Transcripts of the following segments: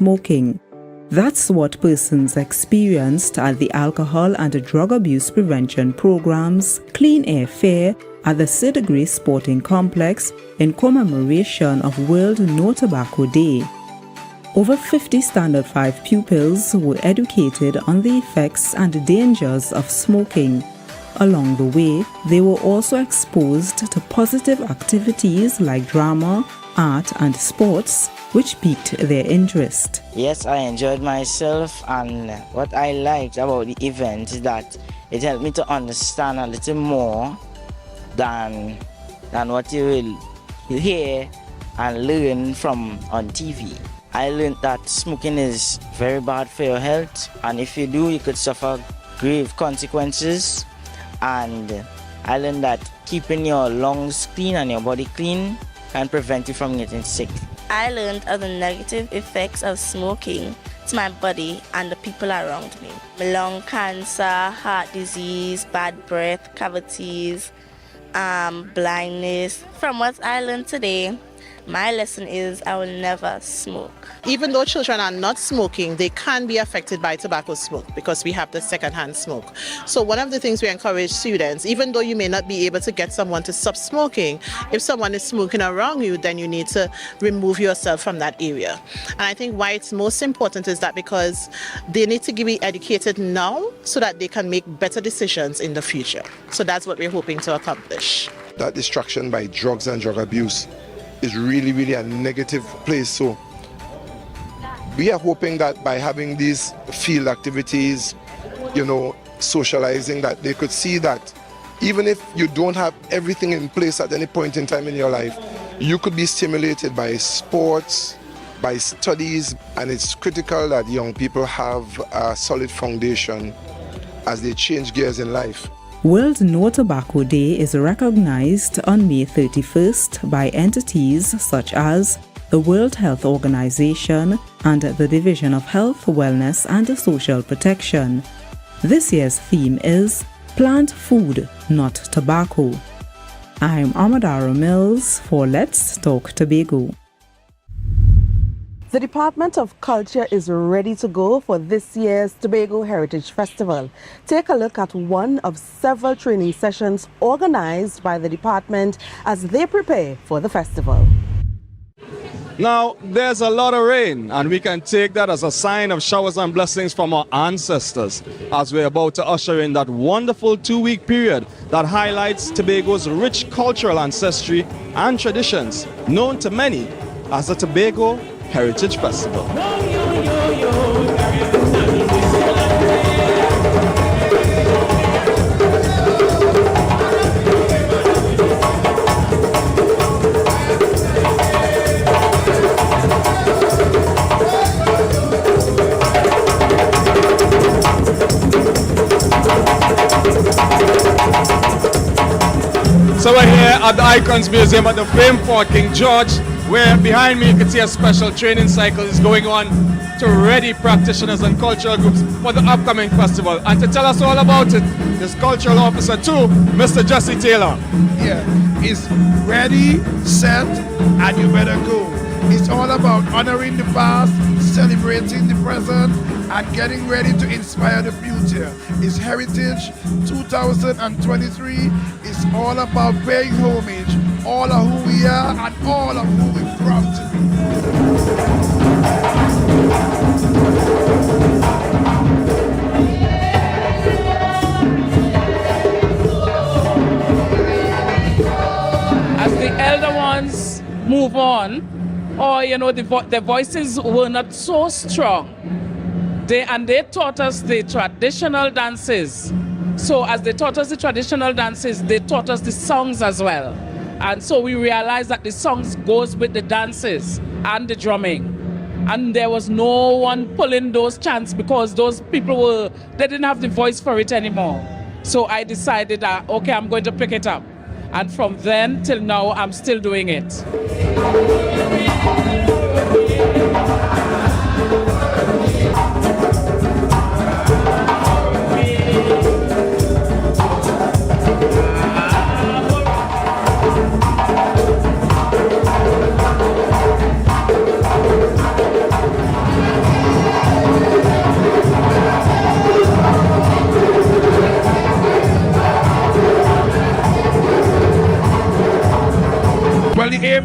smoking. That's what persons experienced at the Alcohol and Drug Abuse Prevention Program's Clean Air Fair at the Sid Gray Sporting Complex in commemoration of World No Tobacco Day. Over 50 Standard 5 pupils were educated on the effects and dangers of smoking. Along the way, they were also exposed to positive activities like drama, art and sports, which piqued their interest. Yes, I enjoyed myself, and what I liked about the event is that it helped me to understand a little more than what you will hear and learn from on TV. I learned that smoking is very bad for your health, and if you do, you could suffer grave consequences. And I learned that keeping your lungs clean and your body clean can prevent you from getting sick. I learned of the negative effects of smoking to my body and the people around me. Lung cancer, heart disease, bad breath, cavities, blindness. From what I learned today, my lesson is I will never smoke. Even though children are not smoking, they can be affected by tobacco smoke because we have the secondhand smoke. So one of the things we encourage students, even though you may not be able to get someone to stop smoking, if someone is smoking around you, then you need to remove yourself from that area. And I think why it's most important is that because they need to be educated now so that they can make better decisions in the future. So that's what we're hoping to accomplish. That distraction by drugs and drug abuse is really a negative place. So we are hoping that by having these field activities, socializing, that they could see that even if you don't have everything in place at any point in time in your life, you could be stimulated by sports, by studies, and it's critical that young people have a solid foundation as they change gears in life. World No Tobacco Day is recognized on May 31st by entities such as the World Health Organization and the Division of Health, Wellness and Social Protection. This year's theme is Plant Food, Not Tobacco. I'm Amadara Mills for Let's Talk Tobago. The Department of Culture is ready to go for this year's Tobago Heritage Festival. Take a look at one of several training sessions organized by the department as they prepare for the festival. Now, there's a lot of rain, and we can take that as a sign of showers and blessings from our ancestors as we're about to usher in that wonderful 2-week period that highlights Tobago's rich cultural ancestry and traditions, known to many as the Tobago Heritage Festival. So we're here at the Icons Museum at the famed Fort King George, where behind me you can see a special training cycle is going on to ready practitioners and cultural groups for the upcoming festival. And to tell us all about it, this cultural officer too, Mr. Jesse Taylor. Yeah, it's ready, set, and you better go. It's all about honoring the past, celebrating the present, and getting ready to inspire the future. It's Heritage 2023. It's all about paying homage, all of who we are and all of who we're proud to be. As the elder ones move on, or the voices were not so strong. They taught us the traditional dances. So as they taught us the traditional dances, they taught us the songs as well. And so we realized that the songs goes with the dances and the drumming. And there was no one pulling those chants because those people they didn't have the voice for it anymore. So I decided that, okay, I'm going to pick it up. And from then till now, I'm still doing it.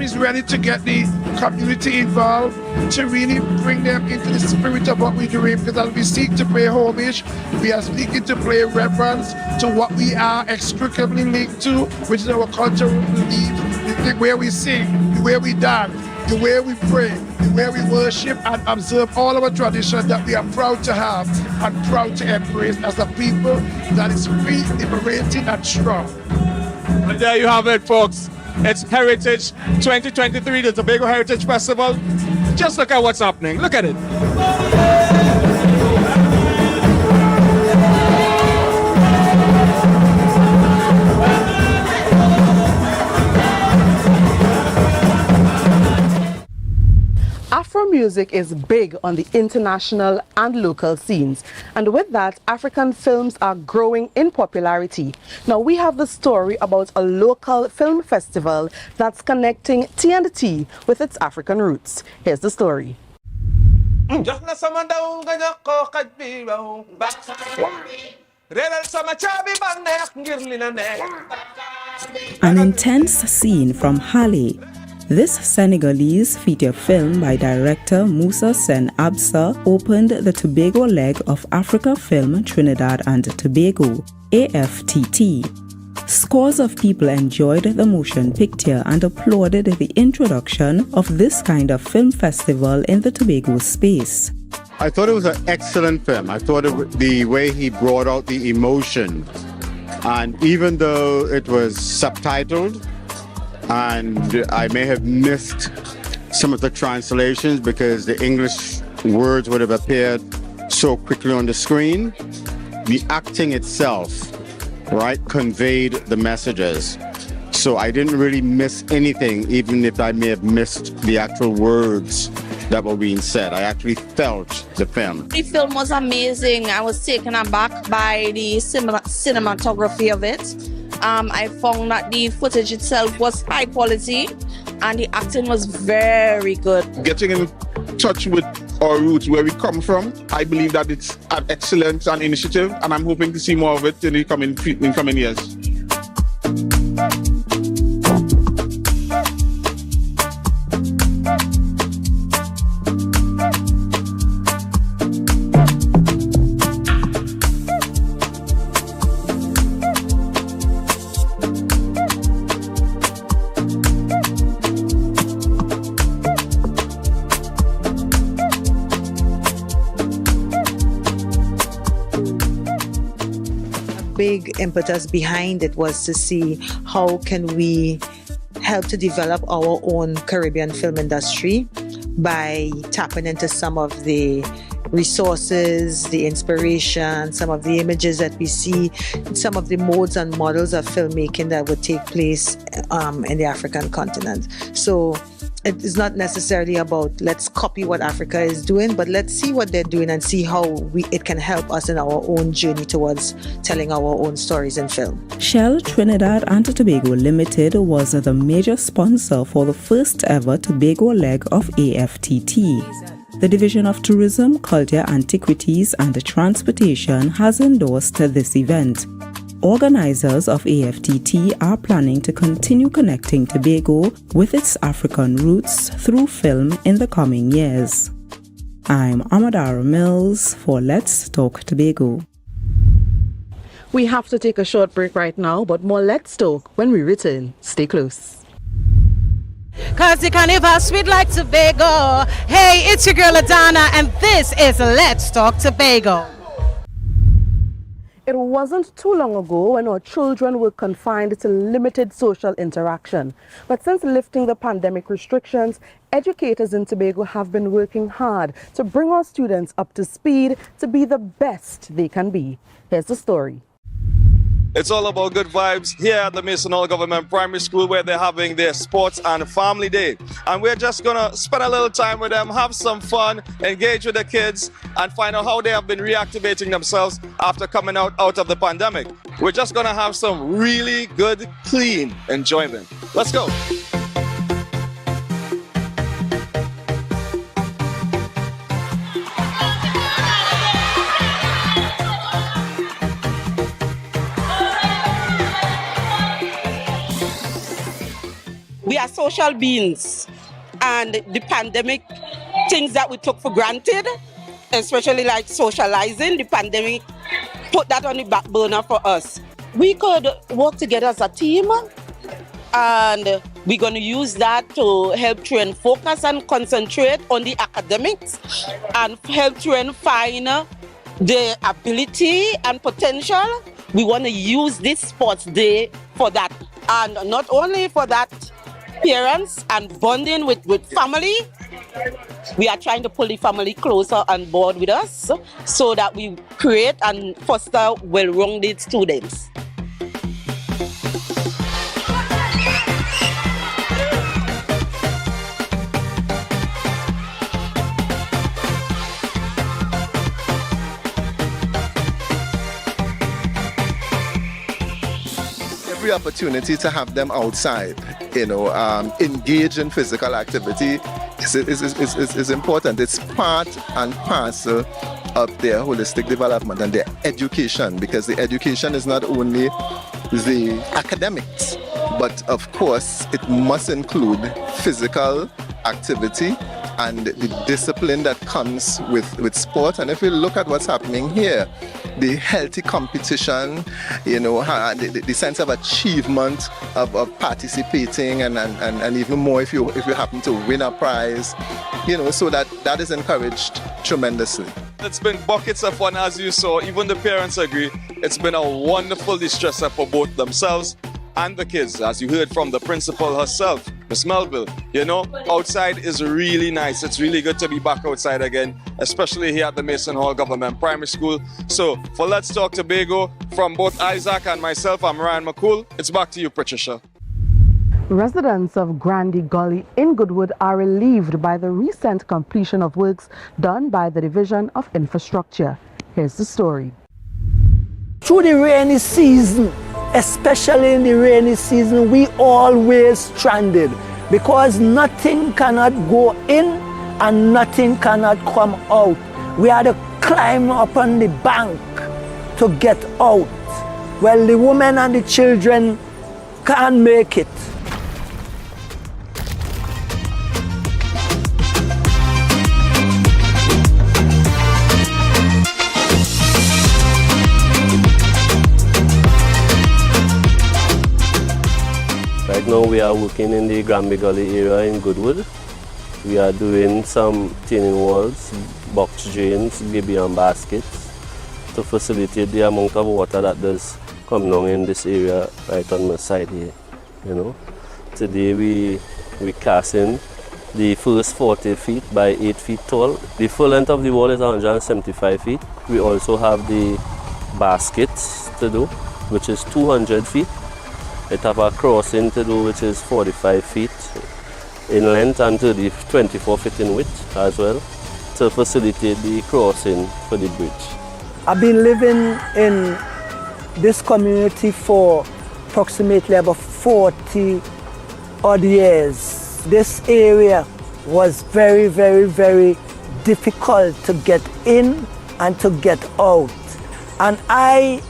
is ready to get the community involved, to really bring them into the spirit of what we're doing, because as we seek to pay homage, we are seeking to pay reverence to what we are inextricably linked to, which is our cultural beliefs, the way we sing, the way we dance, the way we pray, the way we worship and observe all our traditions that we are proud to have and proud to embrace as a people that is free, liberated, and strong. And there you have it, folks. It's Heritage 2023, the Tobago Heritage Festival. Just look at what's happening. Look at it. Afro music is big on the international and local scenes, and with that, African films are growing in popularity. Now we have the story about a local film festival that's connecting T&T with its African roots. Here's the story. An intense scene from Halle. This Senegalese feature film by director Moussa Sen Absa opened the Tobago leg of Africa Film Trinidad and Tobago, AFTT. Scores of people enjoyed the motion picture and applauded the introduction of this kind of film festival in the Tobago space. I thought it was an excellent film. I thought the way he brought out the emotion, and even though it was subtitled, and I may have missed some of the translations because the English words would have appeared so quickly on the screen, the acting itself, right, conveyed the messages. So I didn't really miss anything, even if I may have missed the actual words that were being said. I actually felt the film. The film was amazing. I was taken aback by the cinematography of it. I found that the footage itself was high quality and the acting was very good. Getting in touch with our roots, where we come from, I believe that it's an excellent initiative, and I'm hoping to see more of it in the coming years. Big impetus behind it was to see how can we help to develop our own Caribbean film industry by tapping into some of the resources, the inspiration, some of the images that we see, some of the modes and models of filmmaking that would take place in the African continent. So it is not necessarily about let's copy what Africa is doing, but let's see what they're doing and see how it can help us in our own journey towards telling our own stories in film. Shell Trinidad and Tobago Limited was the major sponsor for the first ever Tobago leg of AFTT. The Division of Tourism, Culture, Antiquities and Transportation has endorsed this event. Organizers of AFTT are planning to continue connecting Tobago with its African roots through film in the coming years. I'm Amadara Mills for Let's Talk Tobago. We have to take a short break right now, but more Let's Talk when we return. Stay close. Cause the carnival sweet like Tobago. Hey, it's your girl Adana and this is Let's Talk Tobago. It wasn't too long ago when our children were confined to limited social interaction. But since lifting the pandemic restrictions, educators in Tobago have been working hard to bring our students up to speed to be the best they can be. Here's the story. It's all about good vibes here at the Mason Hall Government Primary School, where they're having their sports and family day. And we're just gonna spend a little time with them, have some fun, engage with the kids, and find out how they have been reactivating themselves after coming out of the pandemic. We're just gonna have some really good, clean enjoyment. Let's go. We are social beings, and the pandemic, things that we took for granted, especially like socializing, the pandemic put that on the back burner for us. We could work together as a team, and we're going to use that to help children focus and concentrate on the academics and help children find their ability and potential. We want to use this sports day for that, and not only for that, parents and bonding with family. We are trying to pull the family closer on board with us so that we create and foster well-rounded students. Every opportunity to have them outside, engage in physical activity is important. It's part and parcel of their holistic development and their education, because the education is not only the academics, but of course it must include physical activity and the discipline that comes with sport. And if we look at what's happening here, the healthy competition, the sense of achievement of participating, and even more if you happen to win a prize, so that is encouraged tremendously. It's been buckets of fun, as you saw. Even the parents agree. It's been a wonderful de-stressor for both themselves and the kids, as you heard from the principal herself, Miss Melville. Outside is really nice. It's really good to be back outside again, especially here at the Mason Hall Government Primary School. So for Let's Talk Tobago, from both Isaac and myself, I'm Ryan McCool. It's back to you, Patricia. Residents of Grandy Gully in Goodwood are relieved by the recent completion of works done by the Division of Infrastructure. Here's the story. Through the rainy season, especially in the rainy season, we always stranded because nothing cannot go in and nothing cannot come out. We had to climb up on the bank to get out. Well, the women and the children can't make it. Right now we are working in the Granby Gully area in Goodwood. We are doing some retaining walls, box drains, gabion baskets to facilitate the amount of water that does come down in this area right on my side here. Today we casting the first 40 feet by 8 feet tall. The full length of the wall is 175 feet. We also have the baskets to do, which is 200 feet. It have a crossing to do, which is 45 feet in length and to the 24 feet in width as well, to facilitate the crossing for the bridge. I've been living in this community for approximately about 40 odd years. This area was very, very, very difficult to get in and to get out. And I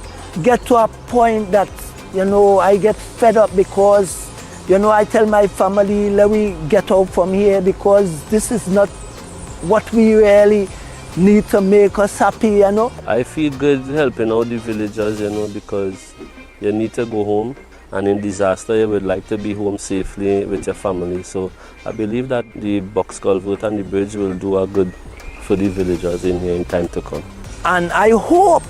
get to a point that I get fed up because, I tell my family, let me get out from here because this is not what we really need to make us happy, I feel good helping out the villagers, because you need to go home, and in disaster you would like to be home safely with your family. So I believe that the box culvert and the bridge will do a good for the villagers in here in time to come. And I hope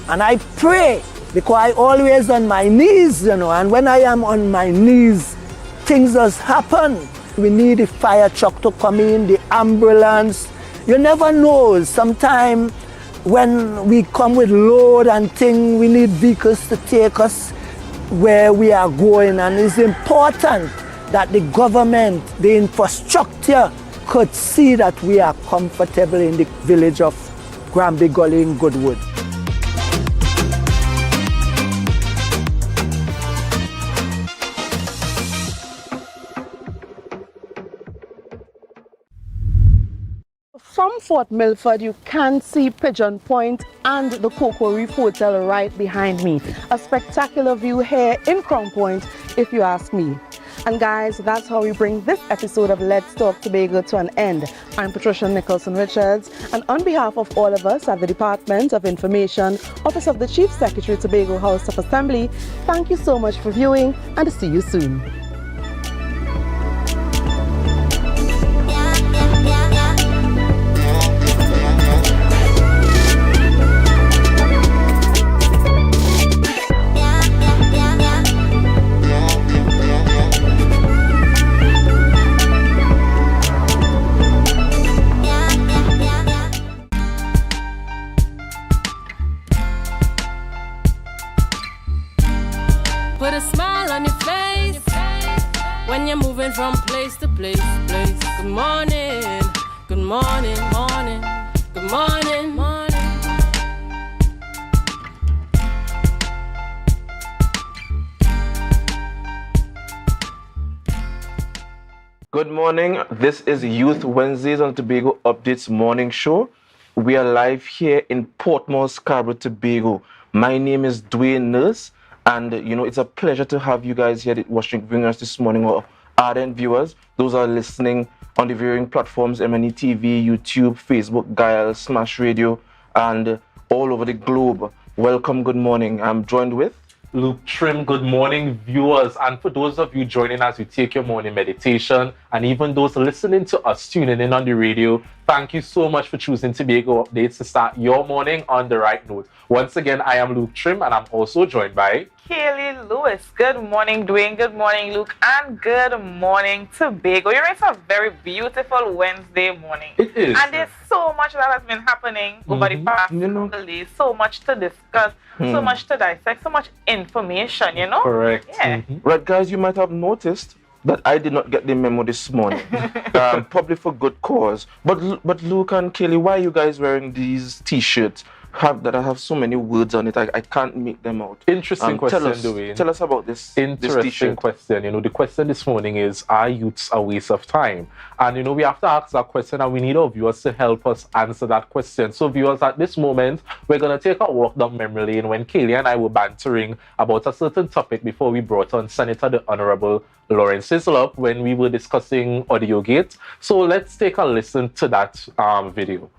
and I pray, because I always on my knees, and when I am on my knees, things just happen. We need the fire truck to come in, the ambulance. You never know. Sometimes when we come with load and things, we need vehicles to take us where we are going. And it's important that the government, the infrastructure, could see that we are comfortable in the village of Granby Gully in Goodwood. From Fort Milford, you can see Pigeon Point and the Cocoa Reef Hotel right behind me. A spectacular view here in Crown Point, if you ask me. And guys, that's how we bring this episode of Let's Talk Tobago to an end. I'm Patricia Nicholson-Richards, and on behalf of all of us at the Department of Information, Office of the Chief Secretary, Tobago House of Assembly, thank you so much for viewing, and see you soon. Put a smile on your face when you're moving from place to place. Good morning, good morning, morning, good morning, morning. Good morning. This is Youth Wednesdays on Tobago Updates Morning Show. We are live here in Portmore, Scarborough, Tobago. My name is Dwayne Nurse. And, it's a pleasure to have you guys here watching, viewing us this morning, or ardent viewers. Those are listening on the viewing platforms, MNE TV, YouTube, Facebook, Guile, Smash Radio, and all over the globe. Welcome, good morning. I'm joined with Luke Trim. Good morning, viewers. And for those of you joining as we take your morning meditation, and even those listening to us tuning in on the radio, thank you so much for choosing Tobago Updates to start your morning on the right note. Once again, I am Luke Trim, and I'm also joined by Kaylee Lewis. Good morning, Dwayne. Good morning, Luke. And good morning, Tobago. It's a very beautiful Wednesday morning. It is. And there's so much that has been happening over the past couple days. So much to discuss, so much to dissect, so much information, Correct. Yeah. Right, guys, you might have noticed that I did not get the memo this morning. Probably for good cause. But Luke and Kelly, why are you guys wearing these t-shirts that have so many words on it? I can't make them out. Interesting question, Dwayne. Tell us about this. Interesting question. The question this morning is, are youths a waste of time? And, we have to ask that question, and we need our viewers to help us answer that question. So, viewers, at this moment, we're going to take a walk down memory lane when Kaylee and I were bantering about a certain topic before we brought on Senator the Honorable Lawrence Hislop when we were discussing AudioGate. So, let's take a listen to that video.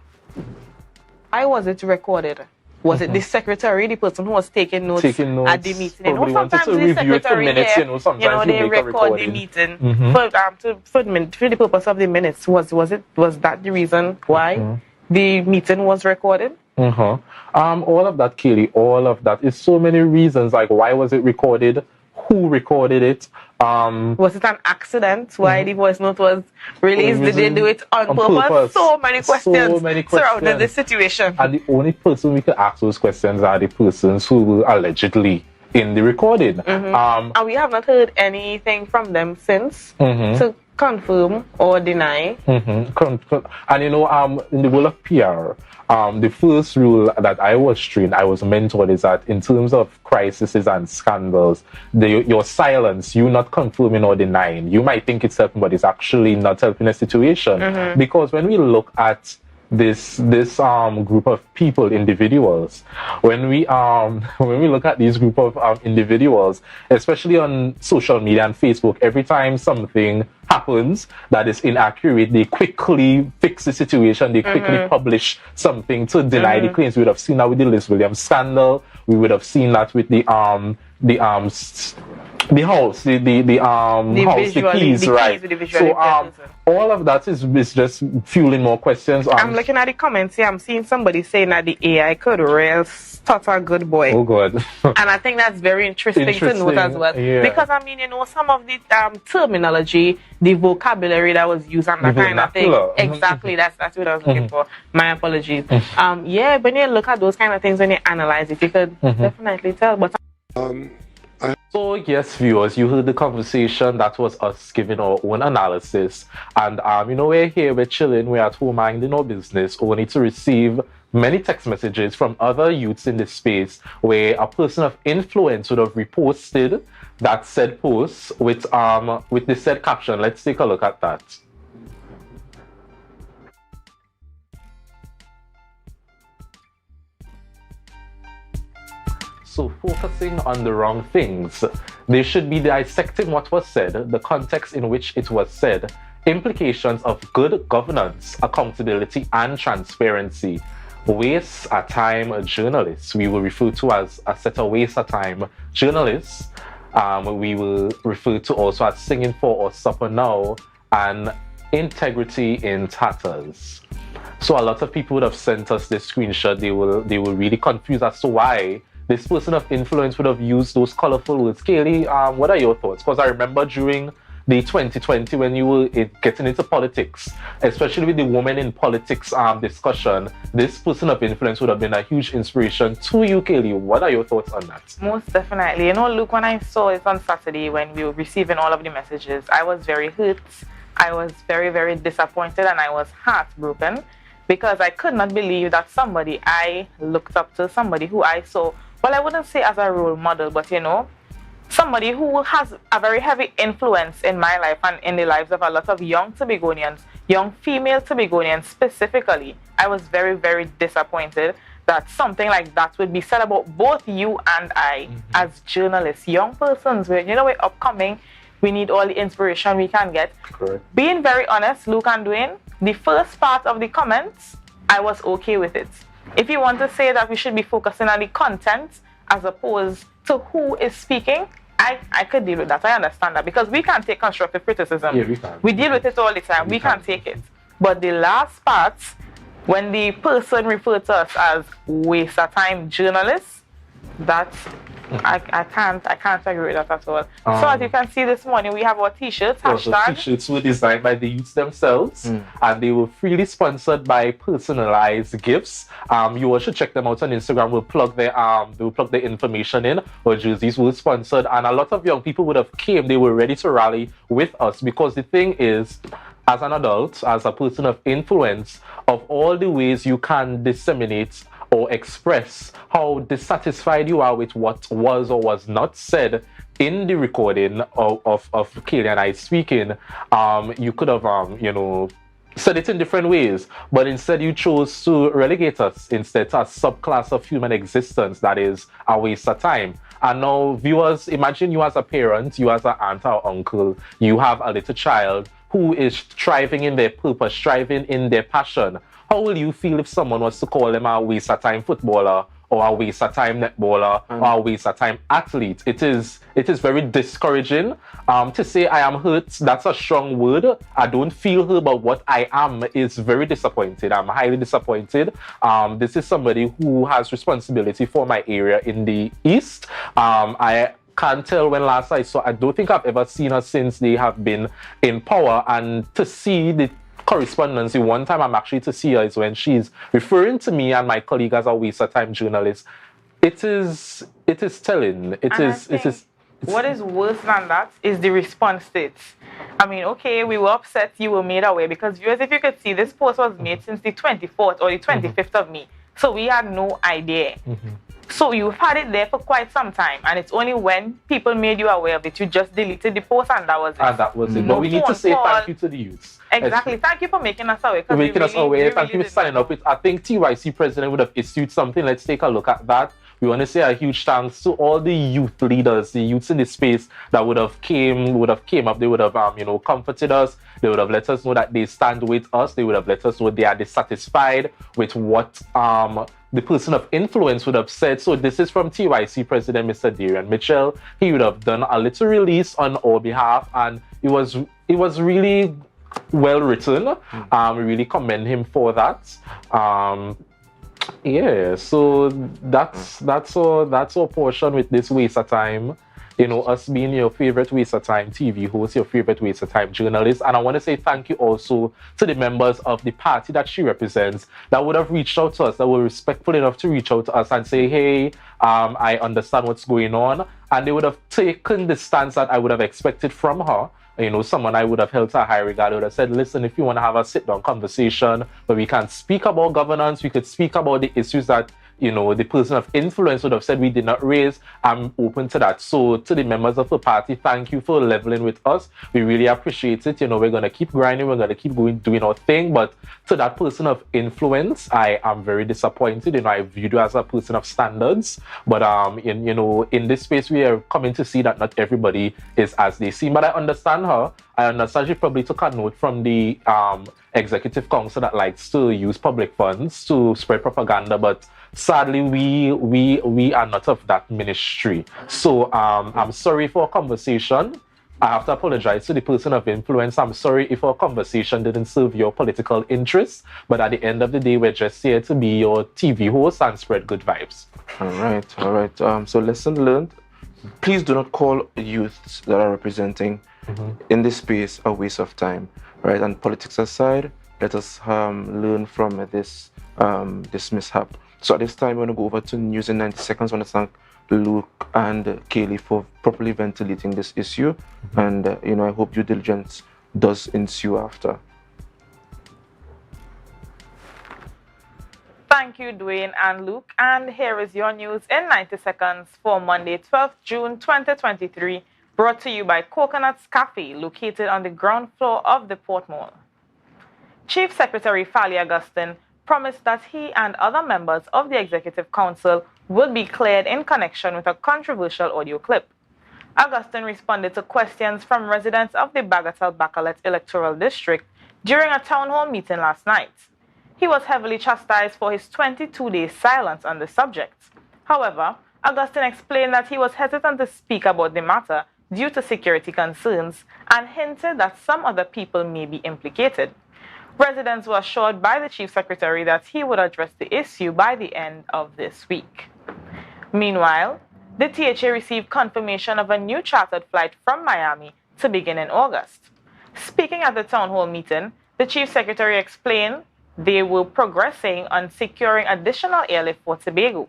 Why was it recorded? Was it the secretary, the person who was taking notes at the meeting? Sometimes the secretary, they record the meeting for the purpose of the minutes. Was that the reason why the meeting was recorded? All of that, Katie, all of that is so many reasons. Like, why was it recorded? Who recorded it? Was it an accident? Why the voice note was released? Did they do it on purpose? So many questions surrounding the situation. And the only person we could ask those questions are the persons who were allegedly in the recording. And we have not heard anything from them since to confirm or deny. And in the world of PR, the first rule that I was trained, I was mentored, is that in terms of crises and scandals, your silence, you not confirming or denying, you might think it's helping, but it's actually not helping a situation. Because when we look at this group of people, individuals, when we look at these group of individuals, especially on social media and Facebook, every time something happens that is inaccurate, they quickly fix the situation, they quickly publish something to deny the claims. We would have seen that with the Liz Williams scandal, we would have seen that with the house, the keys, right? So all of that is just fueling more questions. I'm looking at the comments here. I'm seeing somebody saying that the AI could real stutter good boy. Oh God. And I think that's very interesting to note as well. Yeah. Because some of the terminology, the vocabulary that was used and that kind of thing. Exactly, that's what I was looking for. My apologies. When you look at those kind of things, when you analyze it, you could definitely tell. But so yes, viewers, you heard the conversation. That was us giving our own analysis. And we're here, we're chilling, we're at home minding our business, only to receive many text messages from other youths in this space where a person of influence would have reposted that said post with the said caption. Let's take a look at that. So focusing on the wrong things. They should be dissecting what was said, the context in which it was said, implications of good governance, accountability, and transparency. Waste of time journalists, we will refer to as a set of waste of time journalists. We will refer to also as singing for or supper now, and integrity in tatters. So a lot of people would have sent us this screenshot. They were really confused as to why this person of influence would have used those colorful words. Kaylee, what are your thoughts? Because I remember during the 2020 when you were getting into politics, especially with the women in politics discussion, this person of influence would have been a huge inspiration to you, Kaylee. What are your thoughts on that? Most definitely. You know, Luke, when I saw it on Saturday when we were receiving all of the messages, I was very hurt. I was very, very disappointed, and I was heartbroken because I could not believe that somebody I looked up to, somebody who I saw, well, I wouldn't say as a role model, but you know, somebody who has a very heavy influence in my life and in the lives of a lot of young Tobagonians, young female Tobagonians specifically. I was very, very disappointed that something like that would be said about both you and I as journalists, young persons. You know, we're upcoming. We need all the inspiration we can get. Correct. Being very honest, Luke and Dwayne, the first part of the comments, I was okay with it. If you want to say that we should be focusing on the content as opposed to who is speaking, I could deal with that. I understand that because we can't take constructive criticism. Yeah, we can. We deal with it all the time. We can't take it. But the last part, when the person referred to us as waste of time journalists, that's I can't agree with that at all. So as you can see this morning, we have our t-shirts. Hashtag. The t-shirts were designed by the youths themselves, and they were freely sponsored by personalized gifts. You all should check them out on Instagram. We'll plug their information in. Our jerseys were sponsored, and a lot of young people would have came. They were ready to rally with us because the thing is, as an adult, as a person of influence, of all the ways you can disseminate or express how dissatisfied you are with what was or was not said in the recording of Kaylee and I speaking, you could have, said it in different ways, but instead you chose to relegate us instead to a subclass of human existence that is a waste of time. And now, viewers, imagine you as a parent, you as an aunt or uncle, you have a little child who is striving in their purpose, striving in their passion. How will you feel if someone was to call them a waste of time footballer or a waste of time netballer or a waste of time athlete? It is very discouraging. To say I am hurt, that's a strong word. I don't feel hurt, but what I am is very disappointed. I'm highly disappointed. This is somebody who has responsibility for my area in the East. I can't tell when last I saw. I don't think I've ever seen her since they have been in power, and to see the correspondence, the one time I'm actually to see her is when she's referring to me and my colleague as a waste of time journalist. It is telling. It is. What is worse than that is the response to it. I mean, okay, we were upset you were made aware because viewers, if you could see, this post was made since the 24th or the 25th of May. So we had no idea. So you've had it there for quite some time, and it's only when people made you aware of it, you just deleted the post, and that was it. And that was it. But we need to say thank you to the youths. Exactly. Thank you for making us aware. Making us aware. Thank you for signing up with. I think TYC president would have issued something. Let's take a look at that. We want to say a huge thanks to all the youth leaders, the youths in the space that would have came up. They would have comforted us. They would have let us know that they stand with us. They would have let us know they are dissatisfied with what the person of influence would have said. So this is from TYC President Mr. Darian Mitchell. He would have done a little release on our behalf, and it was really well written. We really commend him for that. Yeah, so that's our portion with this waste of time. Us being your favorite waste of time TV host, your favorite waste of time journalist. And I want to say thank you also to the members of the party that she represents that would have reached out to us, that were respectful enough to reach out to us and say, hey, I understand what's going on. And they would have taken the stance that I would have expected from her. Someone I would have held to a high regard. I would have said, listen, if you want to have a sit-down conversation where we can speak about governance, we could speak about the issues that the person of influence would have said we did not raise, I'm open to that. So to the members of the party, thank you for leveling with us. We really appreciate it. We're going to keep grinding. We're going to keep doing our thing. But to that person of influence, I am very disappointed. I view you as a person of standards. But in this space, we are coming to see that not everybody is as they seem. But I understand her. I understand she probably took a note from the executive council that likes to use public funds to spread propaganda, but sadly we are not of that ministry. So I'm sorry for a conversation. I have to apologize to the person of influence. I'm sorry if our conversation didn't serve your political interests, but at the end of the day, we're just here to be your TV host and spread good vibes. All right. So lesson learned. Please do not call youths that are representing in this space a waste of time, right? And politics aside, let us learn from this mishap. So at this time, we're going to go over to news in 90 seconds. I want to thank Luke and Kaylee for properly ventilating this issue, and I hope due diligence does ensue after. Thank you, Dwayne and Luke. And here is your news in 90 seconds for Monday, 12th June 2023, brought to you by Coconut's Cafe, located on the ground floor of the Port Mall. Chief Secretary Fally Augustine promised that he and other members of the Executive Council would be cleared in connection with a controversial audio clip. Augustine responded to questions from residents of the Bagatelle-Bacalet electoral district during a town hall meeting last night. He was heavily chastised for his 22-day silence on the subject. However, Augustine explained that he was hesitant to speak about the matter due to security concerns and hinted that some other people may be implicated. Residents were assured by the Chief Secretary that he would address the issue by the end of this week. Meanwhile, the THA received confirmation of a new chartered flight from Miami to begin in August. Speaking at the town hall meeting, the Chief Secretary explained they were progressing on securing additional airlift for Tobago.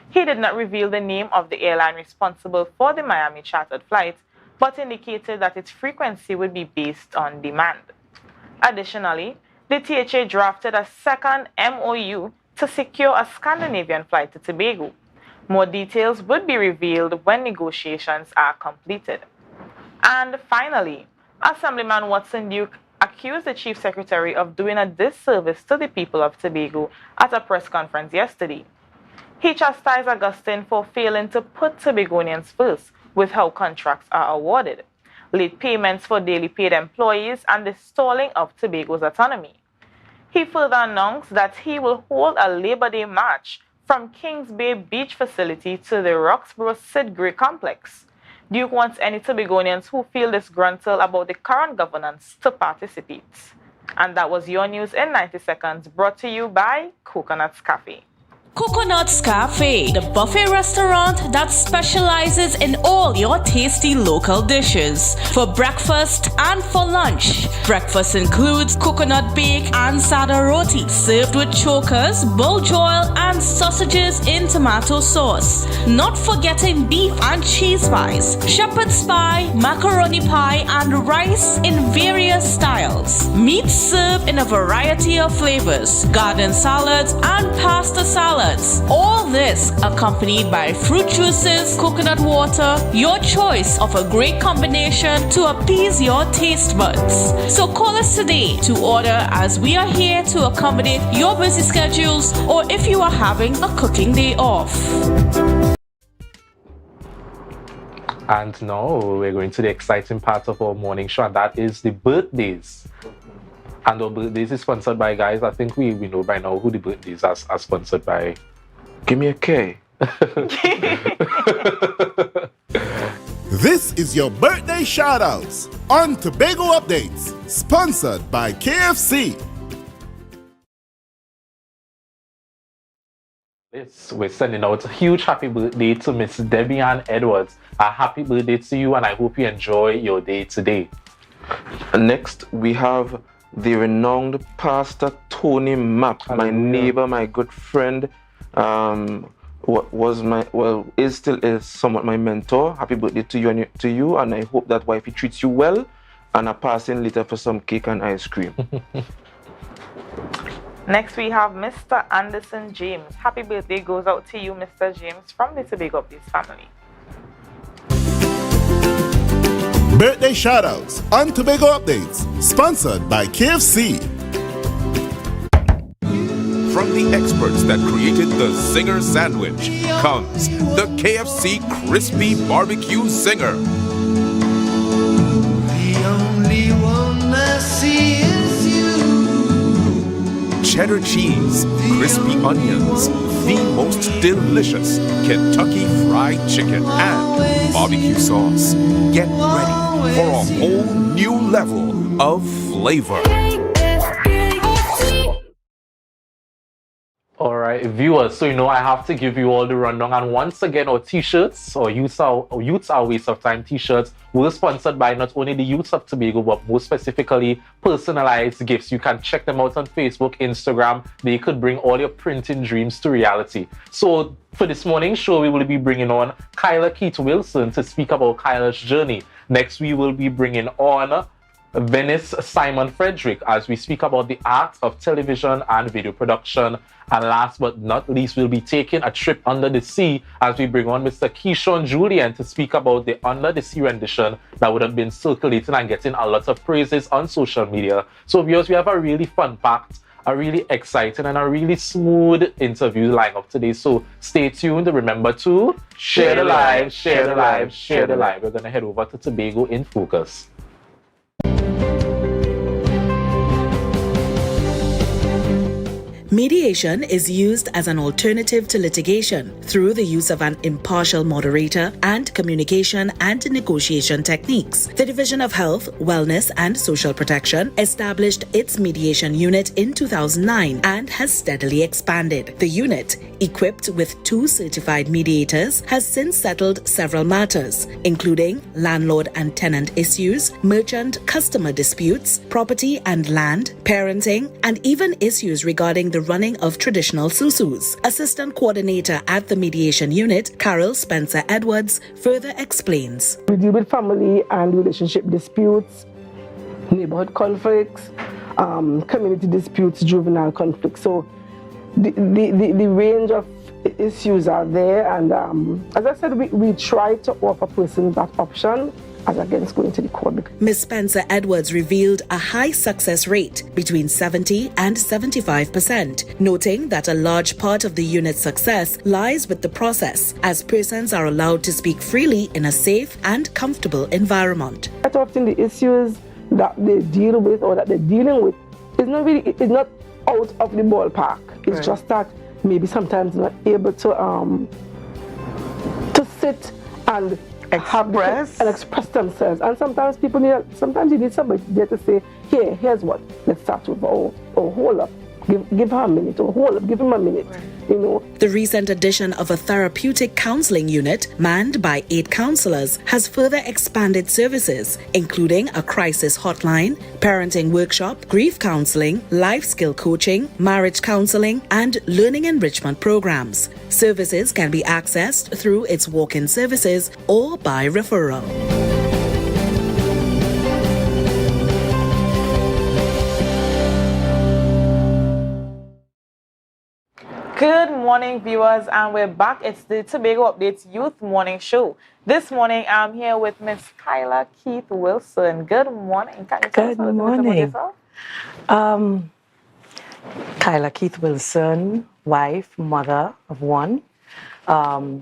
He did not reveal the name of the airline responsible for the Miami chartered flight, but indicated that its frequency would be based on demand. Additionally, the THA drafted a second MOU to secure a Scandinavian flight to Tobago. More details would be revealed when negotiations are completed. And finally, Assemblyman Watson Duke accused the Chief Secretary of doing a disservice to the people of Tobago at a press conference yesterday. He chastised Augustine for failing to put Tobagonians first with how contracts are awarded, late payments for daily paid employees, and the stalling of Tobago's autonomy. He further announced that he will hold a Labor Day march from Kings Bay Beach facility to the Roxborough Sid Grey complex. Duke wants any Tobagonians who feel disgruntled about the current governance to participate. And that was your news in 90 seconds, brought to you by Coconut's Cafe. Coconut's Cafe, the buffet restaurant that specializes in all your tasty local dishes. For breakfast and for lunch. Breakfast includes coconut bake and sada roti, served with chokers, bull joil, and sausages in tomato sauce. Not forgetting beef and cheese pies, shepherd's pie, macaroni pie, and rice in various styles. Meat served in a variety of flavors, garden salads, and pasta salads. All this accompanied by fruit juices, coconut water, your choice of a great combination to appease your taste buds. So call us today to order, as we are here to accommodate your busy schedules or if you are having a cooking day off. And now we're going to the exciting part of our morning show, and that is the birthdays. And our birthdays is sponsored by, guys, I think we know by now who the birthdays are sponsored by. Give me a K. This is your birthday shoutouts on Tobago Updates, sponsored by KFC. We're sending out a huge happy birthday to Miss Debbie Ann Edwards. A happy birthday to you, and I hope you enjoy your day today. Next, we have the renowned Pastor Tony Mapp, my neighbor, my good friend, still is somewhat my mentor. Happy birthday to you, and I hope that wifey treats you well, and I'll pass in later for some cake and ice cream. Next, we have Mr. Anderson James. Happy birthday goes out to you, Mr. James, from the Tobago Updates family. Birthday shoutouts on Tobago Updates, sponsored by KFC. From the experts that created the Zinger sandwich comes the KFC Crispy Barbecue Zinger. The only one I see is you. Cheddar cheese, crispy onions, the most delicious Kentucky Fried Chicken, and barbecue sauce. Get ready for a whole new level of flavor. All right, viewers, so I have to give you all the rundown. And once again, our t-shirts, or Youths Our Waste of Time t-shirts, were sponsored by not only the youths of Tobago, but more specifically, personalized gifts. You can check them out on Facebook, Instagram. They could bring all your printing dreams to reality. So for this morning's show, we will be bringing on Kyla Keith Wilson to speak about Kyla's journey. Next, we will be bringing on Venice Simon Frederick as we speak about the art of television and video production. And last but not least, we'll be taking a trip under the sea as we bring on Mr. Keyshawn Julian to speak about the Under the Sea rendition that would have been circulating and getting a lot of praises on social media. So viewers, we have a really fun-packed, a really exciting and a really smooth interview lineup today. So stay tuned. Remember to share the live, share the live, share the live. We're going to head over to Tobago in Focus. Mediation is used as an alternative to litigation through the use of an impartial moderator and communication and negotiation techniques. The Division of Health, Wellness and Social Protection established its mediation unit in 2009 and has steadily expanded. The unit, equipped with 2 certified mediators, has since settled several matters, including landlord and tenant issues, merchant-customer disputes, property and land, parenting, and even issues regarding the running of traditional susus. Assistant Coordinator at the Mediation Unit, Carol Spencer Edwards, further explains. We deal with family and relationship disputes, neighborhood conflicts, community disputes, juvenile conflicts. So the range of issues are there, and as I said, we try to offer persons that option as against going to the court. Ms. Spencer Edwards revealed a high success rate between 70 and 75%, noting that a large part of the unit's success lies with the process, as persons are allowed to speak freely in a safe and comfortable environment. Quite often the issues that they deal with or that they're dealing with is not out of the ballpark. It's just that maybe sometimes not able to sit and express themselves. And sometimes you need somebody there to say, here's what, let's start with, or hold up, give her a minute, or hold up, give him a minute. The recent addition of a therapeutic counseling unit, manned by 8 counselors, has further expanded services, including a crisis hotline, parenting workshop, grief counseling, life skill coaching, marriage counseling, and learning enrichment programs. Services can be accessed through its walk-in services or by referral. Good morning, viewers, and we're back. It's the Tobago Updates Youth Morning Show. This morning, I'm here with Miss Kyla Keith Wilson. Good morning. Can you tell us a little bit about yourself? Kyla Keith Wilson, wife, mother of 1,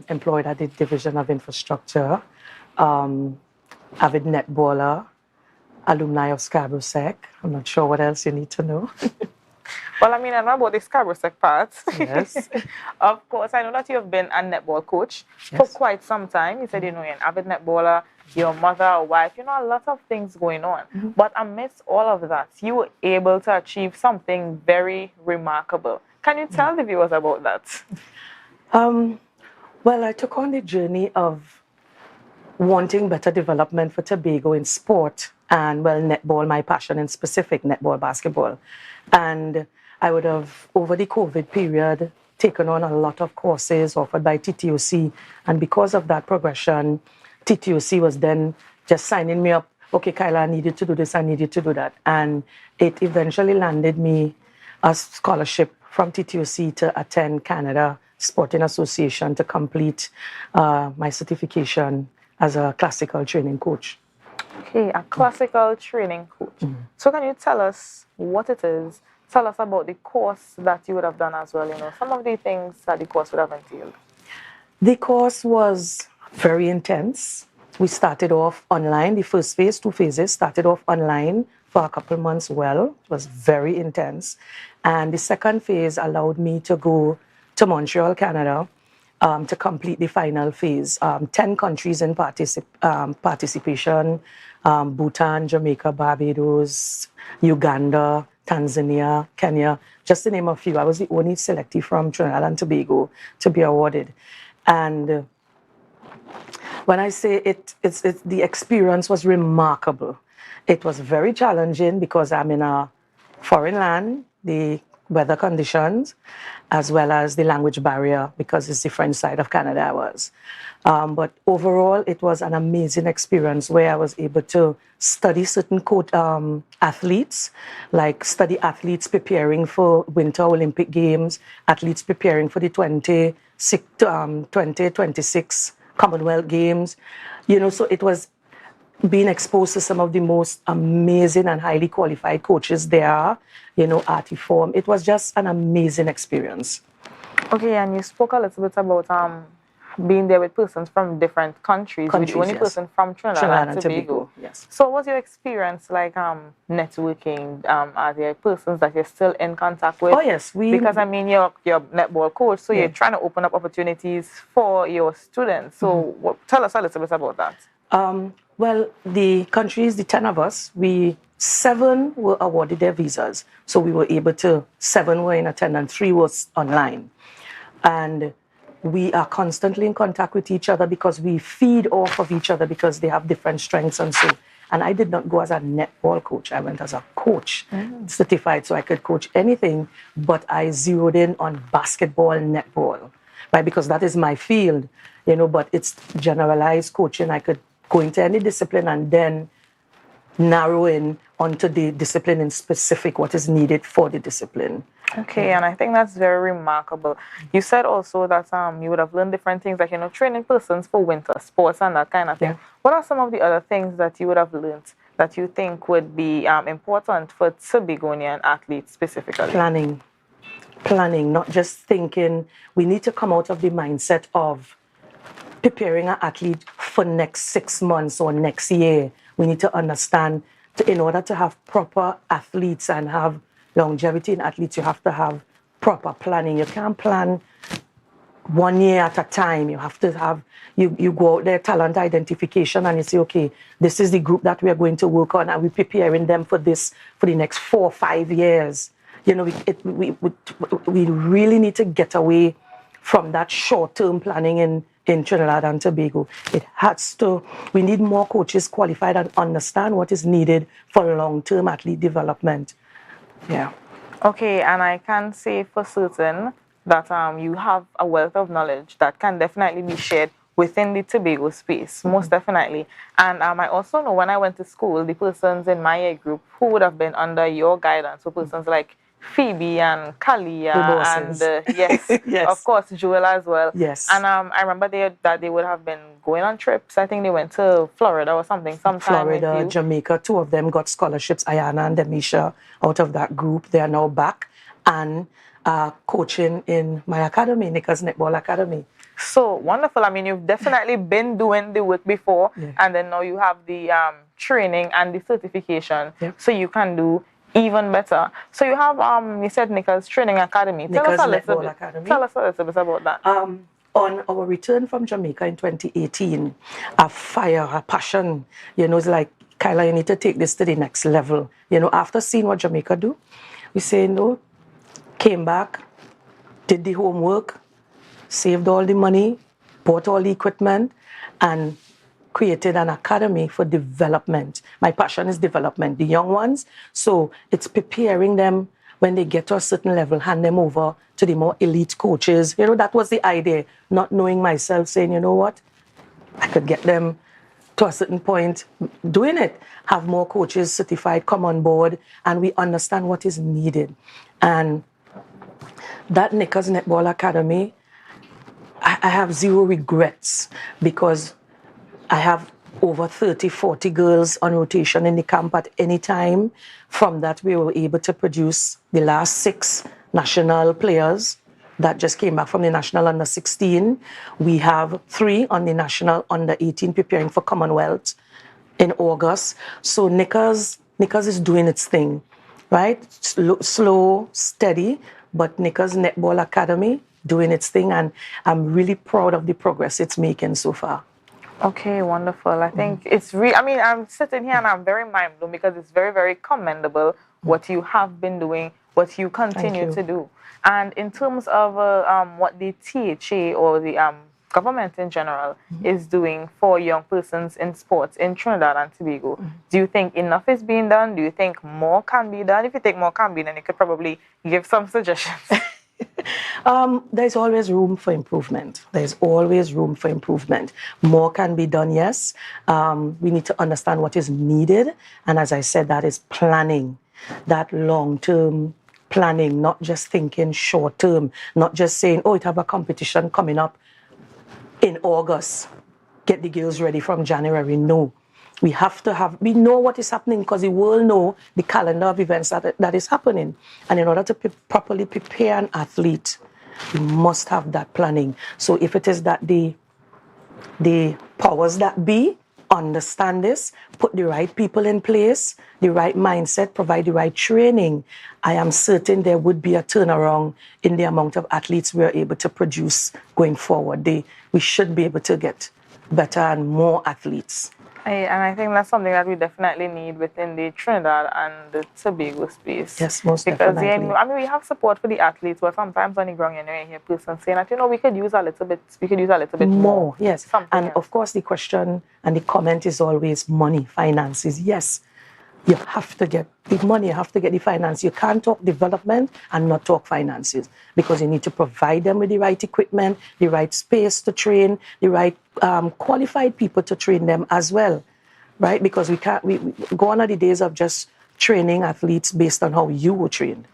employed at the Division of Infrastructure, avid netballer, alumni of Scarborough Sec. I'm not sure what else you need to know. Well, I know about the Scarborough Sec part. Yes. Of course, I know that you have been a netball coach for quite some time. You said, you're an avid netballer, your mother, a wife, a lot of things going on. Mm-hmm. But amidst all of that, you were able to achieve something very remarkable. Can you tell the viewers about that? Well, I took on the journey of wanting better development for Tobago in sport and, netball, my passion in specific, netball, basketball. And I would have, over the COVID period, taken on a lot of courses offered by TTOC. And because of that progression, TTOC was then just signing me up. Okay, Kyla, I needed to do this, I needed to do that. And it eventually landed me a scholarship from TTOC to attend Canada Sporting Association to complete my certification as a classical training coach. Okay, a classical training coach. So can you tell us what it is? Tell us about the course that you would have done as well, some of the things that the course would have entailed. The course was very intense. We started off online. The first phase, 2 phases, started off online for a couple months. Well, it was very intense. And the second phase allowed me to go to Montreal, Canada, to complete the final phase. 10 countries in participation, Bhutan, Jamaica, Barbados, Uganda, Tanzania, Kenya, just to name a few. I was the only selectee from Trinidad and Tobago to be awarded. And when I say the experience was remarkable. It was very challenging because I'm in a foreign land, the weather conditions, as well as the language barrier because it's different side of Canada I was. But overall, it was an amazing experience where I was able to study certain athletes, like study athletes preparing for Winter Olympic Games, athletes preparing for the 2026 Commonwealth Games. So it was being exposed to some of the most amazing and highly qualified coaches there, Artiform. It was just an amazing experience. Okay, and you spoke a little bit about being there with persons from different countries. You're the only person from Trinidad and Tobago. Yes. So what was your experience like networking? Are there persons that you're still in contact with? Oh, yes. Because, you're netball coach, so you're trying to open up opportunities for your students. So tell us a little bit about that. Well, the countries, the 10 of us, 7 were awarded their visas. So we were able to, 7 were in attendance, 3 was online. And we are constantly in contact with each other because we feed off of each other because they have different strengths and so. And I did not go as a netball coach. I went as a coach, certified, so I could coach anything, but I zeroed in on basketball, netball, right? Because that is my field, but it's generalized coaching. I could go into any discipline and then narrow in onto the discipline in specific, what is needed for the discipline. Okay, and I think that's very remarkable. You said also that you would have learned different things, like, training persons for winter sports and that kind of thing. What are some of the other things that you would have learned that you think would be important for Tobagonian athletes specifically? Planning, not just thinking. We need to come out of the mindset of preparing an athlete for next 6 months or next year. We need to understand, in order to have proper athletes and have longevity in athletes, you have to have proper planning. You can't plan 1 year at a time. You have to have, you go out there, talent identification, and you say, okay, this is the group that we are going to work on, and we're preparing them for this for the next 4 or 5 years. We really need to get away from that short-term planning in Trinidad and Tobago. We need more coaches qualified and understand what is needed for long-term athlete development. Yeah. Okay, and I can say for certain that you have a wealth of knowledge that can definitely be shared within the Tobago space, most definitely. And I also know when I went to school, the persons in my age group who would have been under your guidance were persons like Phoebe and Kalia and yes, of course, Joel as well. Yes. And I remember that they would have been going on trips. I think they went to Florida or something sometime. Florida, Jamaica. 2 of them got scholarships, Ayana and Demisha, out of that group. They are now back and coaching in my academy, Nicker's Netball Academy. So wonderful. You've definitely been doing the work before, and then now you have the training and the certification, so you can do even better. So you have, you said Nicker's Training Academy. Tell us a little bit about that. On our return from Jamaica in 2018, a fire, a passion, it's like, Kyla, you need to take this to the next level. After seeing what Jamaica do, we say no, came back, did the homework, saved all the money, bought all the equipment, and created an academy for development. My passion is development, the young ones. So it's preparing them when they get to a certain level, hand them over to the more elite coaches. That was the idea, not knowing myself, saying, you know what, I could get them to a certain point doing it. Have more coaches certified, come on board, and we understand what is needed. And that Nickers Netball Academy, I have zero regrets because I have over 30, 40 girls on rotation in the camp at any time. From that, we were able to produce the last 6 national players that just came back from the national under 16. We have 3 on the national under 18 preparing for Commonwealth in August. So Nickers is doing its thing, right? Slow, steady, but Nickers Netball Academy doing its thing, and I'm really proud of the progress it's making so far. Okay, wonderful. I think it's I mean, I'm sitting here and I'm very mind blown because it's very, very commendable what you have been doing, what you continue to do. And in terms of what the THA or the government in general is doing for young persons in sports in Trinidad and Tobago, do you think enough is being done? Do you think more can be done? If you think more can be done, you could probably give some suggestions. There's always room for improvement. There's always room for improvement. More can be done, yes. We need to understand what is needed. And as I said, that is planning, that long-term planning, not just thinking short-term, not just saying, oh, it have a competition coming up in August. Get the girls ready from January. No. We have to we know what is happening because the world know the calendar of events that is happening. And in order to properly prepare an athlete, you must have that planning. So if it is that the powers that be understand this, put the right people in place, the right mindset, provide the right training, I am certain there would be a turnaround in the amount of athletes we are able to produce going forward. We should be able to get better and more athletes. And I think that's something that we definitely need within the Trinidad and the Tobago space. Yes, most definitely. Definitely. I mean, we have support for the athletes, but sometimes on the ground, you hear persons saying that, we could use a little bit more. Yes. And of course, the question and the comment is always money, finances. Yes, you have to get the money, you have to get the finance. You can't talk development and not talk finances because you need to provide them with the right equipment, the right space to train, the right qualified people to train them as well, right? Because we gone are the days of just training athletes based on how you were trained.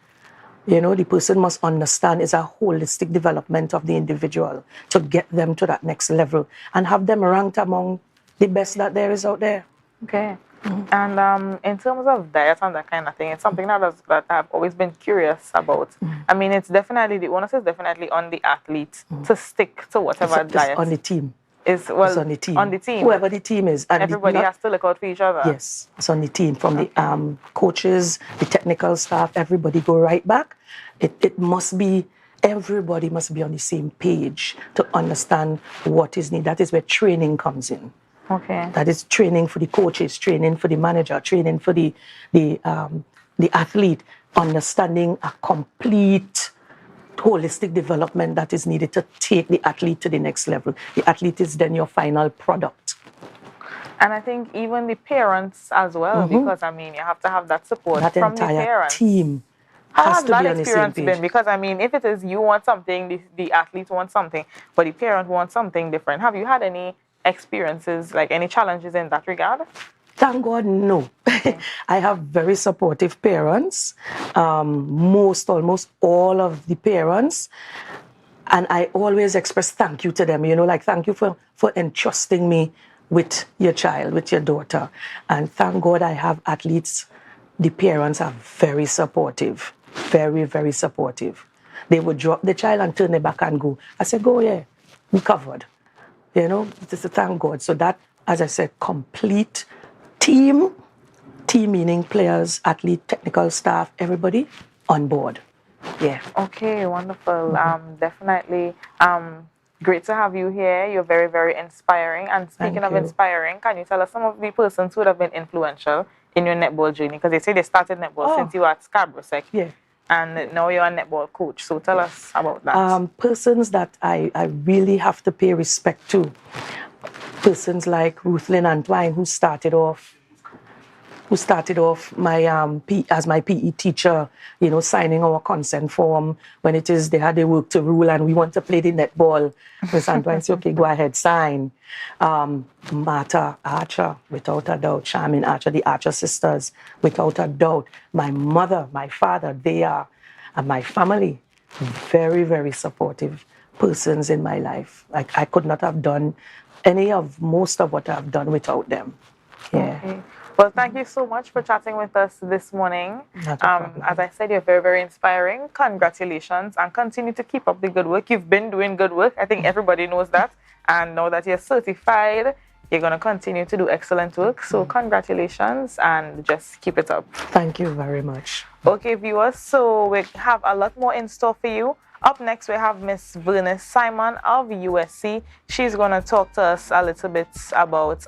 The person must understand it's a holistic development of the individual to get them to that next level and have them ranked among the best that there is out there. Okay. And in terms of diet and that kind of thing, it's something that I've always been curious about. I mean, it's definitely, the onus is definitely on the athlete to stick to whatever diet. It's on the team. It's on the team. On the team. Whoever the team is. And everybody has to look out for each other. Yes, it's on the team. From the coaches, the technical staff, everybody go right back. It must be, everybody must be on the same page to understand what is needed. That is where training comes in. Okay. That is training for the coaches, training for the manager, training for the athlete, understanding a complete holistic development that is needed to take the athlete to the next level. The athlete is then your final product. And I think even the parents as well, because you have to have that support from the parents. Team. How has that experience been? Because if it is you want something, the athlete wants something, but the parent wants something different. Have you had any experiences, like any challenges in that regard? Thank God, no. I have very supportive parents, almost all of the parents, and I always express thank you to them, thank you for entrusting me with your child, with your daughter. And thank God I have athletes, the parents are very supportive, very, very supportive. They would drop the child and turn their back and go. I said, go, yeah, we covered. Just thank God. So that, as I said, complete team meaning players, athlete, technical staff, everybody on board. Yeah. Okay, wonderful. Definitely. Great to have you here. You're very, very inspiring. And speaking of inspiring, can you tell us some of the persons who would have been influential in your netball journey? Because they say they started netball since you were at Scarborough Sec. Yeah. And now you're a netball coach. So tell us about that. Persons that I really have to pay respect to. Persons like Ruthlyn Antwine, who started off who started off my as my PE teacher, signing our consent form when it is they had a work to rule and we want to play the netball. Miss Antoine said, okay, go ahead, sign. Martha Archer, without a doubt. Charmin Archer, the Archer sisters, without a doubt. My mother, my father, they are, and my family, very, very supportive persons in my life. Like, I could not have done most of what I've done without them. Yeah. Okay. Well, thank you so much for chatting with us this morning. As I said, you're very, very inspiring. Congratulations, and continue to keep up the good work. You've been doing good work. I think everybody knows that. And now that you're certified, you're going to continue to do excellent work. So congratulations, and just keep it up. Thank you very much. Okay, viewers, so we have a lot more in store for you. Up next, we have Miss Bernice Simon of USC. She's going to talk to us a little bit about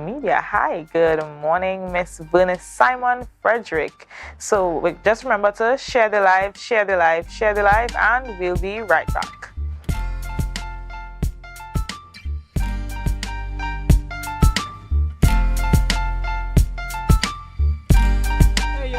media. Hi, good morning, Miss Bernice Simon Frederick. So just remember to share the live, share the live, share the live, and we'll be right back.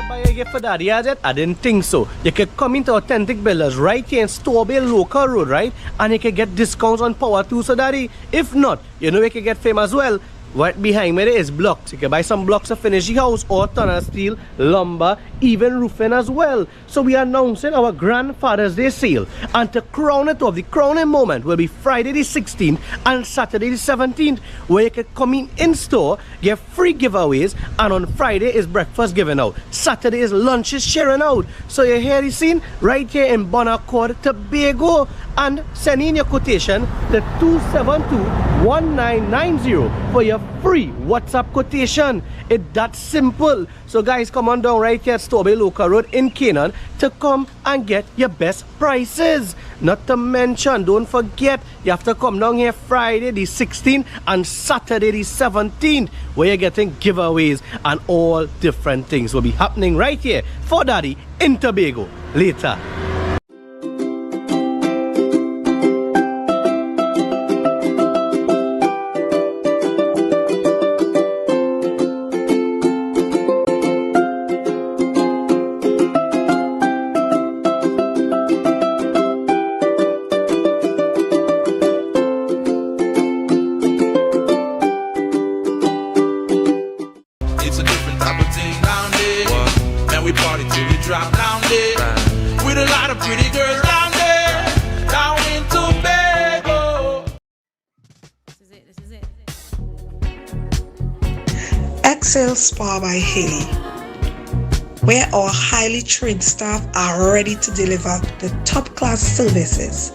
Buy a gift for daddy, I didn't think so. You could come into Authentic Builders right here in Tobago Local Road, right? And you can get discounts on power tools, so daddy. If not, you can get fame as well. Right behind me there is blocks. You can buy some blocks to finish the house, or tunnel steel, lumber, even roofing as well. So we are announcing our Grandfather's Day sale. And to crown it off, the crowning moment will be Friday the 16th and Saturday the 17th, where you can come in store, get free giveaways, and on Friday is breakfast given out. Saturday is lunches sharing out. So you hear the scene right here in Bonaccord, Tobago, and send in your quotation to 272-1990 for your free WhatsApp quotation. It's that simple. So guys, come on down right here at Tobago Local Road in Canaan to come and get your best prices. Not to mention, don't forget, you have to come down here Friday the 16th and Saturday the 17th, where you're getting giveaways and all different things will be happening right here for Daddy in Tobago. Later. Spa by Haley, where our highly trained staff are ready to deliver the top-class services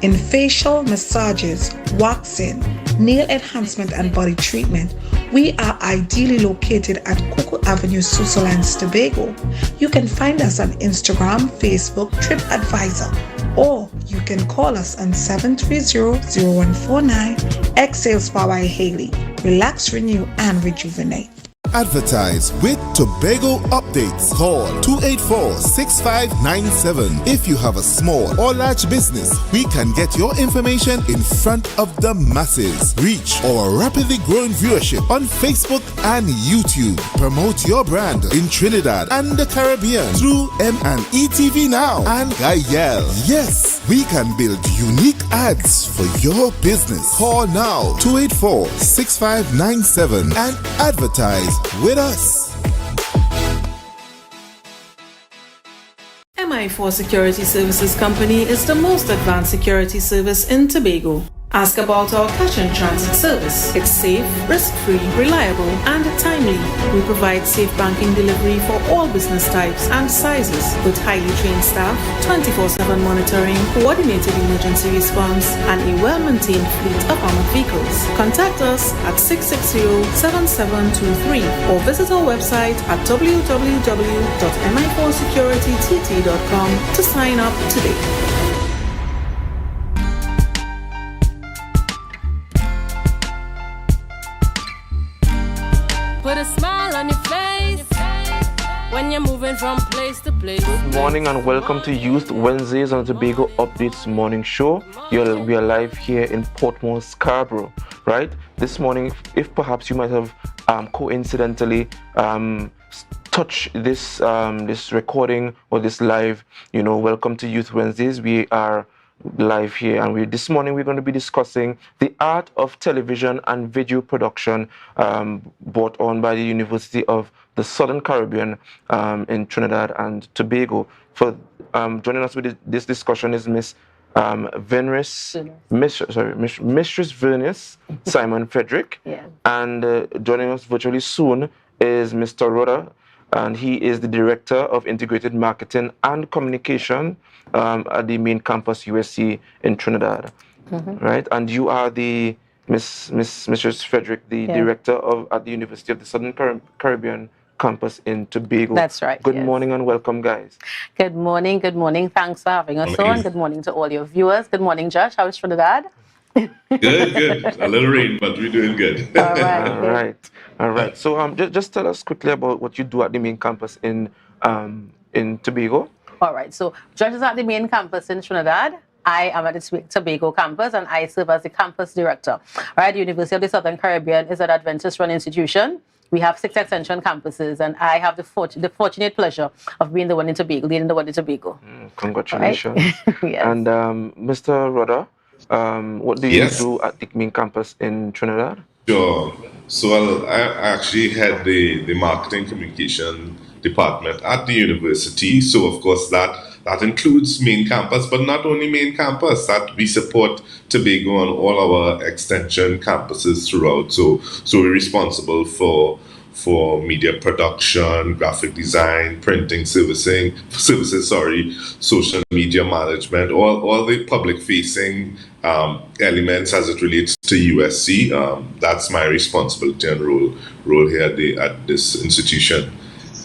in facial massages, waxing, nail enhancement, and body treatment. We are ideally located at Coco Avenue, Switzerland, Tobago. You can find us on Instagram, Facebook, TripAdvisor, or you can call us on 730-0149. Excel Spa by Haley. Relax, renew, and rejuvenate. Advertise with Tobago Updates. Call 284-6597. If you have a small or large business, we can get your information in front of the masses. Reach our rapidly growing viewership on Facebook and YouTube. Promote your brand in Trinidad and the Caribbean through M&E TV Now and Gayel. Yes, we can build unique ads for your business. Call now 284-6597 and advertise with us. MI4 Security Services Company is the most advanced security service in Tobago. Ask about our cash and transit service. It's safe, risk-free, reliable, and timely. We provide safe banking delivery for all business types and sizes with highly trained staff, 24/7 monitoring, coordinated emergency response, and a well-maintained fleet of armored vehicles. Contact us at 660-7723 or visit our website at www.mi4securitytt.com to sign up today. Put a smile on your face when you're moving from place to place. Good morning and welcome to Youth Wednesdays on the Tobago Updates Morning Show. We are live here in Portmore, Scarborough. right? This morning, if perhaps you might have coincidentally touch this this recording or this live, welcome to Youth Wednesdays. We are live here, and this morning we're going to be discussing the art of television and video production, brought on by the University of the Southern Caribbean in Trinidad and Tobago. For joining us with this discussion is Mistress Vernius Simon Frederick, and joining us virtually soon is Mr. Rhoda, and he is the Director of Integrated Marketing and Communication at the main campus USC in Trinidad, right? And you are the Mrs. Frederick, the Director at the University of the Southern Caribbean campus in Tobago. That's right. Good morning and welcome, guys. Good morning. Good morning. Thanks for having us on. Good morning to all your viewers. Good morning, Josh. How is Trinidad? Good. A little rain, but we're doing good. All right. So just tell us quickly about what you do at the main campus in Tobago. All right. So Josh is at the main campus in Trinidad. I am at the Tobago campus, and I serve as the campus director. Right. The University of the Southern Caribbean is an Adventist-run institution. We have 6 extension campuses, and I have the fortunate pleasure of being the one in Tobago, leading the one in Tobago. Congratulations. Yes. And Mr. Rhoda, what do you do at the main campus in Trinidad? Sure. So I actually head the marketing communication department at the university. So of course that includes main campus, but not only main campus, that we support Tobago on all our extension campuses throughout. So we're responsible for media production, graphic design, printing services, social media management, all the public facing elements as it relates to USC. That's my responsibility and role here at this institution.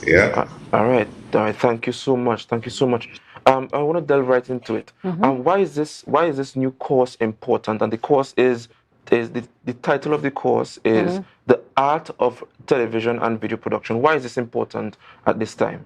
Yeah. All right. Thank you so much. I want to delve right into it. Why is this new course important? And the course is the title of the course is The Art of Television and Video Production. Why is this important at this time?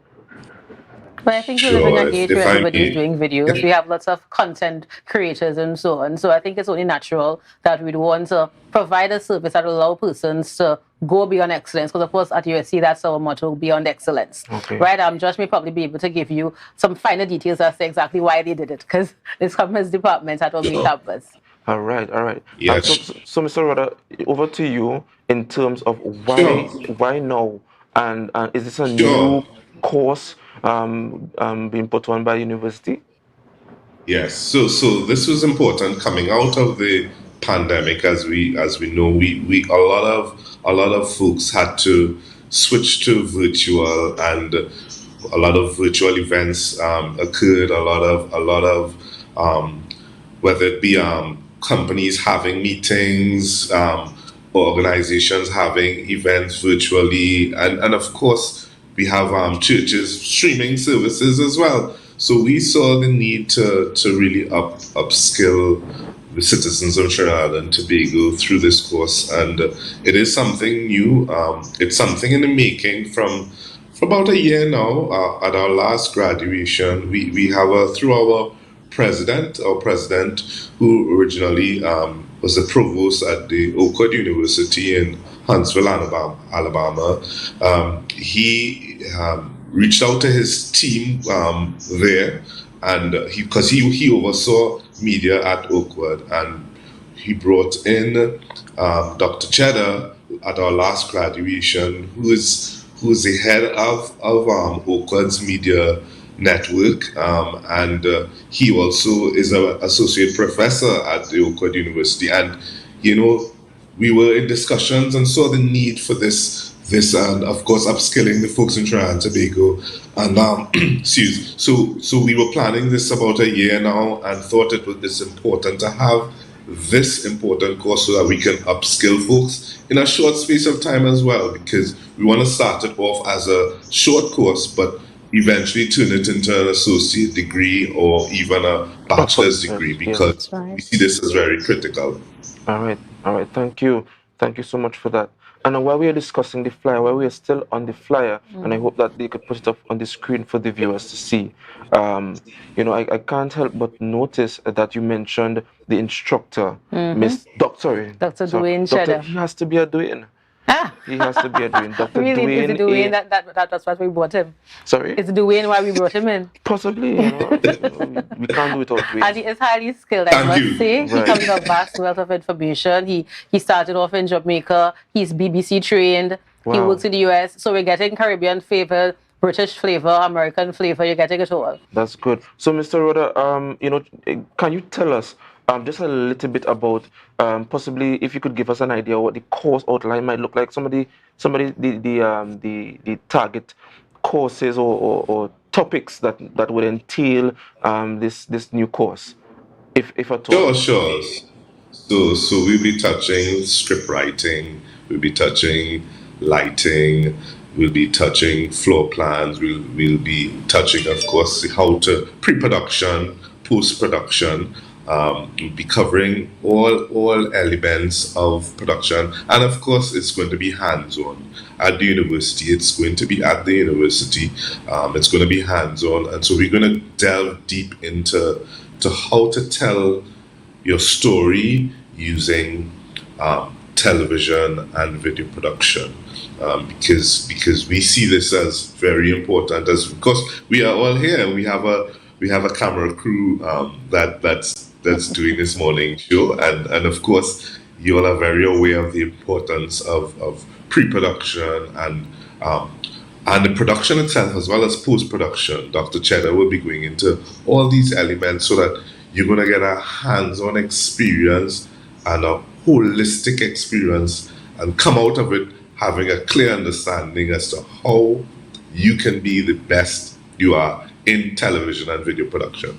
Well, I think we live in an age where everybody's doing videos. We have lots of content creators and so on. So I think it's only natural that we'd want to provide a service that will allow persons to go beyond excellence. Because, of course, at USC, that's our motto, beyond excellence. Okay. Right? Josh may probably be able to give you some finer details as to exactly why they did it, because it's Commerce Department at our main campus. All right. Yes. So, Mr. Rhoda, over to you in terms of why now? And is this a new course being put on by the university? Yes. So this was important coming out of the pandemic. As we know, we a lot of folks had to switch to virtual, and a lot of virtual events occurred. A lot of whether it be companies having meetings, organizations having events virtually, and of course we have churches streaming services as well. So we saw the need to really upskill the citizens of Trinidad and Tobago through this course, and it is something new. It's something in the making for about a year now. At our last graduation, we have through our president, who originally was the provost at the Oakwood University in Huntsville, Alabama. He reached out to his team there, and because he oversaw media at Oakwood, and he brought in Dr. Cheddar at our last graduation, who is the head of Oakwood's media network, and he also is an associate professor at the Oakwood University. And we were in discussions and saw the need for this and of course upskilling the folks in Trinidad and Tobago. And so we were planning this about a year now, and thought it was important to have this important course so that we can upskill folks in a short space of time as well, because we want to start it off as a short course, but eventually turn it into an associate degree or even a bachelor's degree, because we see this as very critical. All right. Thank you so much for that. And while we are discussing the flyer, while we are still on the flyer, and I hope that they could put it up on the screen for the viewers to see. I can't help but notice that you mentioned the instructor, Miss Doctor. Dr. Dwayne Cheddar. He has to be a Dwayne. He has to be a Dwayne. Dr. Really? Dwayne. Is it Dwayne that's why we brought him? Sorry? Is it Dwayne why we brought him in? Possibly, we can't do it without Dwayne. And he is highly skilled, I must say. He comes with a vast wealth of information. He started off in Jamaica. He's BBC trained. He Wow. works in the US. So we're getting Caribbean flavor, British flavor, American flavor. You're getting it all. That's good. So, Mr. Roda, can you tell us just a little bit about possibly if you could give us an idea what the course outline might look like? Some of the target courses or topics that would entail this new course, if at all. Sure. So we'll be touching script writing. We'll be touching lighting. We'll be touching floor plans. We'll be touching, of course, how to pre-production, post-production. We'll be covering all elements of production, and of course, it's going to be hands-on at the university. It's going to be at the university. It's going to be hands-on, and so we're going to delve deep into how to tell your story using television and video production. Because we see this as very important, as of course we are all here and we have a camera crew that's doing this morning show, and of course you all are very aware of the importance of pre-production and the production itself as well as post-production. Dr. Cheddar will be going into all these elements so that you're going to get a hands-on experience and a holistic experience and come out of it having a clear understanding as to how you can be the best you are in television and video production.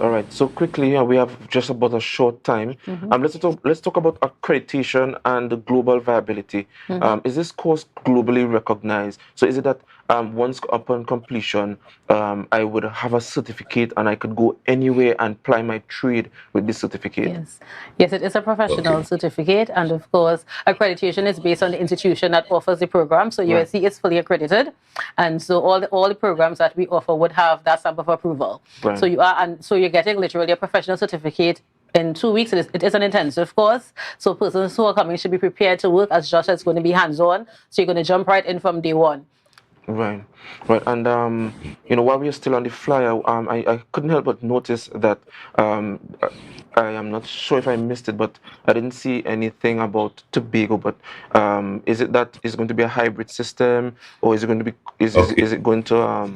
All right. So quickly, we have just about a short time. Let's talk about accreditation and the global viability. Is this course globally recognized? So is it that once upon completion, I would have a certificate and I could go anywhere and ply my trade with this certificate? Yes, it is a professional certificate, and of course, accreditation is based on the institution that offers the program. So USC is fully accredited, and so all the programs that we offer would have that stamp of approval. Right. So you're getting literally a professional certificate in 2 weeks. It is an intensive course, so persons who are coming should be prepared to work. As Josh said, it's going to be hands-on, so you're going to jump right in from day one. Right. And while we are still on the flyer, I couldn't help but notice that I am not sure if I missed it, but I didn't see anything about Tobago. But is it that it's going to be a hybrid system, or is it going to be is it going to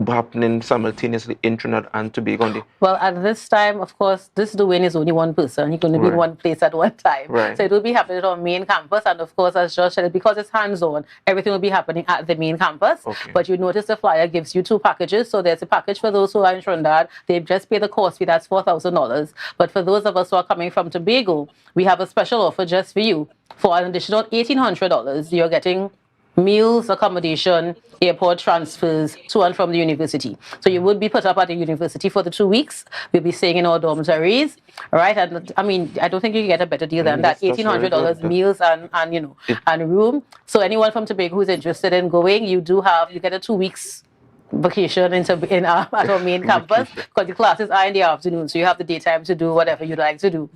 be happening simultaneously in Trinidad and Tobago? Well, at this time, of course, this Dwayne is only one person. He's going to be in one place at one time. Right. So it will be happening on main campus. And of course, as Josh said, because it's hands-on, everything will be happening at the main campus. Okay. But you notice the flyer gives you 2 packages. So there's a package for those who are in Trinidad. They just pay the course fee. That's $4,000. But for those of us who are coming from Tobago, we have a special offer just for you. For an additional $1,800, you're getting meals, accommodation, airport transfers to and from the university. So you would be put up at the university for the 2 weeks. We'll be staying in our dormitories, right? And I mean, I don't think you can get a better deal than that. $1,800 meals and room. So anyone from Tobago who's interested in going, you get a 2 weeks vacation at our main campus, because the classes are in the afternoon, so you have the daytime to do whatever you'd like to do.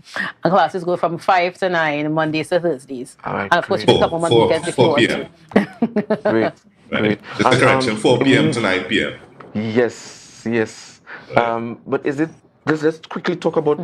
And classes go from 5 to 9, Mondays to Thursdays. Right, and of course, you can come home on weekends if you want to. Great. Just a correction, 4 p.m. to 9 p.m. Yes. But is it? Let's quickly talk about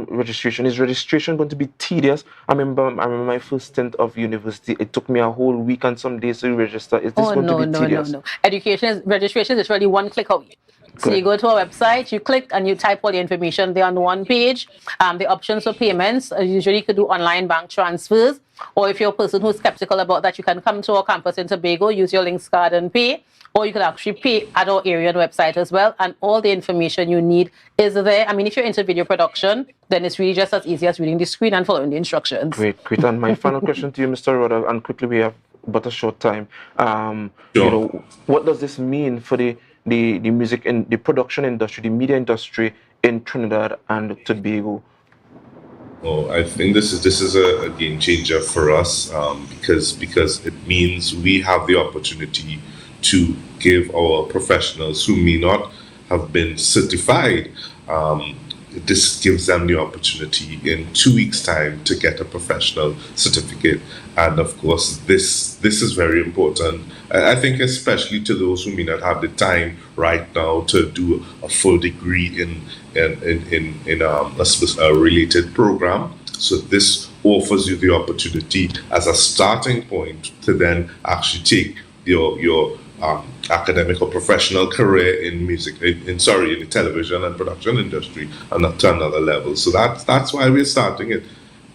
registration. Is registration going to be tedious? I remember my first stint of university. It took me a whole week and some days to register. Is this going to be tedious? No. Registration is really one click away. So you go to our website, you click and you type all the information there on one page. The options for payments, usually you could do online bank transfers, or if you're a person who's skeptical about that, you can come to our campus in Tobago, use your links card and pay, or you can actually pay at our area website as well, and all the information you need is there. I mean, if you're into video production, then it's really just as easy as reading the screen and following the instructions. Great. And my final question to you, Mr. Roda, and quickly we have but a short time. What does this mean for the music and the production industry, the media industry in Trinidad and Tobago? Oh, I think this is a game changer for us because it means we have the opportunity to give our professionals who may not have been certified. This gives them the opportunity in 2 weeks' time to get a professional certificate, and of course, this is very important. I think especially to those who may not have the time right now to do a full degree in a related program. So this offers you the opportunity as a starting point to then actually take your academic or professional career in music, in the television and production industry, and up to another level. So that's why we're starting it.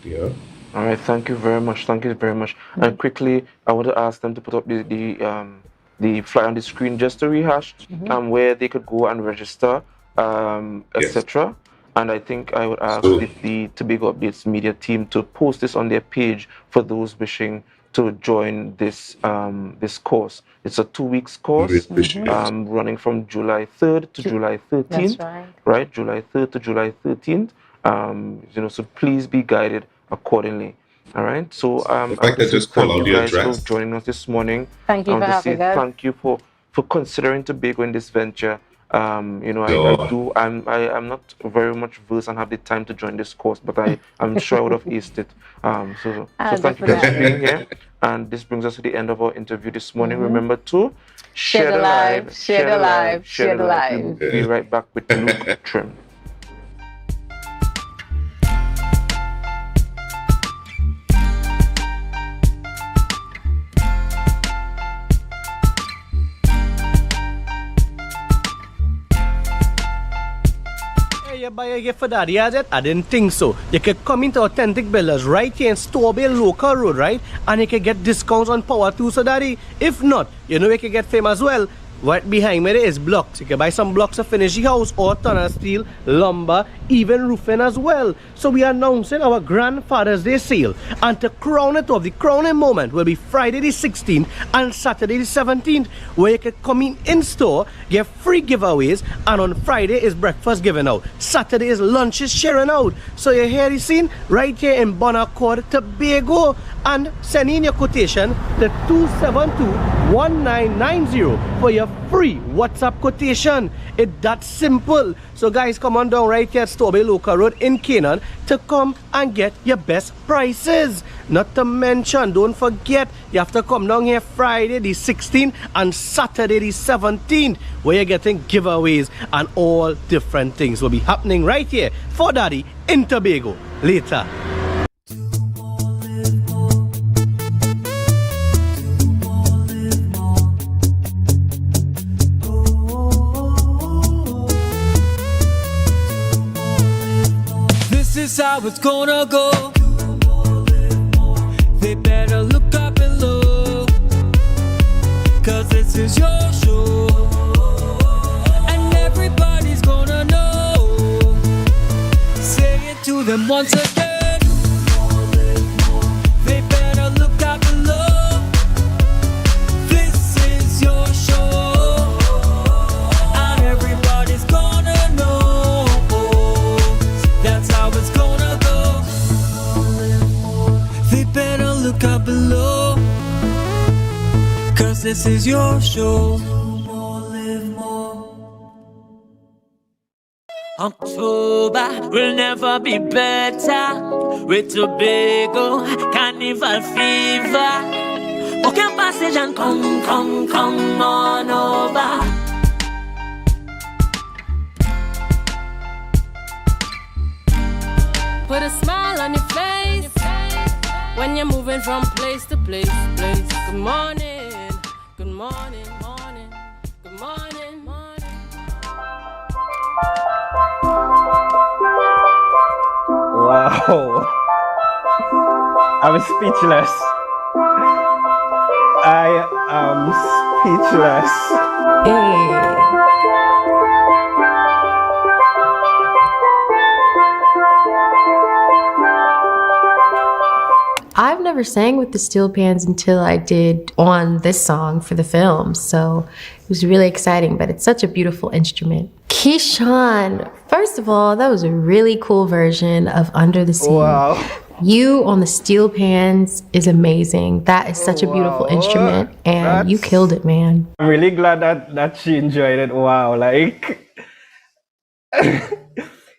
Yeah. All right. Thank you very much. Thank you very much. And quickly, I want to ask them to put up the flyer on the screen just to rehash where they could go and register, etc. And I think I would ask the Tobago Updates media team to post this on their page for those wishing to join this this course. It's a 2 weeks course, running from July 3rd to July 13th. That's Right, July 3rd to July 13th. So please be guided accordingly. All right. So if I could just call out the guys address. for joining us this morning. Thank you for having us. Thank you for considering Tobago in this venture. I'm not very much versed and have the time to join this course, but I'm sure I would have aced it. So thank you guys for being here. And this brings us to the end of our interview this morning. Remember to share the live, share the live, share the live. We'll be right back with Luke Trim. You buy a gift for that, yeah? I didn't think so. You could come into Authentic Builders right here in Tobago local road, right? And you can get discounts on power tools, so daddy. If not, you know you can get fame as well. Right behind me there is blocks. You can buy some blocks to finish the house, or tunnel steel, lumber, even roofing as well. So we are announcing our Grandfather's Day sale. And to crown it off, the crowning moment will be Friday the 16th and Saturday the 17th, where you can come in store, get free giveaways, and on Friday is breakfast given out. Saturday is lunches sharing out. So you hear the scene right here in Bonaccord, Tobago, and send in your quotation to 272-1990 for your free WhatsApp quotation. It's that simple. So guys, come on down right here at Tobago Local Road in Canaan to come and get your best prices. Not to mention, don't forget, you have to come down here Friday the 16th and Saturday the 17th, where you're getting giveaways and all different things will be happening right here for Daddy in Tobago later. This is how it's gonna go. They better look up below, 'cause this is your show, and everybody's gonna know. Say it to them once again. They better look up below. This is your show, and everybody's gonna know. That's how it's gonna go. They better look up below, 'cause this is your show. October will never be better with Tobago Carnival fever. Book your passage and come on over. Put a smile on your face when you're moving from place to place. Good morning, good morning, morning, good morning, morning. Wow. I'm speechless. I am speechless. I've never sang with the steel pans until I did on this song for the film, so it was really exciting, but it's such a beautiful instrument. Keyshawn, first of all, that was a really cool version of Under the Sea. Wow. You on the steel pans is amazing. That is such a beautiful instrument, and you killed it, man. I'm really glad that she enjoyed it. Wow, like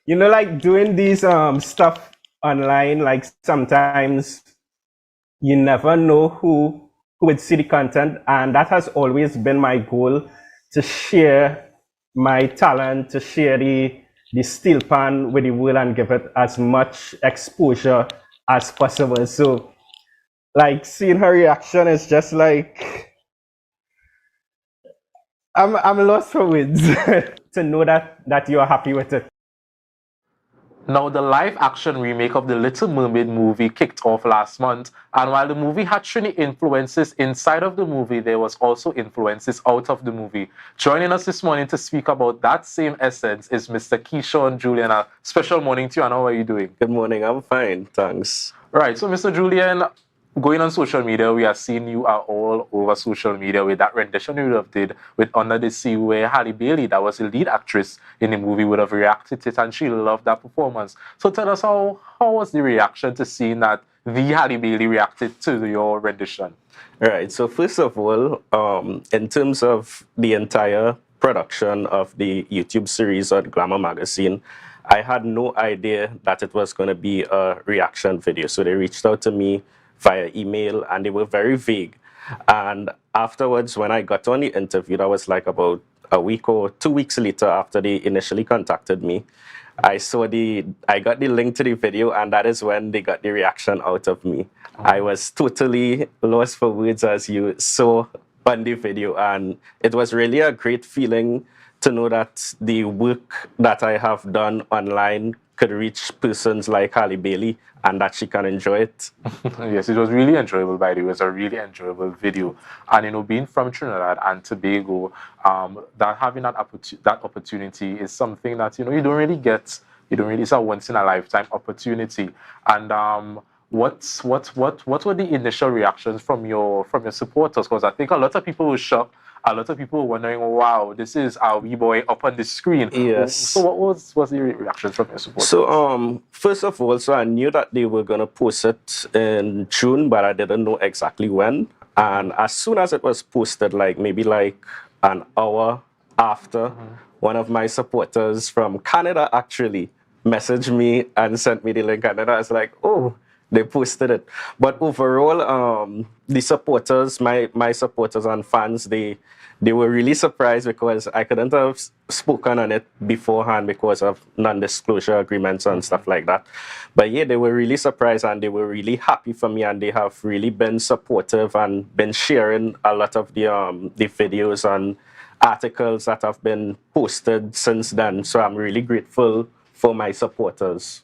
you know, like doing these stuff online, like sometimes you never know who would see the content, and that has always been my goal, to share my talent, to share the steel pan with the world and give it as much exposure as possible. So like seeing her reaction is just like I'm lost for words to know that you're happy with it. Now, the live-action remake of the Little Mermaid movie kicked off last month, and while the movie had Trini influences inside of the movie, there was also influences out of the movie. Joining us this morning to speak about that same essence is Mr. Keyshawn Julian. A special morning to you, and how are you doing? Good morning, I'm fine, thanks. Right, so Mr. Julian, going on social media, we are seeing you are all over social media with that rendition you have did with Under the Sea, where Halle Bailey, that was the lead actress in the movie, would have reacted to it, and she loved that performance. So tell us, how was the reaction to seeing that the Halle Bailey reacted to your rendition? Right, so first of all, in terms of the entire production of the YouTube series on Glamour Magazine, I had no idea that it was going to be a reaction video. So they reached out to me via email, and they were very vague. And afterwards, when I got on the interview, that was like about a week or 2 weeks later after they initially contacted me, I got the link to the video, and that is when they got the reaction out of me. I was totally lost for words as you saw on the video, and it was really a great feeling to know that the work that I have done online could reach persons like Halle Bailey and that she can enjoy it. Yes, it was really enjoyable, by the way. It was a really enjoyable video. And, you know, being from Trinidad and Tobago, that having that opportunity is something that, you know, you don't really get. It's a once-in-a-lifetime opportunity. And what were the initial reactions from your supporters? Because I think a lot of people were shocked. A lot of people were wondering, wow, this is our wee boy up on the screen. Yes. So what was the reactions from your supporters? So first of all, I knew that they were going to post it in June, but I didn't know exactly when. And as soon as it was posted, maybe an hour after, one of my supporters from Canada actually messaged me and sent me the link, and then I was like, oh, they posted it. But overall, the supporters, my supporters and fans, they were really surprised because I couldn't have spoken on it beforehand because of non-disclosure agreements and stuff like that. But yeah, they were really surprised, and they were really happy for me, and they have really been supportive and been sharing a lot of the videos and articles that have been posted since then. So I'm really grateful for my supporters.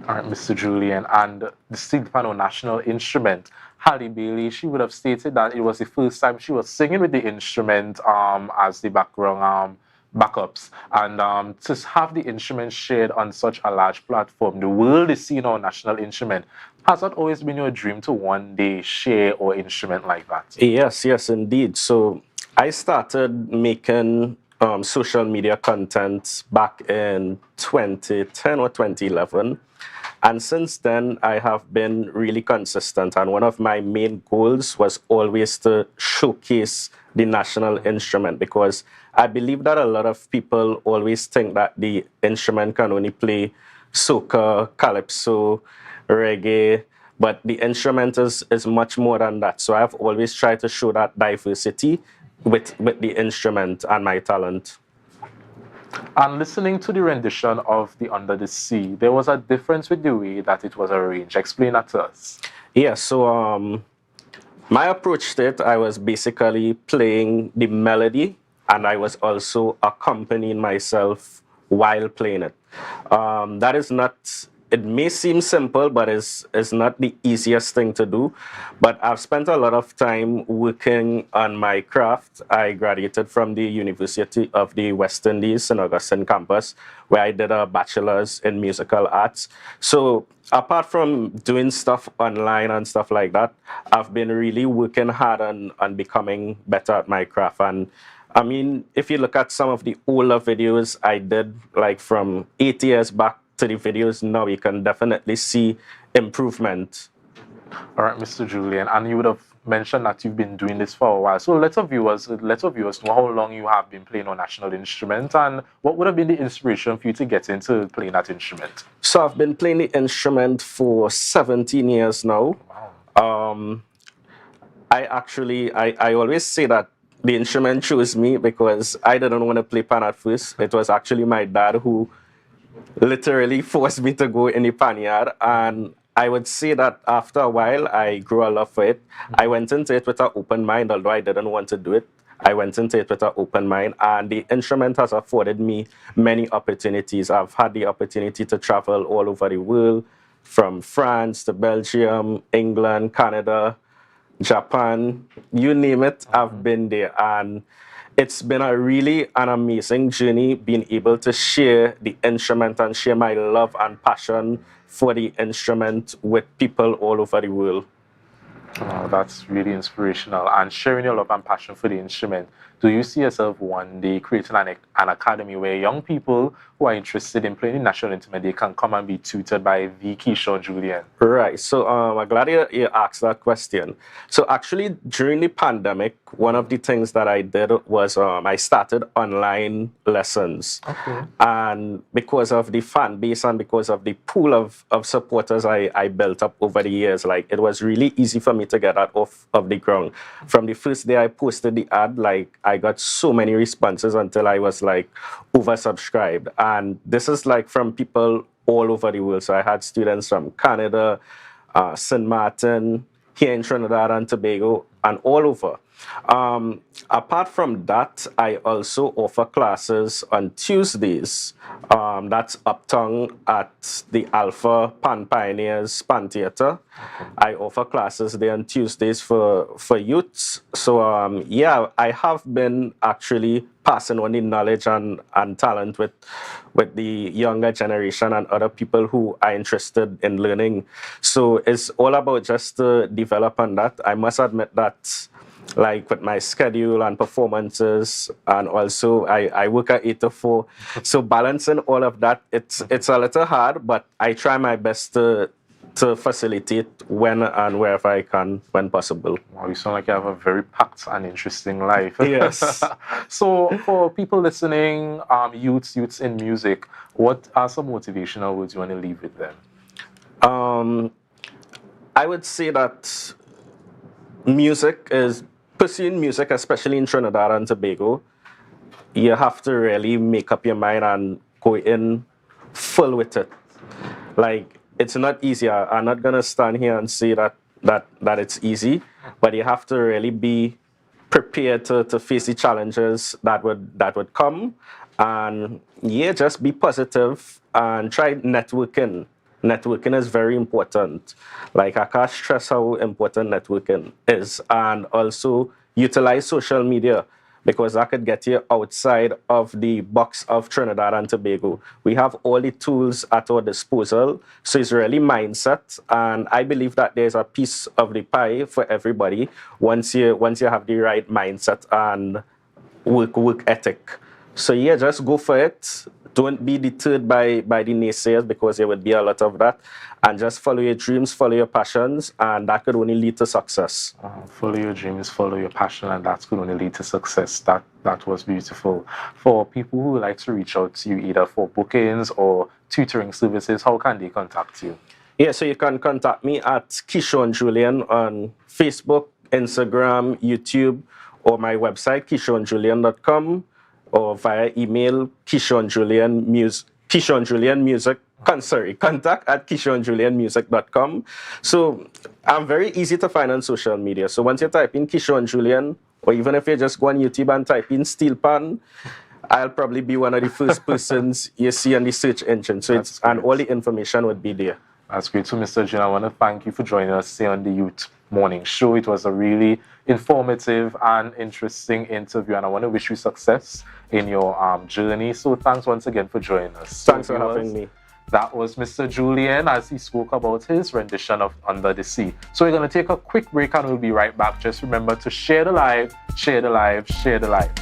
All right, Mr. Julian, and the steel pan or national instrument, Halle Bailey, she would have stated that it was the first time she was singing with the instrument as the background backups. And to have the instrument shared on such a large platform, the world is seeing our national instrument. Has that always been your dream to one day share our instrument like that? Yes, indeed. So I started making social media content back in 2010 or 2011. And since then, I have been really consistent. And one of my main goals was always to showcase the national instrument, because I believe that a lot of people always think that the instrument can only play soca, calypso, reggae, but the instrument is much more than that. So I've always tried to show that diversity with the instrument and my talent. And listening to the rendition of the Under the Sea, there was a difference with the way that it was arranged. Explain that to us. Yeah, so my approach to it, I was basically playing the melody, and I was also accompanying myself while playing it. That is not it may seem simple, but it's not the easiest thing to do. But I've spent a lot of time working on my craft. I graduated from the University of the West Indies, St. Augustine campus, where I did a bachelor's in musical arts. So apart from doing stuff online and stuff like that, I've been really working hard on becoming better at my craft. And I mean, if you look at some of the older videos I did, like from 8 years back to the videos now, you can definitely see improvement. All right, Mr. Julian, and you would have mentioned that you've been doing this for a while. So let our viewers know how long you have been playing a national instrument, and what would have been the inspiration for you to get into playing that instrument? So I've been playing the instrument for 17 years now. Wow. I always say that the instrument chose me because I didn't want to play pan at first. It was actually my dad who literally forced me to go in the pan yard, and I would say that after a while, I grew a love for it. I went into it with an open mind, although I didn't want to do it. I went into it with an open mind, and the instrument has afforded me many opportunities. I've had the opportunity to travel all over the world, from France to Belgium, England, Canada, Japan, you name it, I've been there. And it's been an amazing journey being able to share the instrument and share my love and passion for the instrument with people all over the world. Oh, that's really inspirational. And sharing your love and passion for the instrument, do you see yourself one day creating an academy where young people who are interested in playing the national instrument, they can come and be tutored by the Keyshawn Julian? Right. So I'm glad you asked that question. So actually, during the pandemic, one of the things that I did was I started online lessons. Okay. And because of the fan base and because of the pool of supporters I built up over the years, like, it was really easy for me to get that off of the ground. From the first day I posted the ad, like, I got so many responses until I was like oversubscribed. And this is like from people all over the world. So I had students from Canada, St. Martin, here in Trinidad and Tobago, and all over. Apart from that, I also offer classes on Tuesdays. That's uptown at the Alpha Pan Pioneers Pan Theatre. I offer classes there on Tuesdays for youths. So yeah, I have been actually passing on the knowledge and talent with the younger generation and other people who are interested in learning. So it's all about just to develop on that. I must admit that, like, with my schedule and performances, and also I work at 8 to 4. So balancing all of that, it's a little hard, but I try my best to facilitate when and wherever I can, when possible. Wow, you sound like you have a very packed and interesting life. Yes. So for people listening, youths in music, what are some motivational words you want to leave with them? I would say that pursuing music, especially in Trinidad and Tobago, you have to really make up your mind and go in full with it. Like, it's not easy. I'm not gonna stand here and say that it's easy, but you have to really be prepared to face the challenges that would come, and yeah, just be positive and try networking. Networking is very important. Like, I can't stress how important networking is, and also utilize social media, because that could get you outside of the box of Trinidad and Tobago. We have all the tools at our disposal, so it's really mindset, and I believe that there's a piece of the pie for everybody once you have the right mindset and work ethic. So yeah, just go for it. Don't be deterred by the naysayers, because there would be a lot of that. And just follow your dreams, follow your passions, and that could only lead to success. Follow your dreams, follow your passion, and that could only lead to success. That was beautiful. For people who would like to reach out to you, either for bookings or tutoring services, how can they contact you? Yeah, so you can contact me at Keyshawn Julian on Facebook, Instagram, YouTube, or my website, keyshawnjulian.com, or via email, contact at keyshawnjulianmusic.com. So I'm very easy to find on social media. So once you type in Keyshawn Julian, or even if you just go on YouTube and type in Steel Pan, I'll probably be one of the first persons you see on the search engine. So and all the information would be there. That's great. So, Mr. Jin, I want to thank you for joining us here on the Youth Morning Show. It was a really informative and interesting interview, and I want to wish you success in your journey. So, thanks once again for joining us. Thanks for having me. That was Mr. Julian as he spoke about his rendition of Under the Sea. So, we're going to take a quick break and we'll be right back. Just remember to share the live, share the live, share the live.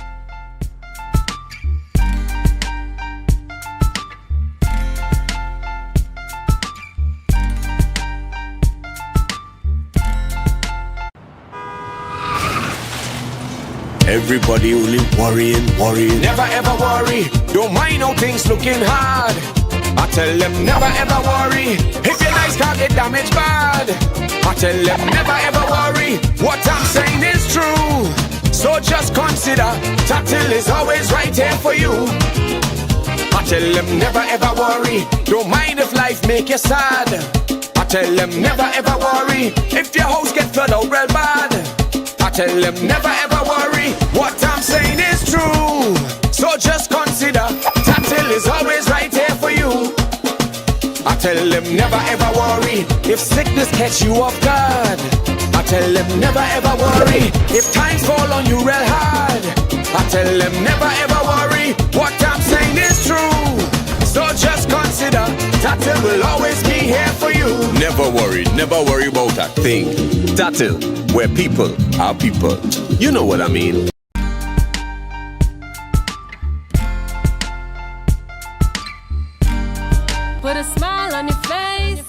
Everybody only worrying. Never ever worry. Don't mind how things looking hard. I tell them never ever worry. If your life can't get damaged bad. I tell them never ever worry. What I'm saying is true. So just consider Tatil is always right here for you. I tell them never ever worry. Don't mind if life make you sad. I tell them never ever worry. If your house get flooded out real bad. I tell them never ever worry. What I'm saying is true. So just consider Tatil is always right here for you. I tell them never ever worry. If sickness catch you off guard. I tell them never ever worry. If times fall on you real hard. I tell them never ever worry. What I'm saying is true. So just consider Tatil will always be here for you. Never worry about a thing. Tatil, where people are people. You know what I mean. Put a smile on your face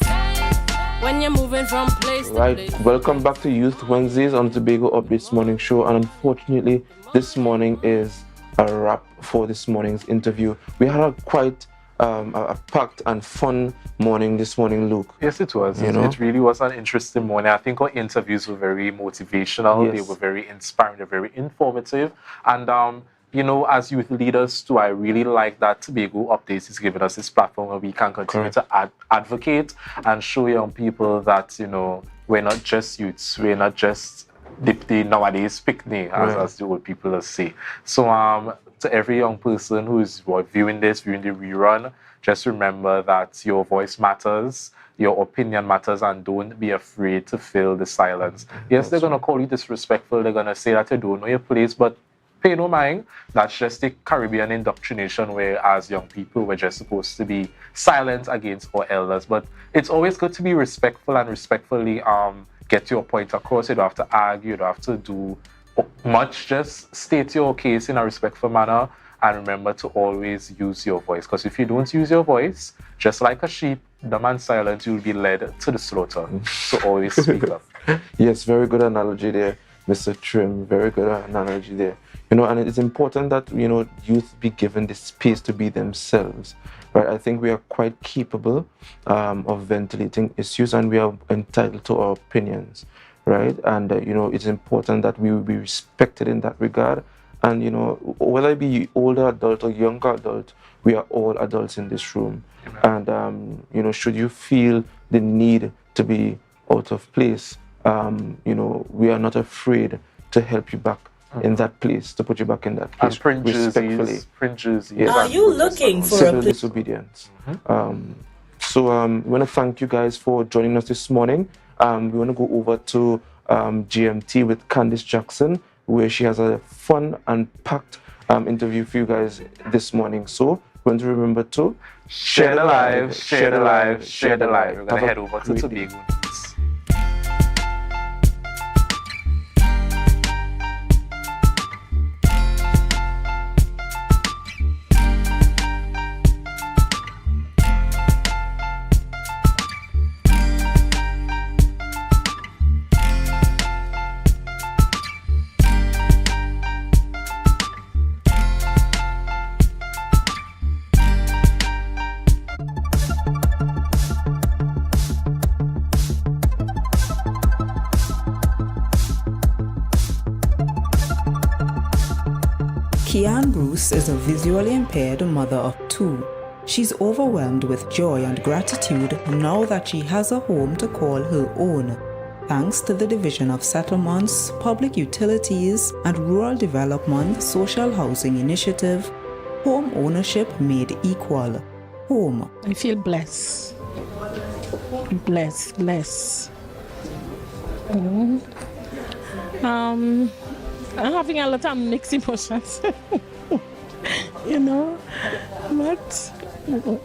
when you're moving from place to place. Right, welcome back to Youth Wednesdays on the Tobago Updates Morning Show. And unfortunately, this morning is a wrap for this morning's interview. We had a quite a packed and fun morning this morning, Luke. Yes, it was. It really was an interesting morning. I think our interviews were very motivational. Yes. They were very inspiring. They're very informative. And, as youth leaders too, I really like that Tobago Updates is giving us this platform where we can continue to advocate and show young people that, we're not just youths. We're not just the nowadays picnic, as the old people say. So, to every young person who is viewing the rerun, just remember that your voice matters, your opinion matters, and don't be afraid to fill the silence. Yes, they're going to call you disrespectful, they're going to say that you don't know your place, but pay no mind. That's just the Caribbean indoctrination where as young people we're just supposed to be silent against our elders. But it's always good to be respectful and respectfully get your point across. You don't have to argue, you don't have to do much, just state your case in a respectful manner, and remember to always use your voice, because if you don't use your voice, just like a sheep, dumb and silent, you'll be led to the slaughter. So always speak up. Yes, very good analogy there, Mr. Trim. Very good analogy there. And it's important that youth be given the space to be themselves. Right? I think we are quite capable of ventilating issues, and we are entitled to our opinions. Right? And, it's important that we will be respected in that regard. And, whether it be older adult or younger adult, we are all adults in this room. Amen. And, should you feel the need to be out of place, we are not afraid to help you back in that place, to put you back in that place. And print jerseys. Yes. Are you looking for civil disobedience? So we want to thank you guys for joining us this morning. We want to go over to GMT with Candice Jackson, where she has a fun and packed interview for you guys this morning. So we want to remember to share the live, share the live, share the live. We're going to head over to Tobago. Kian Bruce is a visually impaired mother of 2. She's overwhelmed with joy and gratitude now that she has a home to call her own, thanks to the Division of Settlements, Public Utilities and Rural Development Social Housing Initiative. Home ownership made equal. Home. I feel blessed. Blessed. I'm having a lot of mixed emotions, but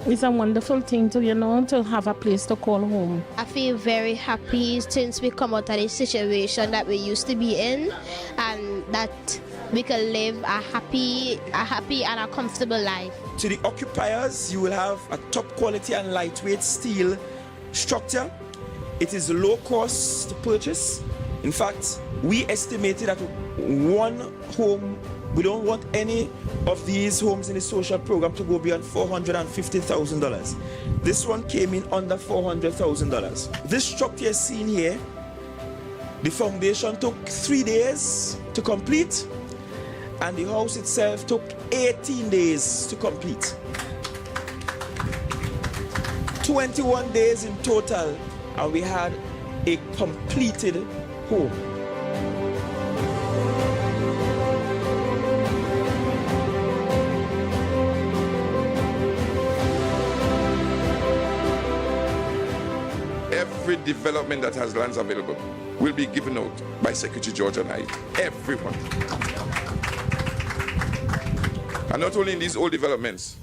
it's a wonderful thing to, to have a place to call home. I feel very happy since we come out of the situation that we used to be in, and that we can live a happy and a comfortable life. To the occupiers, you will have a top quality and lightweight steel structure. It is low cost to purchase. In fact, we estimated that one home, we don't want any of these homes in the social program to go beyond $450,000. This one came in under $400,000. This structure is seen here. The foundation took 3 days to complete, and the house itself took 18 days to complete. 21 days in total, and we had a completed home. Every development that has lands available will be given out by Secretary George and I. Everyone. And not only in these old developments,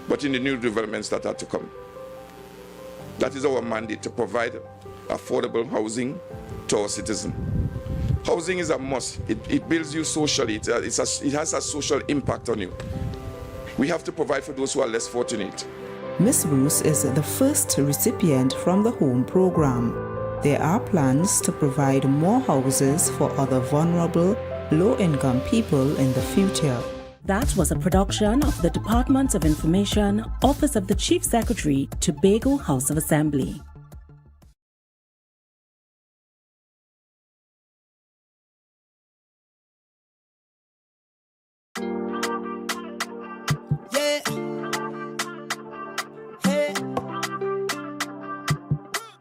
but in the new developments that are to come. That is our mandate, to provide affordable housing to our citizens. Housing is a must. It builds you socially. It has a social impact on you. We have to provide for those who are less fortunate. Miss Bruce is the first recipient from the home program. There are plans to provide more houses for other vulnerable, low-income people in the future. That was a production of the Department of Information, Office of the Chief Secretary, Tobago House of Assembly.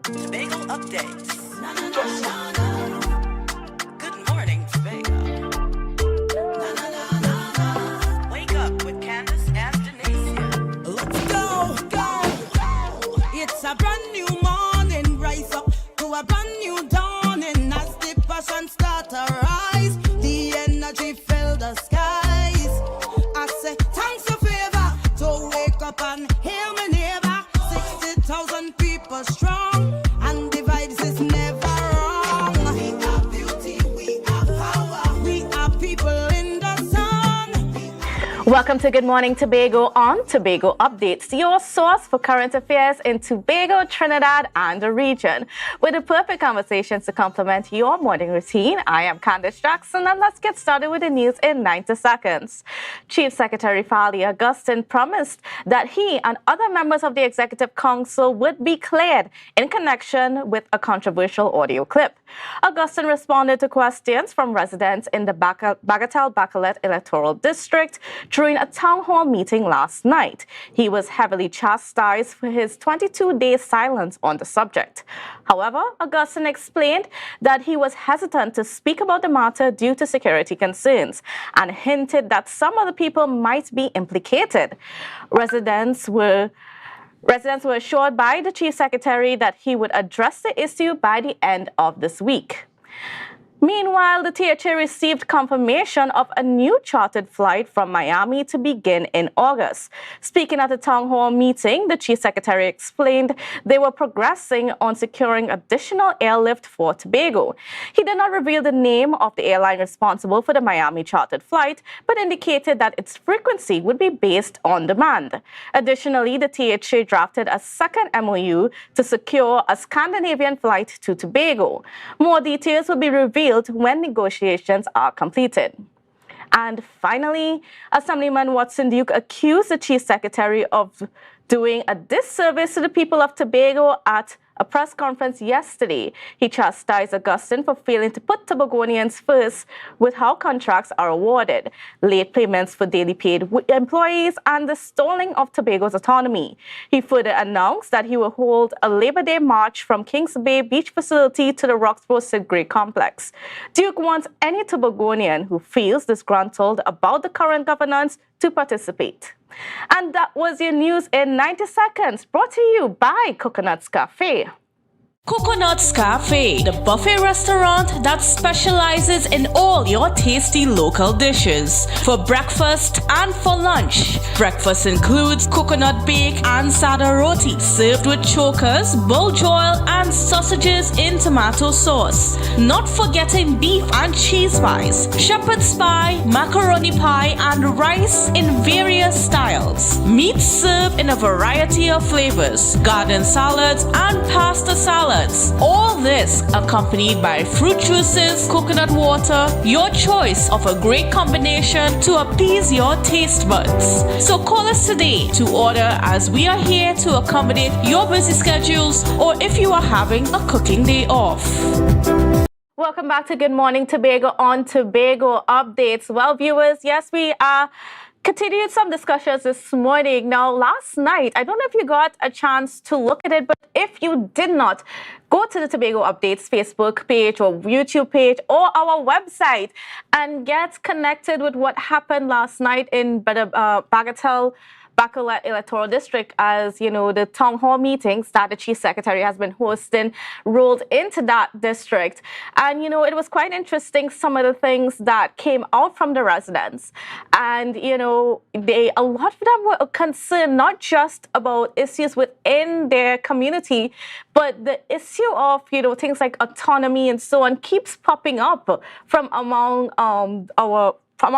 Tobago updates. Good morning, Tobago. Wake up with Candace and Denicia. Let's go. It's a brand new morning. Rise up to a brand new dawning. As the passion start to rise, the energy fill the skies. I say thanks for favor to wake up and hear me neighbor. 60,000 people strong. And the vibes is never wrong. We are beauty, we are power. We are people in the sun. Welcome to Good Morning Tobago on Tobago Updates, your source for current affairs in Tobago, Trinidad, and the region. With the perfect conversations to complement your morning routine, I am Candace Jackson, and let's get started with the news in 90 seconds. Chief Secretary Fali Augustine promised that he and other members of the Executive Council would be cleared in connection with a controversial audio clip. Augustine responded to questions from residents in the Bagatelle-Bacolet electoral district during a town hall meeting last night. He was heavily chastised for his 22-day silence on the subject. However, Augustine explained that he was hesitant to speak about the matter due to security concerns and hinted that some of the people might be implicated. Residents were assured by the Chief Secretary that he would address the issue by the end of this week. Meanwhile, the THA received confirmation of a new chartered flight from Miami to begin in August. Speaking at a town hall meeting, the Chief Secretary explained they were progressing on securing additional airlift for Tobago. He did not reveal the name of the airline responsible for the Miami chartered flight, but indicated that its frequency would be based on demand. Additionally, the THA drafted a second MOU to secure a Scandinavian flight to Tobago. More details will be revealed when negotiations are completed. And finally, Assemblyman Watson Duke accused the Chief Secretary of doing a disservice to the people of Tobago at a press conference yesterday. He chastised Augustine for failing to put Tobagonians first with how contracts are awarded, late payments for daily paid employees, and the stalling of Tobago's autonomy. He further announced that he will hold a Labor Day march from Kings Bay Beach facility to the Roxborough Sid Gray complex. Duke wants any Tobagonian who feels disgruntled about the current governance to participate. And that was your news in 90 seconds, brought to you by Coconut's Cafe. Coconut's Cafe, the buffet restaurant that specializes in all your tasty local dishes. For breakfast and for lunch. Breakfast includes coconut bake and sada roti, served with chokers, buljoil, and sausages in tomato sauce. Not forgetting beef and cheese pies, shepherd's pie, macaroni pie, and rice in various styles. Meat served in a variety of flavors, garden salads, and pasta salads. All this accompanied by fruit juices, coconut water, your choice of a great combination to appease your taste buds. So call us today to order, as we are here to accommodate your busy schedules or if you are having a cooking day off. Welcome back to Good Morning Tobago on Tobago Updates. Well, viewers, yes, we are continued some discussions this morning. Now, last night, I don't know if you got a chance to look at it, but if you did not, go to the Tobago Updates Facebook page or YouTube page or our website and get connected with what happened last night in Bagatelle electoral district. As you know, the town hall meetings that the chief secretary has been hosting rolled into that district, and you know, it was quite interesting, some of the things that came out from the residents. And you know, a lot of them were concerned not just about issues within their community, but the issue of, you know, things like autonomy and so on keeps popping up from among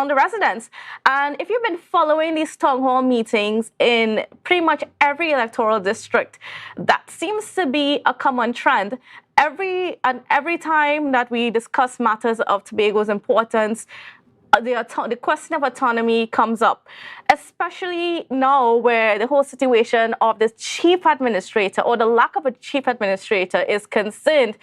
the residents. And if you've been following these town hall meetings in pretty much every electoral district, that seems to be a common trend. Every time that we discuss matters of Tobago's importance, the question of autonomy comes up, especially now where the whole situation of the chief administrator or the lack of a chief administrator is concerned.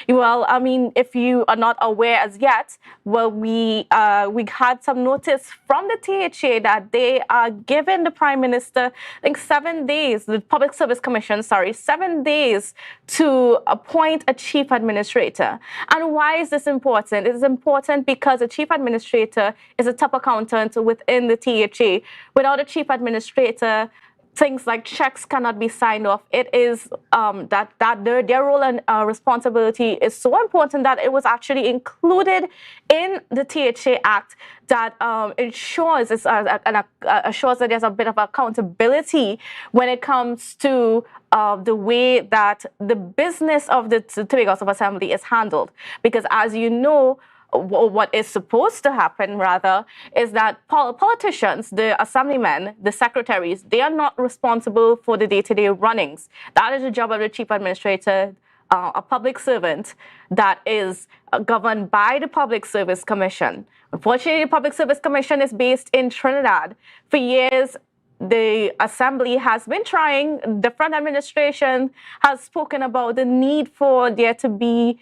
Well, I mean, if you are not aware as yet, well, we had some notice from the THA that they are giving the Prime Minister, I think 7 days, the Public Service Commission, 7 days to appoint a chief administrator. And why is this important? It is important because a chief administrator is a top accountant within the THA. Without a chief administrator, things like checks cannot be signed off. It is that their role and responsibility is so important that it was actually included in the THA Act that ensures that there's a bit of accountability when it comes to the way that the business of the Tobago House of Assembly is handled. Because as you know, what is supposed to happen, rather, is that politicians, the assemblymen, the secretaries, they are not responsible for the day-to-day runnings. That is the job of the chief administrator, a public servant that is governed by the Public Service Commission. Unfortunately, the Public Service Commission is based in Trinidad. For years, the Assembly has been trying, different administration has spoken about the need for there to be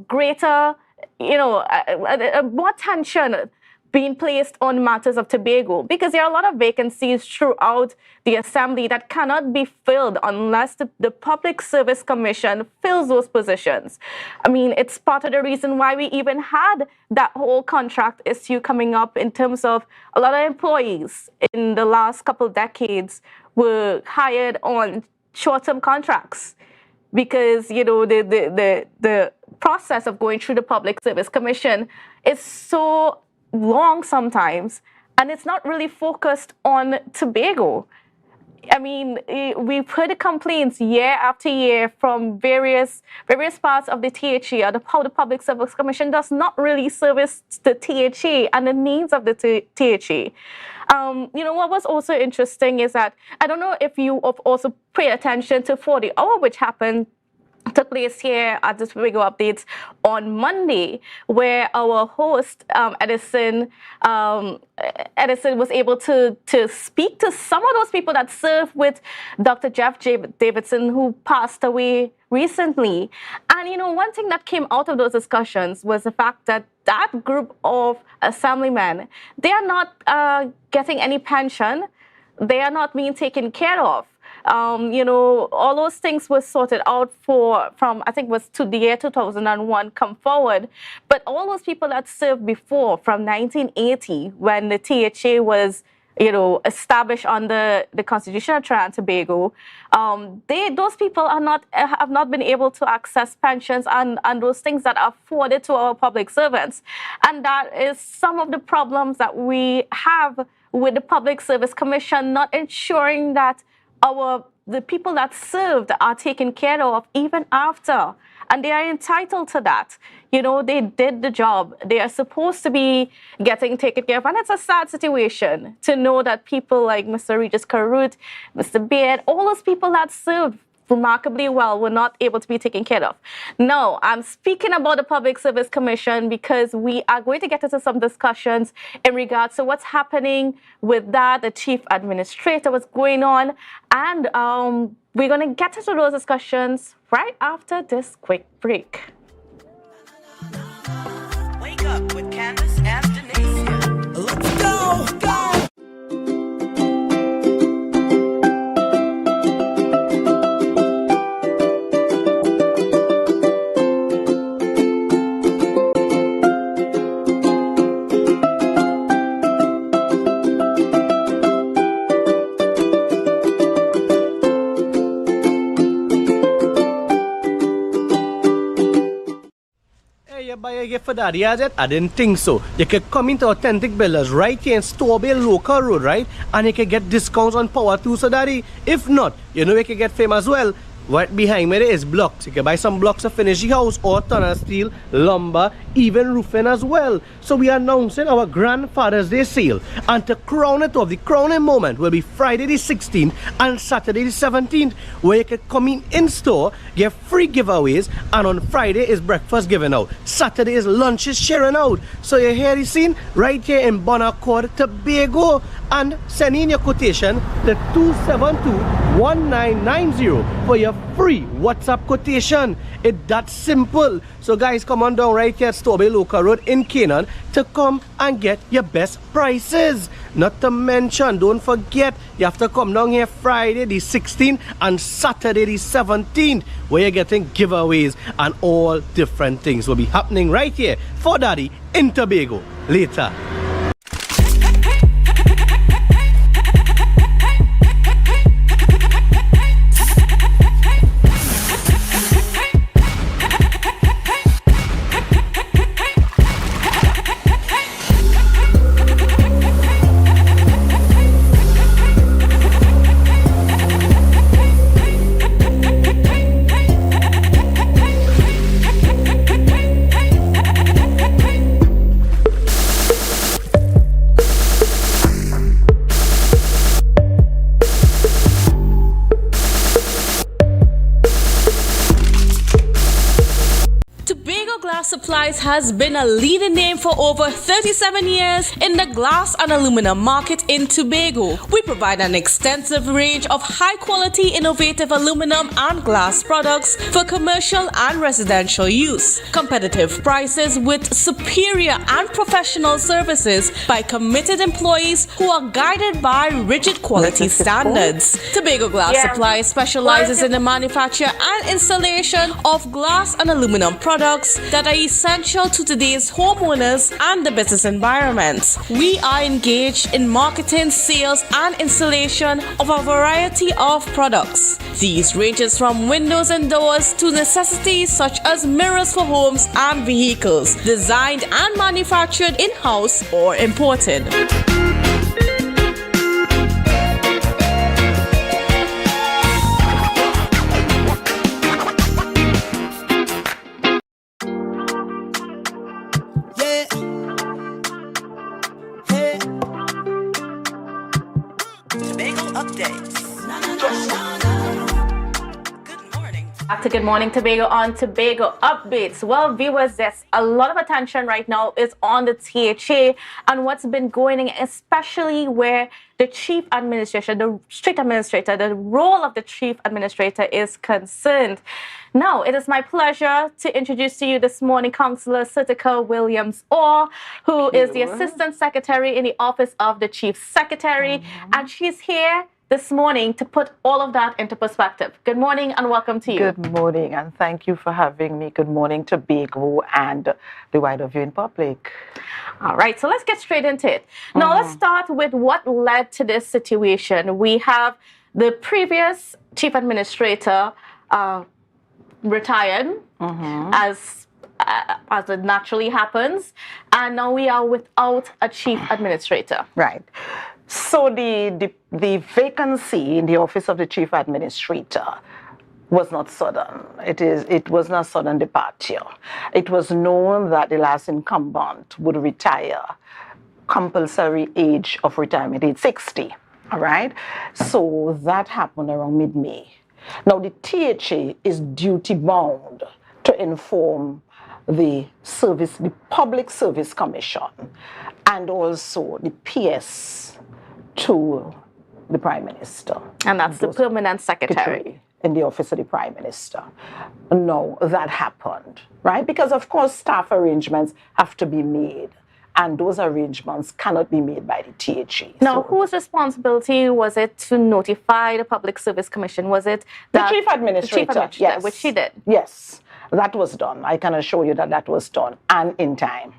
greater, more attention being placed on matters of Tobago, because there are a lot of vacancies throughout the Assembly that cannot be filled unless the Public Service Commission fills those positions. I mean, it's part of the reason why we even had that whole contract issue coming up, in terms of a lot of employees in the last couple decades were hired on short-term contracts, because, you know, the process of going through the Public Service Commission is so long sometimes, and it's not really focused on Tobago. I mean, we've heard complaints year after year from various parts of the THA, how the Public Service Commission does not really service the THA and the needs of the THA. What was also interesting is that, I don't know if you have also paid attention to 40 Hour, which took place here at the Tobago Updates on Monday, where our host, Edison was able to speak to some of those people that served with Dr. Jeff Davidson, who passed away recently. And, one thing that came out of those discussions was the fact that that group of assemblymen, they are not getting any pension. They are not being taken care of. All those things were sorted out from I think was to the year 2001 come forward. But all those people that served before, from 1980, when the THA was established under the Constitution of Trinidad and Tobago, those people have not been able to access pensions and those things that are afforded to our public servants. And that is some of the problems that we have with the Public Service Commission, not ensuring that the people that served are taken care of even after. And they are entitled to that. They did the job. They are supposed to be getting taken care of. And it's a sad situation to know that people like Mr. Regis Karut, Mr. Beard, all those people that served remarkably well were not able to be taken care of. Now, I'm speaking about the Public Service Commission because we are going to get into some discussions in regards to what's happening with that, the chief administrator, what's going on, and we're going to get into those discussions right after this quick break. Wake up with Candace and Denise. Let's go! Buy a gift for that, yeah, I didn't think so. You can come into Authentic Builders right here in Tobago local road, right? And you can get discounts on power tools, so daddy. If not, you can get fame as well. Right behind me there is blocks. You can buy some blocks to finish the house or tunnel steel, lumber, even roofing as well. So we are announcing our Grandfather's Day sale. And to crown it off, the crowning moment will be Friday the 16th and Saturday the 17th, where you can come in store, get free giveaways, and on Friday is breakfast given out. Saturday is lunches sharing out. So you hear the scene right here in Bonaccord, Tobago, and send in your quotation to 272-1990 for your free WhatsApp quotation. It's that simple. So guys, come on down right here at Tobago Local Road in Canaan to come and get your best prices. Not to mention, don't forget, you have to come down here Friday the 16th and Saturday the 17th, where you're getting giveaways and all different things will be happening right here for Daddy in Tobago later. Supplies has been a leading name for over 37 years in the glass and aluminum market in Tobago. We provide an extensive range of high-quality, innovative aluminum and glass products for commercial and residential use. Competitive prices with superior and professional services by committed employees who are guided by rigid quality standards. Tobago Glass Supplies specializes in the manufacture and installation of glass and aluminum products that are essential to today's homeowners and the business environment. We are engaged in marketing, sales, and installation of a variety of products. These ranges from windows and doors to necessities such as mirrors for homes and vehicles, designed and manufactured in-house or imported. After Good Morning Tobago on Tobago Updates. Well, viewers, there's a lot of attention right now is on the THA and what's been going on, especially where the chief administrator, the street administrator, the role of the chief administrator is concerned. Now, it is my pleasure to introduce to you this morning Councillor Sertica Williams-Orr, who is the Assistant Secretary in the Office of the Chief Secretary, and she's here this morning to put all of that into perspective. Good morning and welcome to you. Good morning, and thank you for having me. Good morning to Tobago and the wider viewing public. All right, so let's get straight into it. Now, let's start with what led to this situation. We have the previous chief administrator retired, as it naturally happens, and now we are without a chief administrator. Right. So the vacancy in the office of the chief administrator was not sudden. It was not sudden departure. It was known that the last incumbent would retire. Compulsory age of retirement is 60. All right. So that happened around mid-May. Now the THA is duty bound to inform the Public Service Commission, and also the PS to the Prime Minister. And that's the permanent secretary in the office of the Prime Minister. No, that happened, right? Because of course staff arrangements have to be made, and those arrangements cannot be made by the THA. Now, whose responsibility was it to notify the Public Service Commission? Was it the chief administrator? Yes. Which she did? Yes, that was done. I can assure you that that was done, and in time.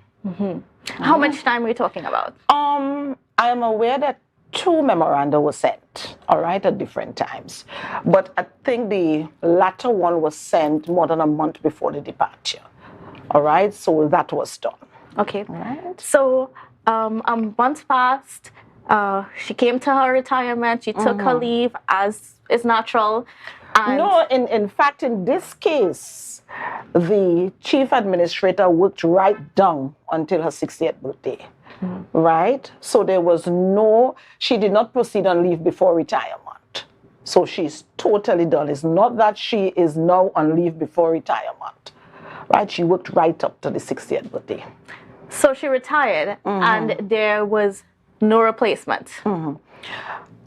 How much time are we talking about? I am aware that 2 memoranda were sent, all right, at different times. But I think the latter one was sent more than a month before the departure, all right? So that was done. Okay. Right. So a month passed. She came to her retirement. She took her leave, as is natural. And no, in fact, in this case, the chief administrator worked right down until her 60th birthday. Right? So there was she did not proceed on leave before retirement. So she's totally done. It's not that she is now on leave before retirement. Right? She worked right up to the 60th birthday. So she retired and there was no replacement.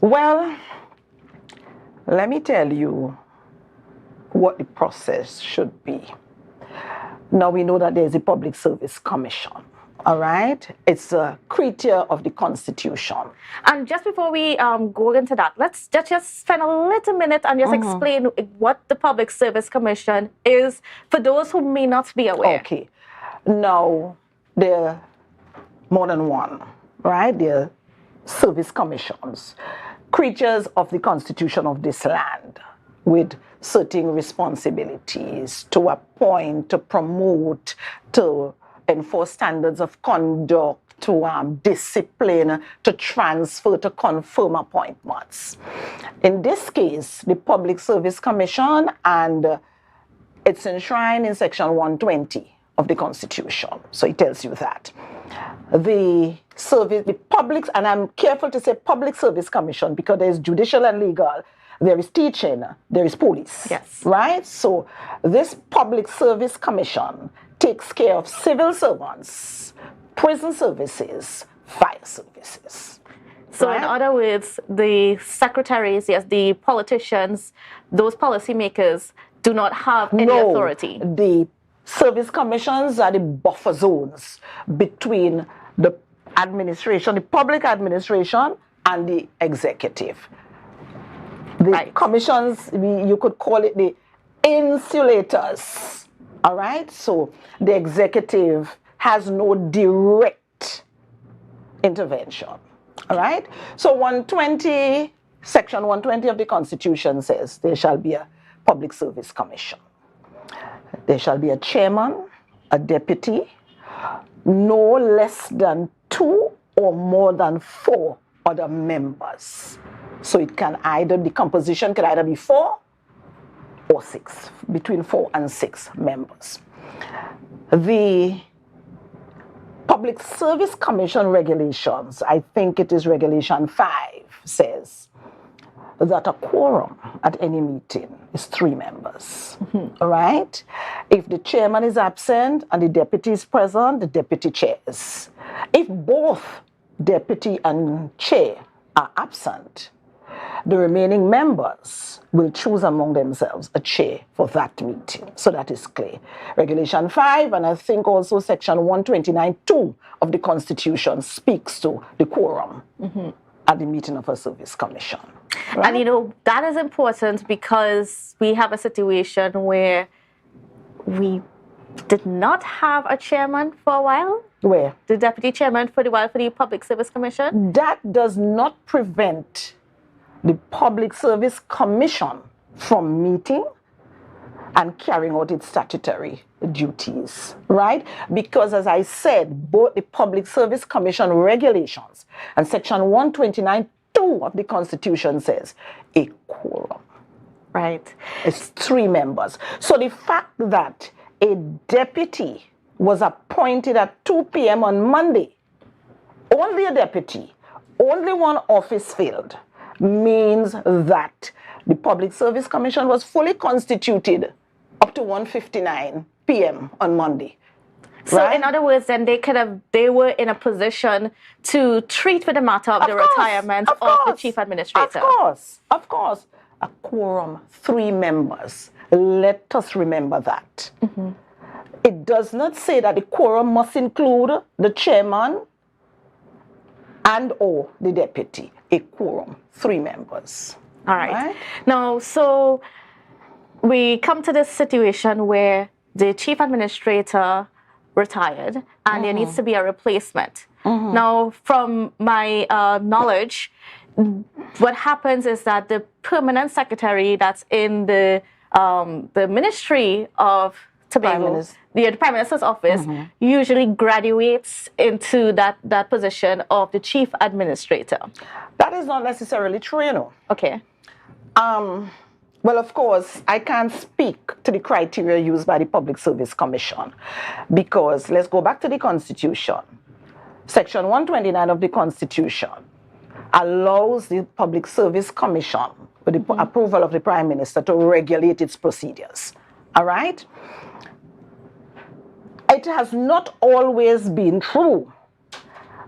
Well, let me tell you what the process should be. Now we know that there's a Public Service Commission. All right? It's a creature of the Constitution. And just before we go into that, let's just spend a little minute and just explain what the Public Service Commission is for those who may not be aware. Okay. Now, there are more than one, right? There are service commissions, creatures of the Constitution of this land, with certain responsibilities to appoint, to promote, to enforce standards of conduct, to discipline, to transfer, to confirm appointments. In this case, the Public Service Commission, and it's enshrined in Section 120 of the Constitution. So it tells you that. The public, and I'm careful to say Public Service Commission because there's judicial and legal, there is teaching, there is police. Yes. Right? So this Public Service Commission takes care of civil servants, prison services, fire services. So in other words, the secretaries, yes, the politicians, those policymakers do not have any authority. The service commissions are the buffer zones between the administration, the public administration, and the executive. The commissions, you could call it the insulators. All right? So the executive has no direct intervention. All right? So Section 120 of the Constitution says there shall be a Public Service Commission. There shall be a chairman, a deputy, no less than 2 or more than 4 other members. So it can the composition can either be 4 or 6, between 4 and 6 members. The Public Service Commission regulations, I think it is Regulation 5, says that a quorum at any meeting is 3 members. All right? If the chairman is absent and the deputy is present, the deputy chairs. If both deputy and chair are absent, the remaining members will choose among themselves a chair for that meeting. So that is clear. Regulation 5, and I think also Section 129(2) of the Constitution speaks to the quorum at the meeting of a service commission. Right? And you know, that is important because we have a situation where we did not have a chairman for a while. Where? The deputy chairman for the Public Service Commission. That does not prevent the Public Service Commission from meeting and carrying out its statutory duties, right? Because as I said, both the Public Service Commission regulations and Section 129(2) of the Constitution says a quorum. Right. It's 3 members. So the fact that a deputy was appointed at 2 p.m. on Monday, only a deputy, only one office filled, means that the Public Service Commission was fully constituted up to 1:59 p.m. on Monday. So right? in other words, then they were in a position to treat with the matter of the retirement of the chief administrator. Of course. A quorum, 3 members. Let us remember that. Mm-hmm. It does not say that the quorum must include the chairman and or the deputy. A quorum, 3 members. All right. Now, so we come to this situation where the chief administrator retired and there needs to be a replacement. Now, from my knowledge, what happens is that the permanent secretary that's in the Ministry of Tobago, the Prime Minister's office, usually graduates into that position of the chief administrator. That is not necessarily true, you know. Okay. Well, of course, I can't speak to the criteria used by the Public Service Commission because let's go back to the Constitution. Section 129 of the Constitution allows the Public Service Commission, with the approval of the Prime Minister, to regulate its procedures. All right? It has not always been true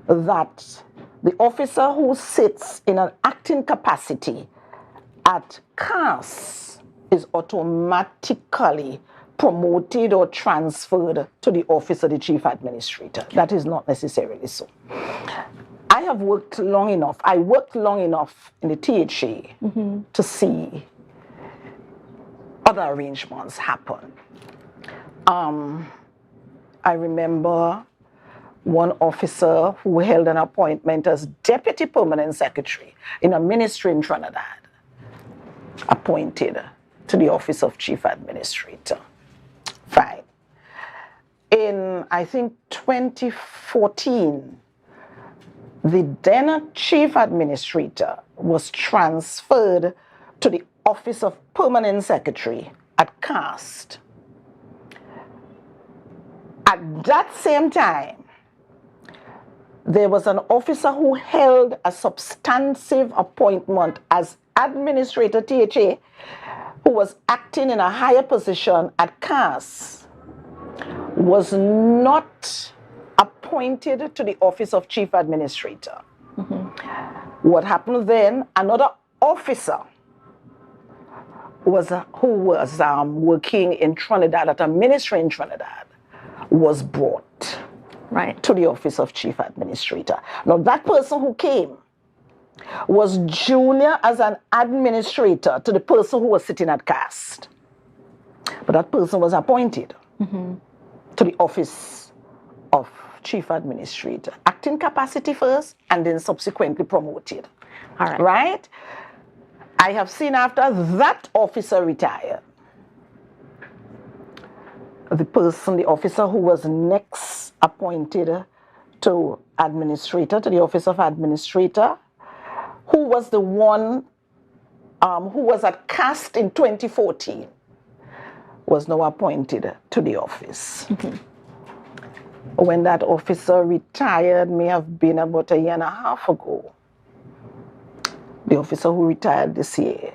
that the officer who sits in an acting capacity at CAS is automatically promoted or transferred to the office of the chief administrator. That is not necessarily so. I have worked long enough. I worked long enough in the THA to see other arrangements happen. I remember one officer who held an appointment as deputy permanent secretary in a ministry in Trinidad, appointed to the office of chief administrator. Fine. In, I think, 2014, the then chief administrator was transferred to the office of permanent secretary at CAST. At that same time, there was an officer who held a substantive appointment as administrator THA who was acting in a higher position at CAS, was not appointed to the office of chief administrator. What happened then, another officer who was working in Trinidad at a ministry in Trinidad was brought to the office of chief administrator. Now that person who came was junior as an administrator to the person who was sitting at CAST. But that person was appointed to the office of chief administrator, acting capacity first and then subsequently promoted. All right. Right? I have seen after that officer retired, the officer who was next appointed to administrator, to the office of administrator, who was the one who was at CAST in 2014, was now appointed to the office. When that officer retired, may have been about 1.5 years ago, the officer who retired this year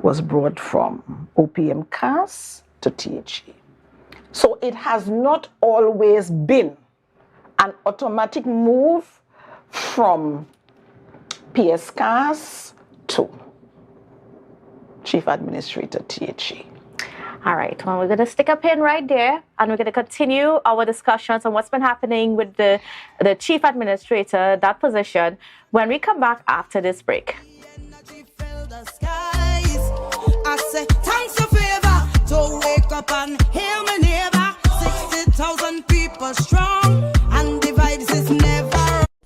was brought from OPM CAS to THA. So it has not always been an automatic move from PS CAS to Chief Administrator THA. All right, well, we're going to stick a pin right there and we're going to continue our discussions on what's been happening with the Chief Administrator, that position, when we come back after this break. up and hear me neighbor. 60,000 people strong, and the vibes is never.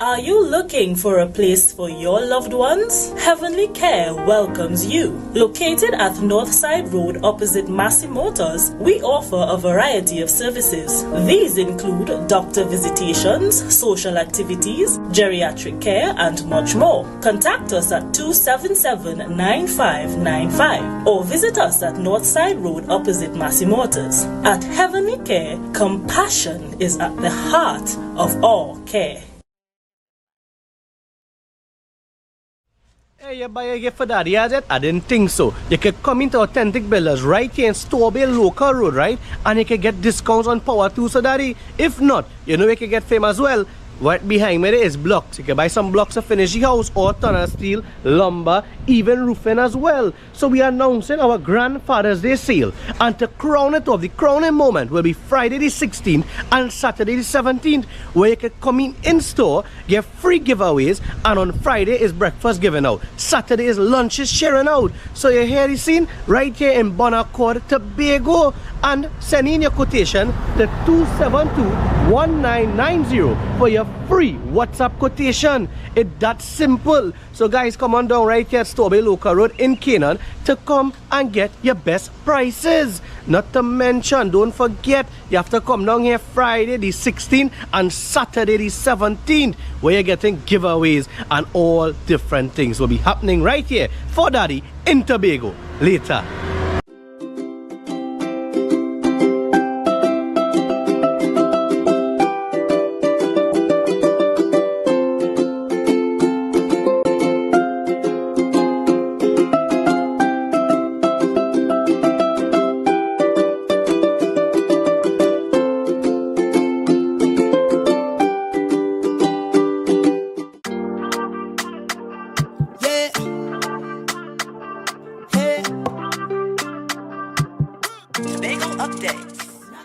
Are you looking for a place for your loved ones? Heavenly Care welcomes you. Located at Northside Road opposite Massey Motors, we offer a variety of services. These include doctor visitations, social activities, geriatric care, and much more. Contact us at 277-9595 or visit us at Northside Road opposite Massey Motors. At Heavenly Care, compassion is at the heart of all care. Hey, you buy a gift for daddy, has it? I didn't think so. You could come into Authentic Builders right here in Tobago local road, right? And you can get discounts on power tools, so daddy. If not, you know you can get fame as well. Right behind me there is blocks. You can buy some blocks to finish the house or tunnel steel, lumber, even roofing as well. So we are announcing our Grandfather's Day sale. And to crown it off, the crowning moment will be Friday the 16th and Saturday the 17th, where you can come in store, get free giveaways, and on Friday is breakfast given out. Saturday is lunches sharing out. So you hear the scene right here in Bonaccord, Tobago, and send in your quotation to 272-1990 for your free WhatsApp quotation. It's that simple. So guys, come on down right here at Tobago Local Road in Canaan to come and get your best prices. Not to mention, don't forget, you have to come down here Friday the 16th and Saturday the 17th, where you're getting giveaways and all different things will be happening right here for Daddy in Tobago later.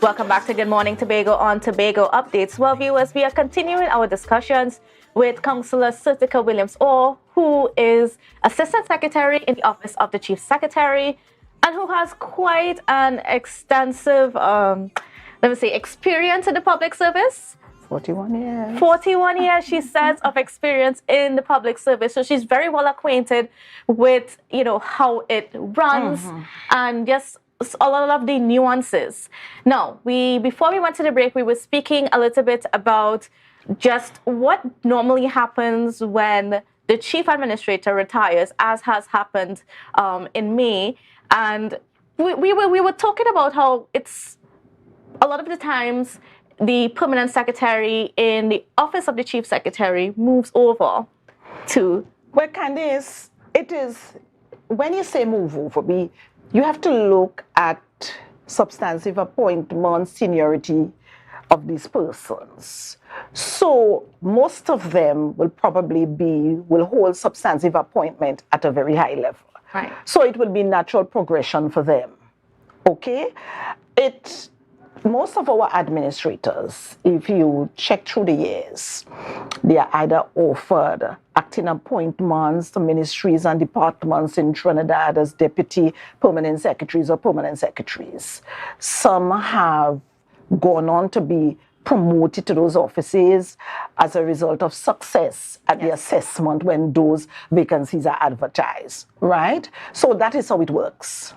Welcome back to Good Morning Tobago on Tobago Updates. Well, viewers, we are continuing our discussions with Councillor Sertica Williams-Orr, who is Assistant Secretary in the Office of the Chief Secretary and who has quite an extensive, experience in the public service. 41 years. 41 years, she says, of experience in the public service. So she's very well acquainted with, how it runs and just a lot of the nuances. Now, before we went to the break, we were speaking a little bit about just what normally happens when the chief administrator retires, as has happened in May. And we were talking about how it's a lot of the times the permanent secretary in the office of the chief secretary moves over to... Well, Candice, it is, when you say move over, you have to look at substantive appointment, seniority of these persons. So most of them will hold substantive appointment at a very high level. Right. So it will be natural progression for them. Okay? Most of our administrators, if you check through the years, they are either offered acting appointments to ministries and departments in Trinidad as deputy permanent secretaries or permanent secretaries. Some have gone on to be promoted to those offices as a result of success at the assessment when those vacancies are advertised, right? So that is how it works.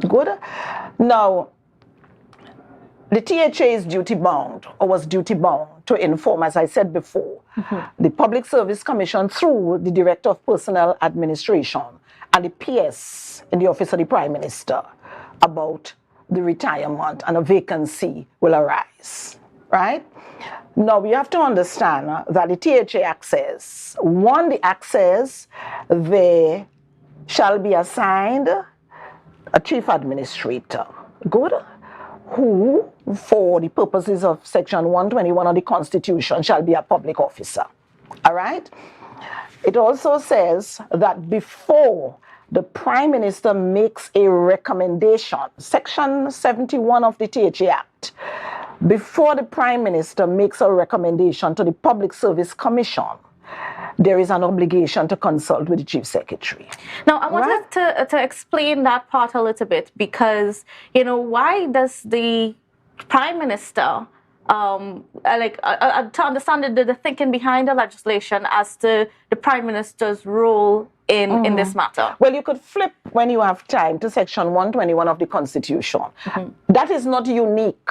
Good? Now, the THA is duty-bound, or was duty-bound, to inform, as I said before, the Public Service Commission through the Director of Personnel Administration and the PS in the Office of the Prime Minister about the retirement and a vacancy will arise, right? Now, we have to understand that the THA access, the access, there shall be assigned a chief administrator, good, who, for the purposes of Section 121 of the Constitution, shall be a public officer. All right? It also says that before the Prime Minister makes a recommendation, Section 71 of the THA Act, before the Prime Minister makes a recommendation to the Public Service Commission, there is an obligation to consult with the chief secretary. Now, I wanted to explain that part a little bit because, why does the Prime Minister, to understand the thinking behind the legislation as to the Prime Minister's role in this matter? Well, you could flip when you have time to section 121 of the Constitution. That is not unique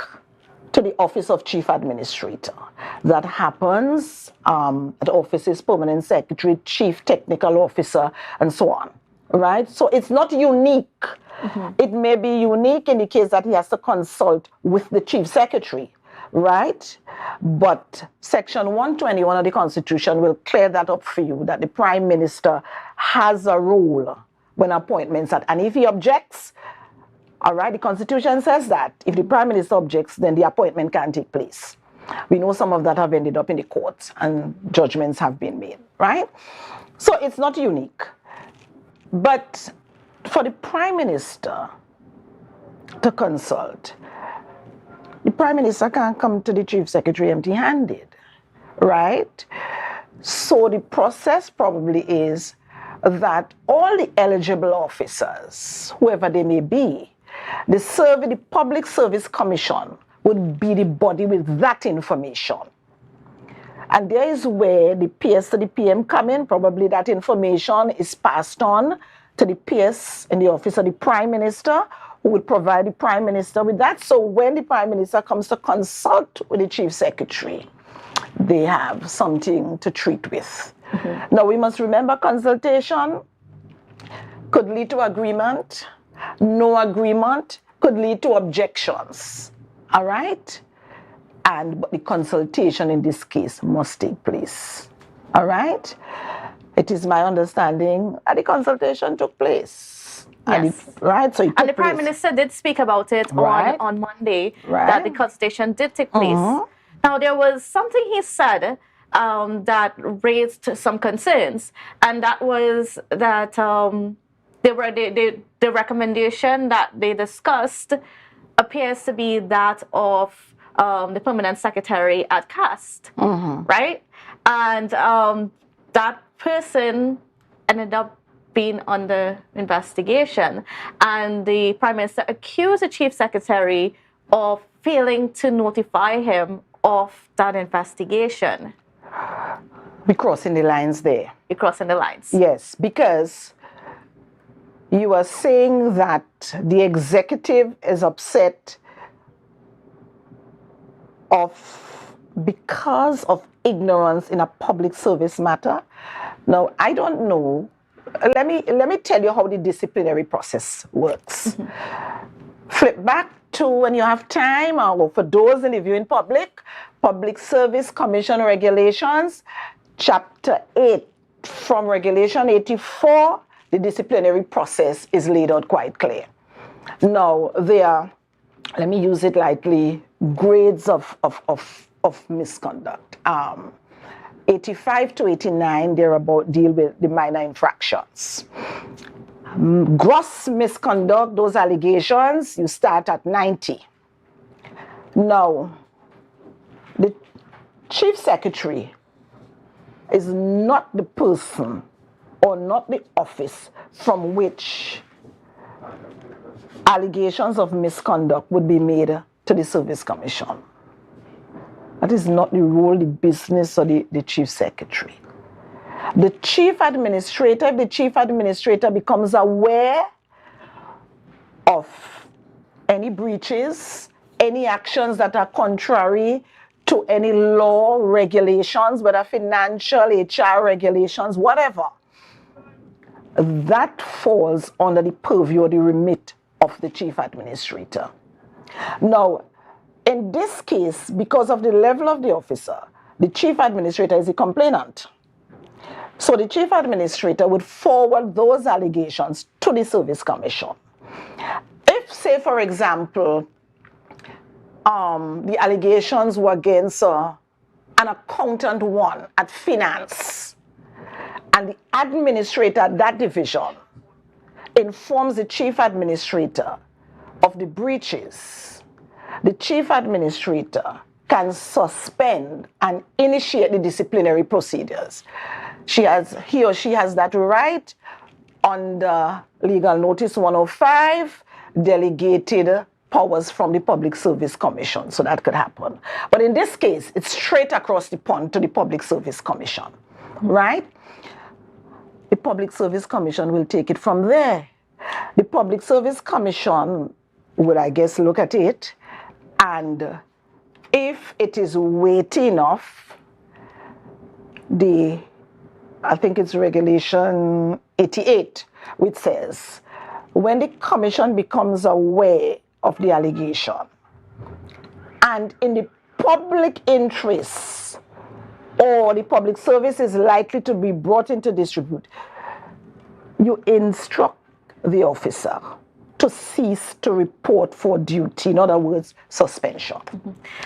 to the Office of Chief Administrator. That happens at offices, Permanent Secretary, Chief Technical Officer, and so on, right? So it's not unique. It may be unique in the case that he has to consult with the Chief Secretary, right? But section 121 of the Constitution will clear that up for you, that the Prime Minister has a role when appointments are, and if he objects, all right, the Constitution says that if the Prime Minister objects, then the appointment can't take place. We know some of that have ended up in the courts and judgments have been made, right? So it's not unique. But for the Prime Minister to consult, the Prime Minister can't come to the Chief Secretary empty-handed, right? So the process probably is that all the eligible officers, whoever they may be, the Public Service Commission would be the body with that information. And there is where the PS to the PM come in. Probably that information is passed on to the PS in the office of the Prime Minister, who would provide the Prime Minister with that. So when the Prime Minister comes to consult with the Chief Secretary, they have something to treat with. Now we must remember consultation could lead to agreement. No agreement could lead to objections. All right? But the consultation in this case must take place. All right? It is my understanding that the consultation took place. Yes. So and the Prime Minister did speak about it on Monday, that the consultation did take place. Now, there was something he said that raised some concerns, and that was that the recommendation that they discussed appears to be that of the Permanent Secretary at CAST, right? And that person ended up being under investigation, and the Prime Minister accused the Chief Secretary of failing to notify him of that investigation. We're crossing the lines there. You're crossing the lines. Yes, because you are saying that the executive is upset because of ignorance in a public service matter. Now, I don't know. Let me tell you how the disciplinary process works. Flip back to when you have time, or for those in the viewing Public Service Commission Regulations, Chapter 8, from Regulation 84, the disciplinary process is laid out quite clear. Now, there are, let me use it lightly, grades of misconduct. 85 to 89, they're deal with the minor infractions. Gross misconduct, those allegations, you start at 90. Now, the Chief Secretary is not the person or not the office from which allegations of misconduct would be made to the Service Commission. That is not the role, the business of the Chief Secretary. The Chief Administrator, if the Chief Administrator becomes aware of any breaches, any actions that are contrary to any law, regulations, whether financial, HR regulations, whatever, that falls under the purview or the remit of the Chief Administrator. Now, in this case, because of the level of the officer, the Chief Administrator is the complainant. So the Chief Administrator would forward those allegations to the Service Commission. If, say, for example, the allegations were against an accountant one at finance, and the administrator at that division informs the Chief Administrator of the breaches, the Chief Administrator can suspend and initiate the disciplinary procedures. he or she has that right under Legal Notice 105, delegated powers from the Public Service Commission. So that could happen. But in this case, it's straight across the pond to the Public Service Commission, right? The Public Service Commission will take it from there. The Public Service Commission will, I guess, look at it, and if it is weighty enough, I think it's Regulation 88, which says, when the Commission becomes aware of the allegation and in the public interest or the public service is likely to be brought into disrepute, you instruct the officer to cease to report for duty. In other words, suspension.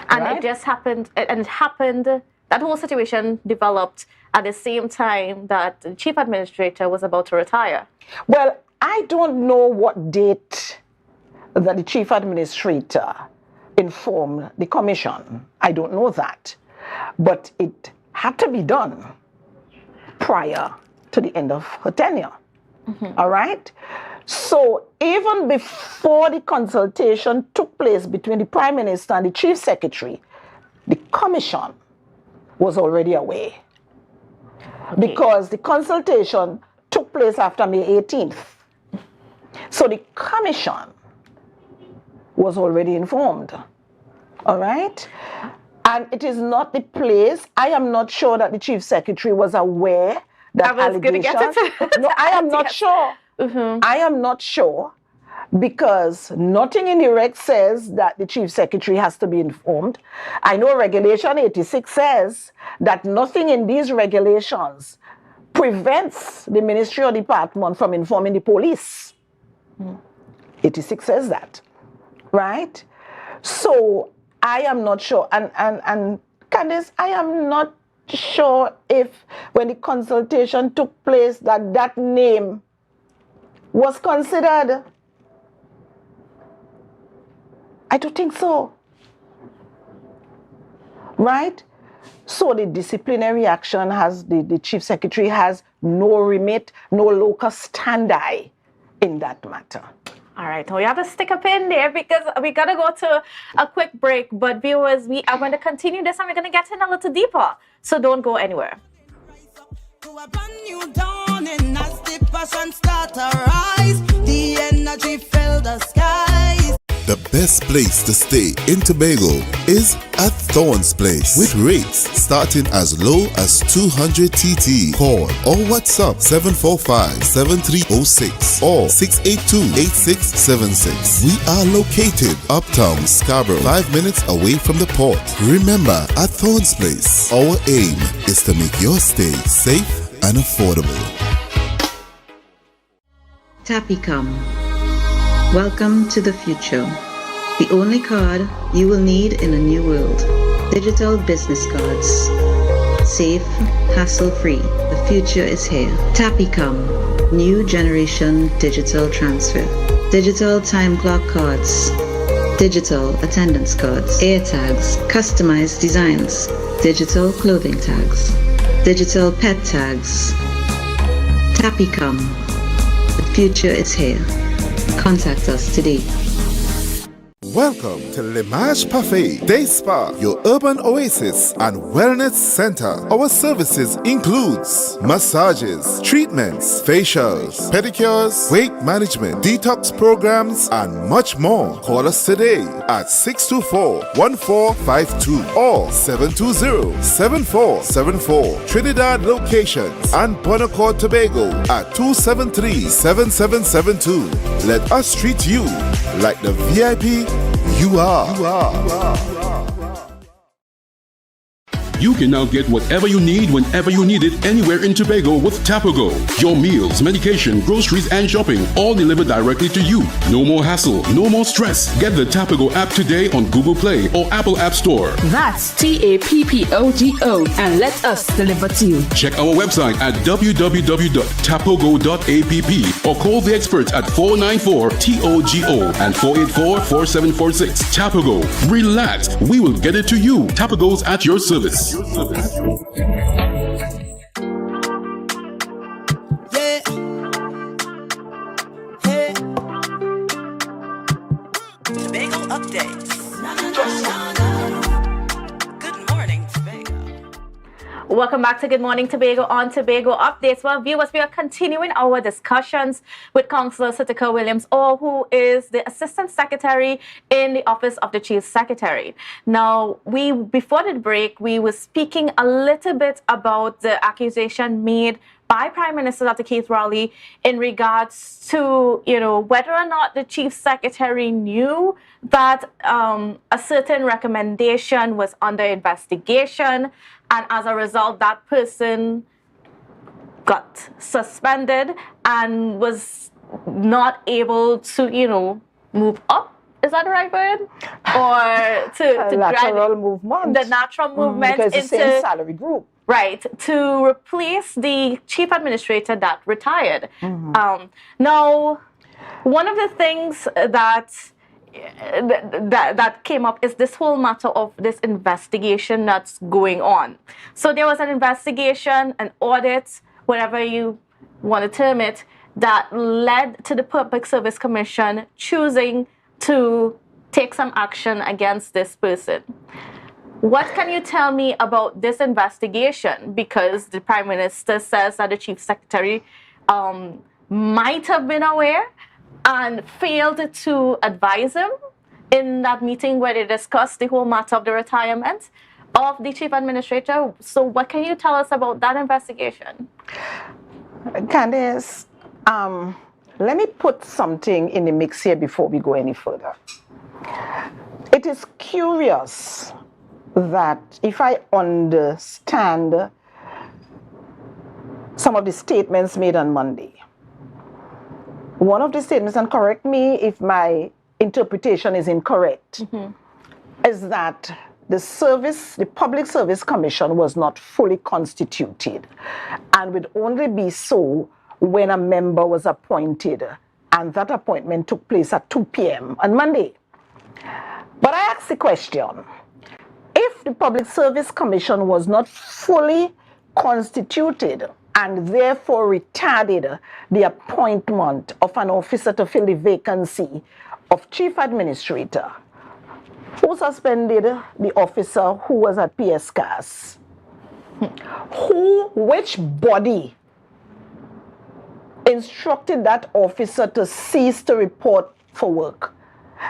And right? it just happened, that whole situation developed at the same time that the chief administrator was about to retire. Well, I don't know what date that the chief administrator informed the commission. I don't know that. But it had to be done prior to the end of her tenure. All right? So even before the consultation took place between the Prime Minister and the Chief Secretary, the Commission was already aware. Because the consultation took place after May 18th. So the Commission was already informed. All right? And it is not the place. I am not sure that the Chief Secretary was aware that allegations. No, I am not sure. I am not sure because nothing in the reg says that the Chief Secretary has to be informed. I know Regulation 86 says that nothing in these regulations prevents the ministry or department from informing the police. 86 says that, right? So I am not sure. And Candice, I am not sure if when the consultation took place that name was considered. I don't think so. Right? So the disciplinary action has, the Chief Secretary has no remit, no locus standi in that matter. All right, we have to stick a pin there because we got to go to a quick break. But viewers, we are going to continue this and we're going to get in a little deeper. So don't go anywhere. To a brand new dawning as the passion start to rise, the energy fill the skies. The best place to stay in Tobago is at Thorn's Place with rates starting as low as 200 TT. Call or WhatsApp 745-7306 or 682-8676. We are located uptown Scarborough, 5 minutes away from the port. Remember, at Thorn's Place, our aim is to make your stay safe and affordable. Tapicom. Welcome to the future. The only card you will need in a new world. Digital business cards. Safe, hassle-free. The future is here. Tapicom. New generation digital transfer. Digital time clock cards. Digital attendance cards. Air tags. Customized designs. Digital clothing tags. Digital pet tags. Tapicom. The future is here. Contact us today. Welcome to L'Image Parfait Day Spa, your urban oasis and wellness center. Our services includes massages, treatments, facials, pedicures, weight management, detox programs, and much more. Call us today at 624-1452 or 720-7474. Trinidad locations and Bonacore, Tobago at 273-7772. Let us treat you like the VIP you are. You can now get whatever you need whenever you need it anywhere in Tobago with Tobago. Your meals, medication, groceries, and shopping all delivered directly to you. No more hassle, no more stress. Get the Tobago app today on Google Play or Apple App Store. That's TAPPOGO and let us deliver to you. Check our website at www.tapogo.app or call the experts at 494-TOGO and 484-4746. Tobago. Relax. We will get it to you. Tobago's at your service. Welcome back to Good Morning Tobago on Tobago Updates. Well, viewers, we are continuing our discussions with Councillor Sitika Williams, who is the Assistant Secretary in the Office of the Chief Secretary. Now, before the break, we were speaking a little bit about the accusation made by Prime Minister Dr. Keith Rowley in regards to, whether or not the Chief Secretary knew that a certain recommendation was under investigation, and as a result, that person got suspended and was not able to, move up. Is that the right word? Or to lateral movement. The natural movement because into the same salary group. Right, to replace the chief administrator that retired. Now, one of the things that came up is this whole matter of this investigation that's going on. So there was an investigation, an audit, whatever you want to term it, that led to the Public Service Commission choosing to take some action against this person. What can you tell me about this investigation? Because the Prime Minister says that the Chief Secretary might have been aware and failed to advise him in that meeting where they discussed the whole matter of the retirement of the Chief Administrator. So what can you tell us about that investigation? Candice, let me put something in the mix here before we go any further. It is curious that if I understand some of the statements made on Monday, one of the statements, and correct me if my interpretation is incorrect, is that the Public Service Commission was not fully constituted and would only be so when a member was appointed, and that appointment took place at 2 p.m. on Monday. But I ask the question, if the Public Service Commission was not fully constituted and therefore retarded the appointment of an officer to fill the vacancy of Chief Administrator, who suspended the officer who was at PSCAS? Which body instructed that officer to cease to report for work?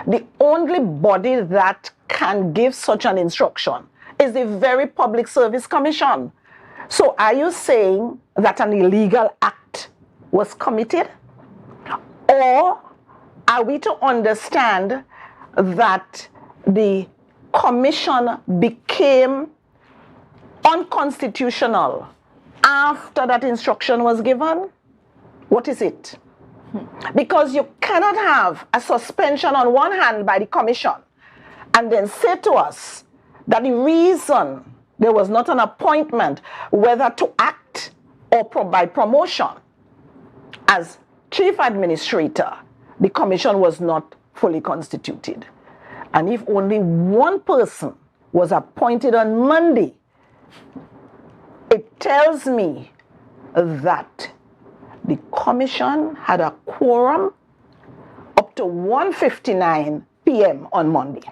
The only body that can give such an instruction is the very Public Service Commission. So are you saying that an illegal act was committed? Or are we to understand that the commission became unconstitutional after that instruction was given? What is it? Because you cannot have a suspension on one hand by the commission and then say to us that the reason there was not an appointment, whether to act or by promotion as Chief Administrator, the commission was not fully constituted. And if only one person was appointed on Monday, it tells me that the commission had a quorum up to 1:59 p.m. on Monday.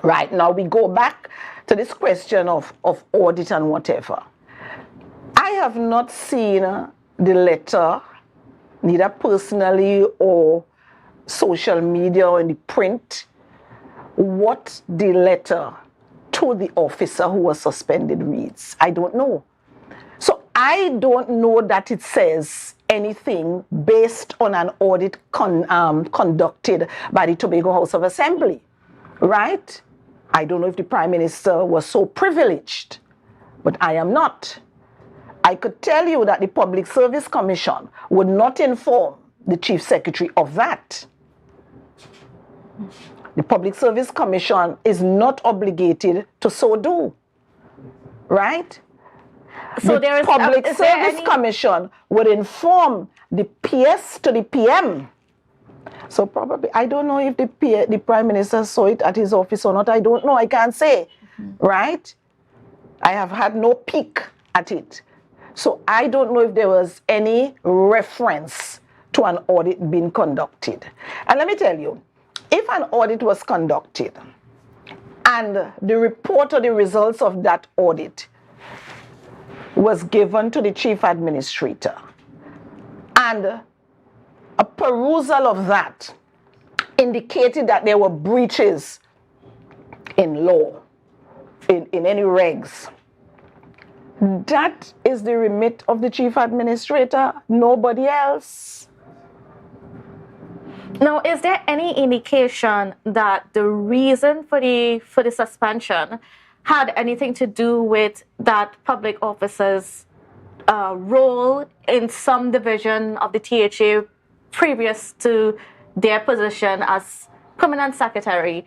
Right, now we go back to this question of audit and whatever. I have not seen the letter, neither personally or social media or in the print, what the letter to the officer who was suspended reads. I don't know. So I don't know that it says anything based on an audit conducted by the Tobago House of Assembly, right? I don't know if the Prime Minister was so privileged, but I am not. I could tell you that the Public Service Commission would not inform the Chief Secretary of that. The Public Service Commission is not obligated to so do, right? So the Public Service Commission would inform the PS to the PM. So probably, I don't know if the Prime Minister saw it at his office or not. I don't know. I can't say, right? I have had no peek at it. So I don't know if there was any reference to an audit being conducted. And let me tell you, if an audit was conducted And the report or the results of that audit was given to the chief administrator. And a perusal of that indicated that there were breaches in law, in any regs. That is the remit of the chief administrator, nobody else. Now, is there any indication that the reason for the suspension had anything to do with that public officer's role in some division of the THA previous to their position as permanent secretary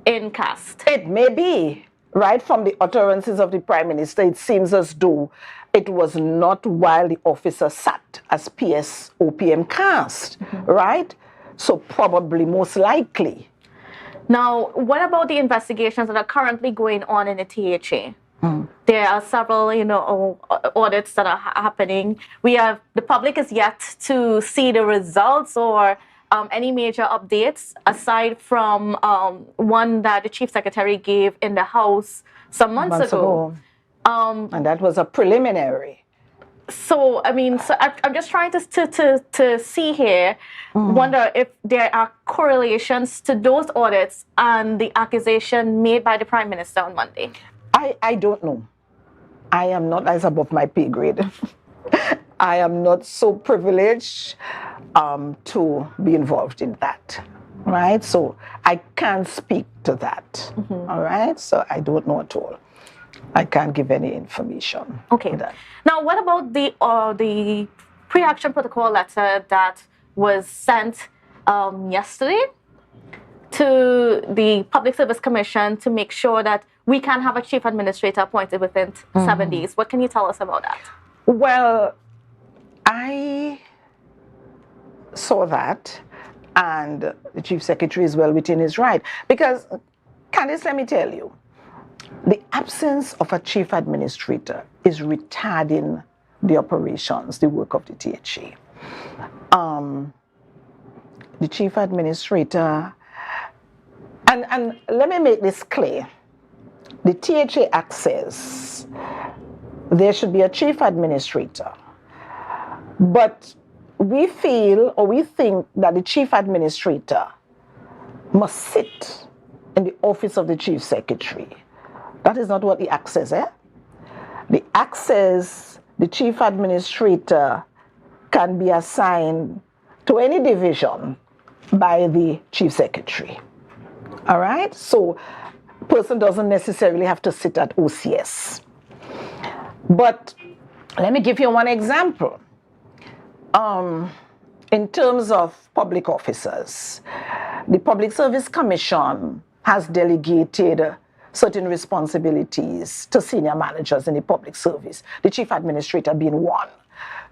in CAST? It may be. Right from the utterances of the Prime Minister, it seems as though it was not while the officer sat as PS OPM CAST, right? So probably, most likely. Now, what about the investigations that are currently going on in the THA? There are several, audits that are happening. The public is yet to see the results or any major updates aside from one that the chief secretary gave in the House some months ago. And that was a preliminary. So, I'm just trying to see here, wonder if there are correlations to those audits and the accusation made by the Prime Minister on Monday. I don't know. I am not, as above my pay grade. I am not so privileged to be involved in that, right? So I can't speak to that, all right? So I don't know at all. I can't give any information. Okay. Now, what about the pre-action protocol letter that was sent yesterday to the Public Service Commission to make sure that we can have a chief administrator appointed within 7 days? What can you tell us about that? Well, I saw that, and the chief secretary is well within his right. Because, Candice, let me tell you, the absence of a chief administrator is retarding the operations, the work of the THA. The chief administrator, and let me make this clear, the THA Act says there should be a chief administrator, but we feel or we think that the chief administrator must sit in the office of the chief secretary. That is not what the Act says, eh? The Act says the chief administrator can be assigned to any division by the chief secretary. All right? So a person doesn't necessarily have to sit at OCS. But let me give you one example. In terms of public officers, the Public Service Commission has delegated certain responsibilities to senior managers in the public service, the chief administrator being one,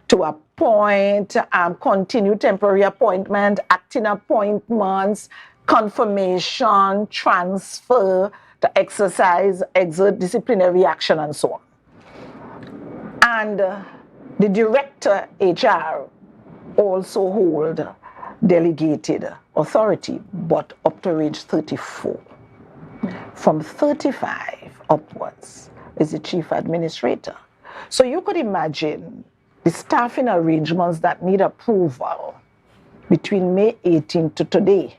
to appoint, continue temporary appointment, acting appointments, confirmation, transfer, to exert disciplinary action, and so on. And the director HR also hold delegated authority, but up to age 34. From 35 upwards is the chief administrator. So you could imagine the staffing arrangements that need approval between May 18 to today.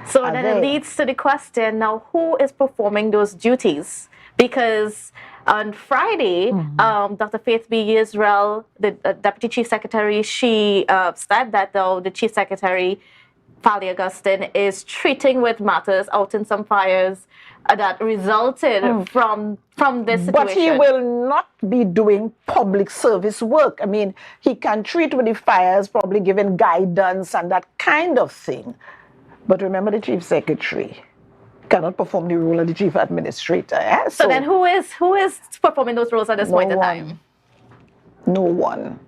So then it leads to the question, now who is performing those duties? Because on Friday, Dr. Faith B. Israel, the Deputy Chief Secretary, she said that the Chief Secretary, Fali Augustine, is treating with matters out in some fires that resulted from this situation. But he will not be doing public service work. I mean, he can treat with the fires, probably giving guidance and that kind of thing. But remember, the Chief Secretary cannot perform the role of the Chief Administrator. Eh? So then who is performing those roles at this point in time? No one.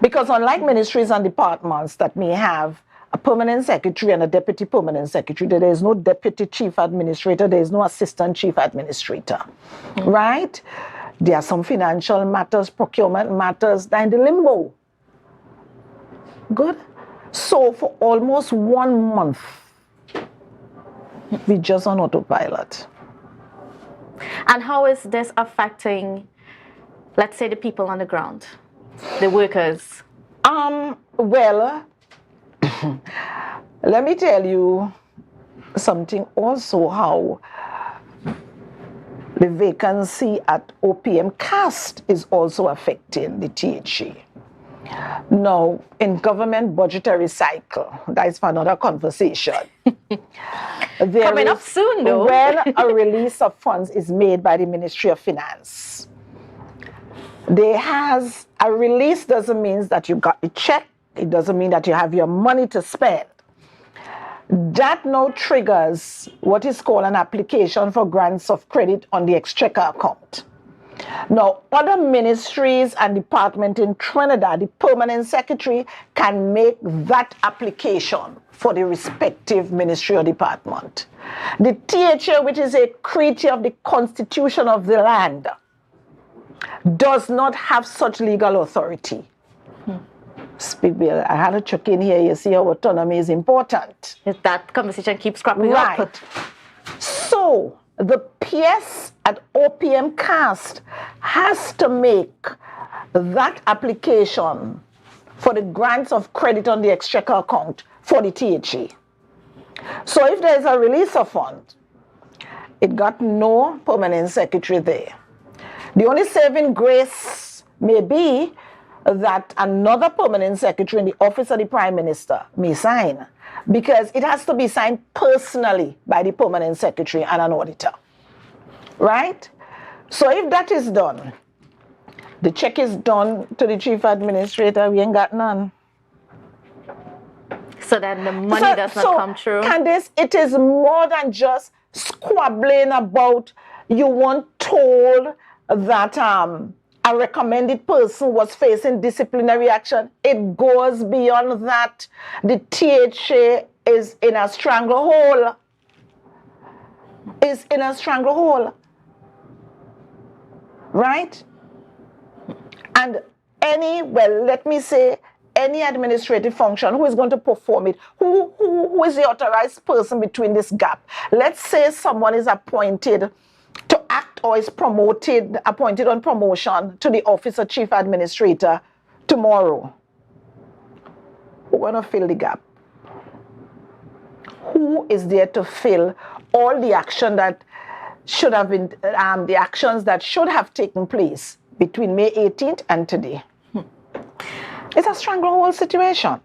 Because unlike ministries and departments that may have a permanent secretary and a deputy permanent secretary, there is no deputy chief administrator, there is no assistant chief administrator, right? There are some financial matters, procurement matters that are in the limbo. Good? So for almost 1 month, we just on autopilot. And how is this affecting, let's say, the people on the ground, the workers? Well, let me tell you something also, how the vacancy at OPM CAST is also affecting the THA. Now, in government budgetary cycle, that is for another conversation. Coming up soon, though. When a release of funds is made by the Ministry of Finance, a release doesn't mean that you got the check. It doesn't mean that you have your money to spend. That now triggers what is called an application for grants of credit on the exchequer account. Now, other ministries and departments in Trinidad, the permanent secretary can make that application for the respective ministry or department. The THA, which is a creature of the constitution of the land, does not have such legal authority. Speak, Bill. I had to check in here. You see how autonomy is important. If that conversation keeps cropping up. up. So, the PS at OPM CAST has to make that application for the grants of credit on the exchequer account for the THA. So if there is a release of fund, it got no permanent secretary there. The only saving grace may be that another permanent secretary in the office of the Prime Minister may sign, because it has to be signed personally by the permanent secretary and an auditor. Right? So if that is done, the check is done to the chief administrator, we ain't got none. So then the money does not come through. Candice, it is more than just squabbling about you weren't told that a recommended person was facing disciplinary action. It goes beyond that. The THA is in a stranglehold. Is in a stranglehold. Right? And let me say, any administrative function who is going to perform it, who is the authorized person between this gap? Let's say someone is appointed to act or is appointed on promotion to the office of chief administrator tomorrow. Who's going to fill the gap? Who is there to fill all the action that should have been, the actions that should have taken place between May 18th and today? It's a stranglehold situation,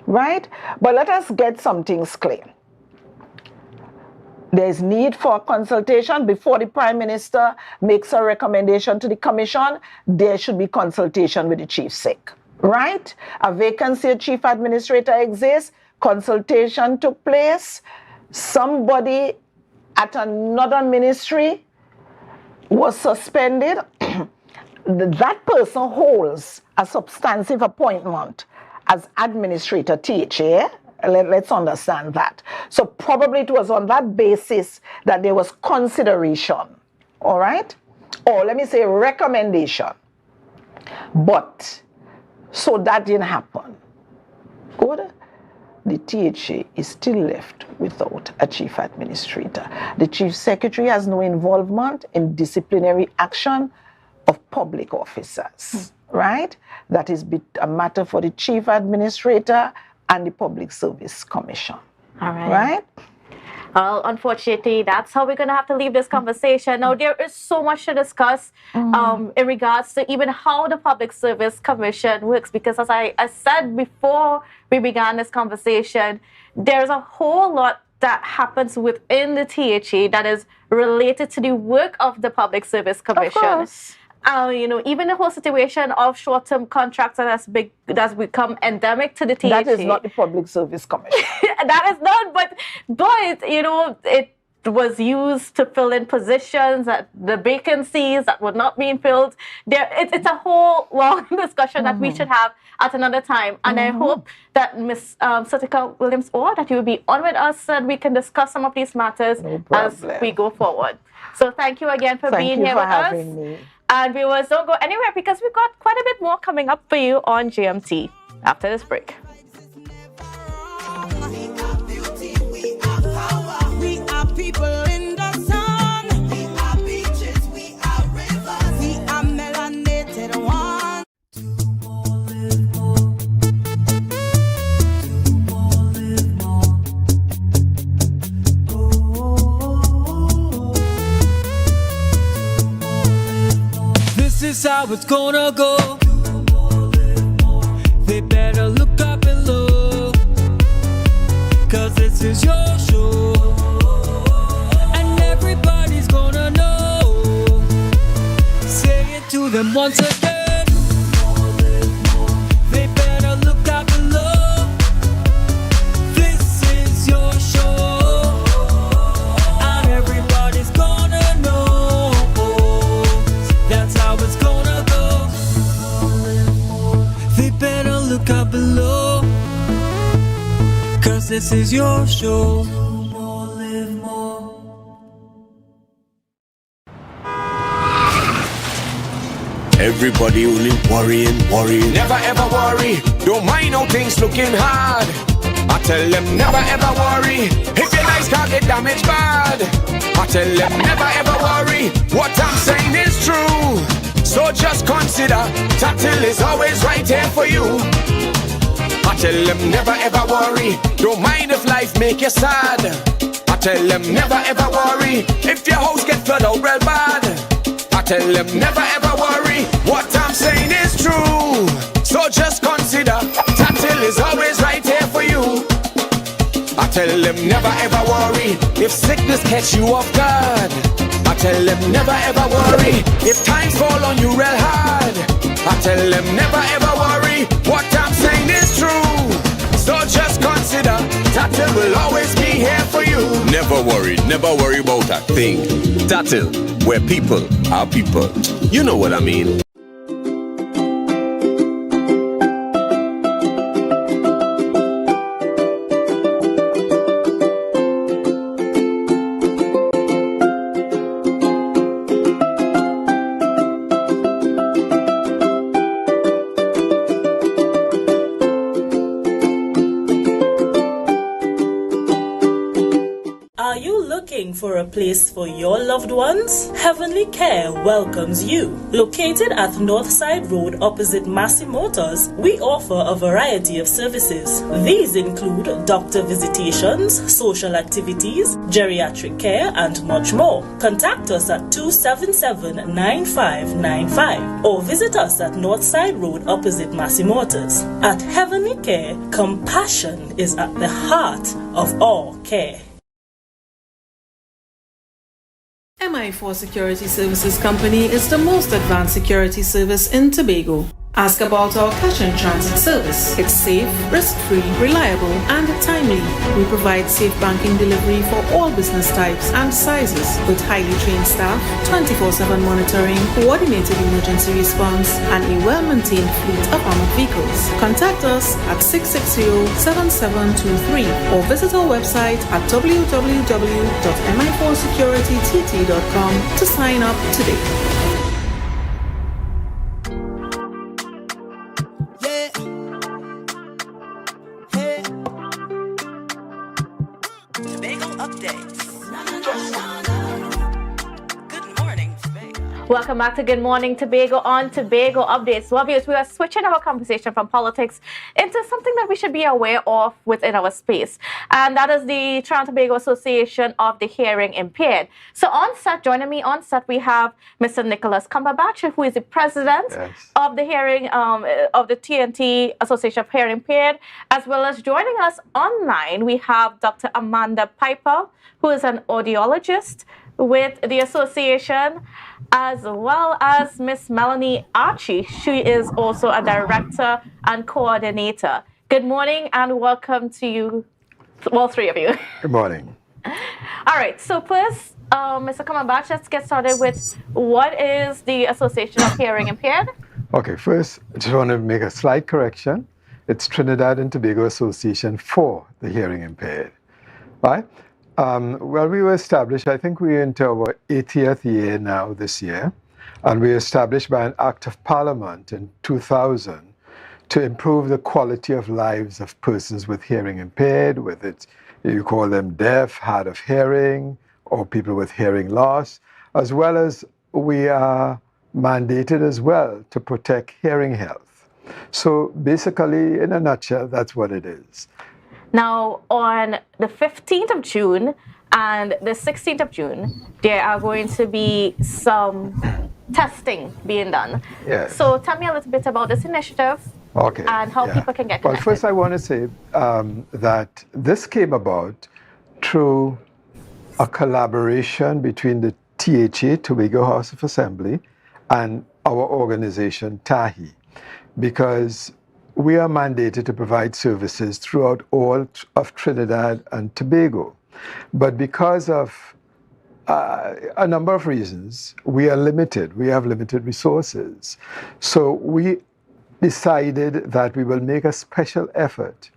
right? But let us get some things clear. There is need for a consultation before the Prime Minister makes a recommendation to the Commission. There should be consultation with the Chief Sec, right? A vacancy of Chief Administrator exists. Consultation took place. Somebody at another ministry was suspended. That person holds a substantive appointment as administrator THA. Let's understand that. So probably it was on that basis that there was consideration, all right? Or let me say recommendation. But, so that didn't happen. Good? The THA is still left without a chief administrator. The chief secretary has no involvement in disciplinary action of public officers, right? That is a matter for the chief administrator and the Public Service Commission. All right. Right? Well, unfortunately, that's how we're going to have to leave this conversation. Now, there is so much to discuss in regards to even how the Public Service Commission works, because as I said before we began this conversation, there's a whole lot that happens within the THA that is related to the work of the Public Service Commission. Of course. Even the whole situation of short-term contracts that's become endemic to the THA. That is not the Public Service Commission. That is not, but it was used to fill in positions, the vacancies that were not being filled. It's a whole long discussion that we should have at another time. And I hope that Ms. Sutika Williams-Orr, that you will be on with us and we can discuss some of these matters as we go forward. So thank you again for being here with us. Thank you for having me. And viewers, don't go anywhere because we've got quite a bit more coming up for you on GMT after this break. We are people in the sun. We are is how it's gonna go. They better look up below, 'cause this is your show, and everybody's gonna know. Say it to them once again. They better look up below. This is your show, and everybody's gonna know. That's how it's gonna go. They better look up below, 'cause this is your show. Live more. Everybody only worrying. Never ever worry. Don't mind how things looking hard. I tell them never ever worry. If your life can't get damaged bad. I tell them never ever worry. What I'm saying is true. So just consider Tatil is always right here for you. I tell them never ever worry. Don't mind if life make you sad. I tell them never ever worry. If your house get flooded out real bad. I tell them never ever worry. What I'm saying is true. So just consider Tatil is always right here for you. I tell them never ever worry. If sickness catch you off guard. I tell them never ever worry. If times fall on you real hard. I tell them never ever worry. What I'm saying is true. So just consider Tatil will always be here for you. Never worry about a thing. Tatil, where people are people. You know what I mean. Are you looking for a place for your loved ones? Heavenly Care welcomes you. Located at Northside Road opposite Massey Motors, we offer a variety of services. These include doctor visitations, social activities, geriatric care, and much more. Contact us at 277-9595 or visit us at Northside Road opposite Massey Motors. At Heavenly Care, compassion is at the heart of all care. MI4 Security Services Company is the most advanced security service in Tobago. Ask about our cash in transit service. It's safe, risk-free, reliable, and timely. We provide safe banking delivery for all business types and sizes with highly trained staff, 24/7 monitoring, coordinated emergency response, and a well-maintained fleet of armored vehicles. Contact us at 660-7723 or visit our website at www.mi4securitytt.com to sign up today. Welcome back to Good Morning Tobago on Tobago Updates. Well, viewers, we are switching our conversation from politics into something that we should be aware of within our space. And that is the Toronto Tobago Association of the Hearing Impaired. So on set, joining me on set, we have Mr. Nicholas Cumberbatch, who is the president of the hearing, of the TNT Association of Hearing Impaired, as well as joining us online, we have Dr. Amanda Piper, who is an audiologist with the association, as well as Miss Melanie Archie. She is also a director and coordinator. Good morning and welcome to you, all three of you. Good morning. All right, so first, Mr. Cumberbatch, let's get started with what is the Association of Hearing Impaired? Okay, first, I just want to make a slight correction. It's Trinidad and Tobago Association for the Hearing Impaired, right? Well, we were established, I think we're into our 80th year now this year, and we were established by an Act of Parliament in 2000 to improve the quality of lives of persons with hearing impaired, whether it's, you call them deaf, hard of hearing, or people with hearing loss, as well as we are mandated as well to protect hearing health. So basically, in a nutshell, that's what it is. Now, on the 15th of June and the 16th of June, there are going to be some testing being done. Yes. So tell me a little bit about this initiative. Okay. And how yeah. people can get Well, connected. first I want to say that this came about through a collaboration between the THA, Tobago House of Assembly, and our organization, TAHI, because we are mandated to provide services throughout all of Trinidad and Tobago. But because of a number of reasons, we are limited. We have limited resources. So we decided that we will make a special effort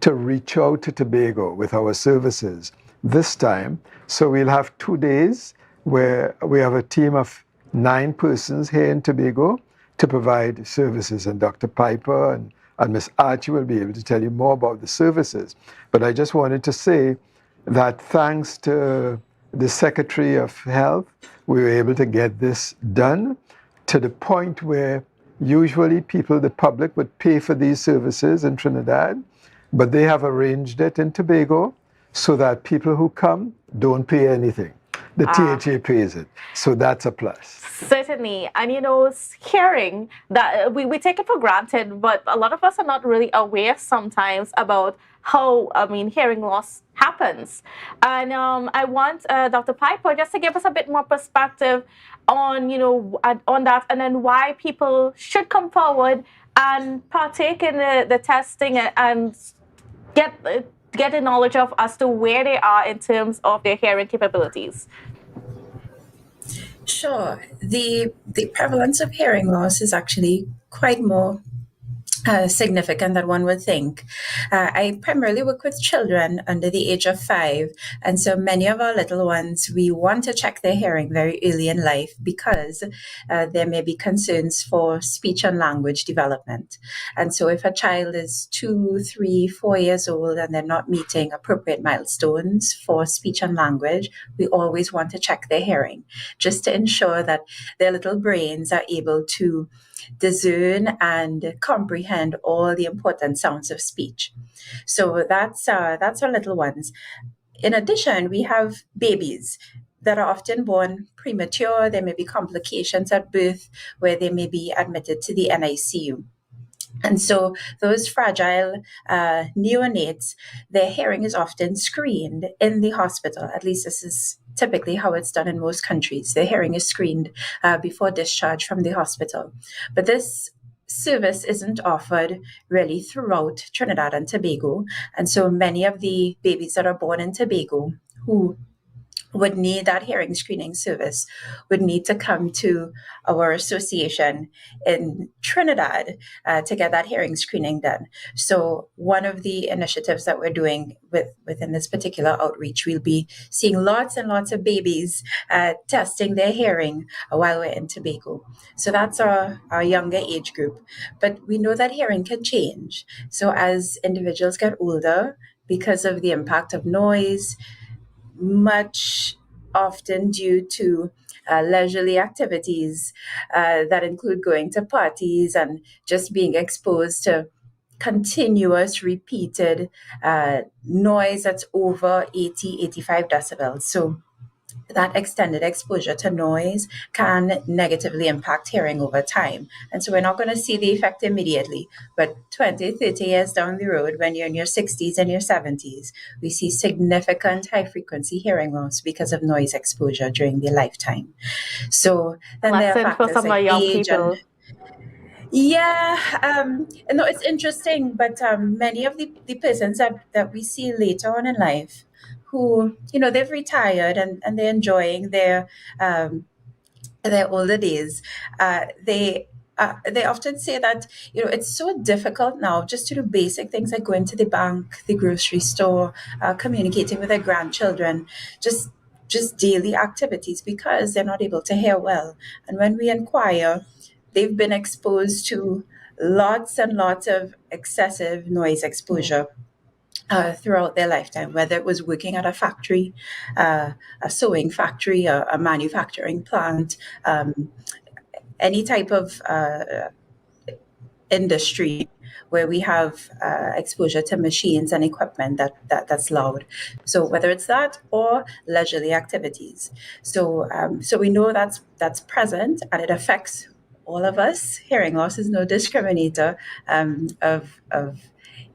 to reach out to Tobago with our services this time. So we'll have 2 days where we have a team of 9 persons here in Tobago to provide services. And Dr. Piper and Ms. Archie will be able to tell you more about the services. But I just wanted to say that thanks to the Secretary of Health, we were able to get this done to the point where usually people, the public, would pay for these services in Trinidad, but they have arranged it in Tobago so that people who come don't pay anything. The THA pays it. So that's a plus. Certainly. And hearing that we take it for granted, but a lot of us are not really aware sometimes about how, hearing loss happens. And I want Dr. Piper just to give us a bit more perspective on, on that, and then why people should come forward and partake in the testing and get a knowledge of as to where they are in terms of their hearing capabilities. Sure. The prevalence of hearing loss is actually quite more significant than one would think. I primarily work with children under the age of 5, and so many of our little ones, we want to check their hearing very early in life because there may be concerns for speech and language development. And so if a child is 2, 3, 4 years old and they're not meeting appropriate milestones for speech and language, we always want to check their hearing just to ensure that their little brains are able to discern and comprehend all the important sounds of speech. So that's our little ones. In addition, we have babies that are often born premature. There may be complications at birth where they may be admitted to the NICU. And so those fragile neonates, their hearing is often screened in the hospital. At least this is typically how it's done in most countries. Their hearing is screened before discharge from the hospital. But this service isn't offered really throughout Trinidad and Tobago. And so many of the babies that are born in Tobago who would need that hearing screening service would need to come to our association in Trinidad to get that hearing screening done. So one of the initiatives that we're doing within this particular outreach, we'll be seeing lots and lots of babies testing their hearing while we're in Tobago. So that's our younger age group. But we know that hearing can change. So as individuals get older, because of the impact of noise, much often due to leisurely activities that include going to parties and just being exposed to continuous repeated noise that's over 80, 85 decibels. So that extended exposure to noise can negatively impact hearing over time. And so we're not going to see the effect immediately, but 20, 30 years down the road, when you're in your 60s and your 70s, we see significant high frequency hearing loss because of noise exposure during their lifetime. So then there are factors for some like young age people. No, it's interesting, but many of the persons that we see later on in life who, they've retired and they're enjoying their older days, they often say that, it's so difficult now just to do basic things like going to the bank, the grocery store, communicating with their grandchildren, just daily activities because they're not able to hear well. And when we inquire, they've been exposed to lots and lots of excessive noise exposure throughout their lifetime, whether it was working at a factory, a sewing factory, a manufacturing plant, any type of industry where we have exposure to machines and equipment that's loud. So whether it's that or leisurely activities. So so we know that's present and it affects all of us. Hearing loss is no discriminator of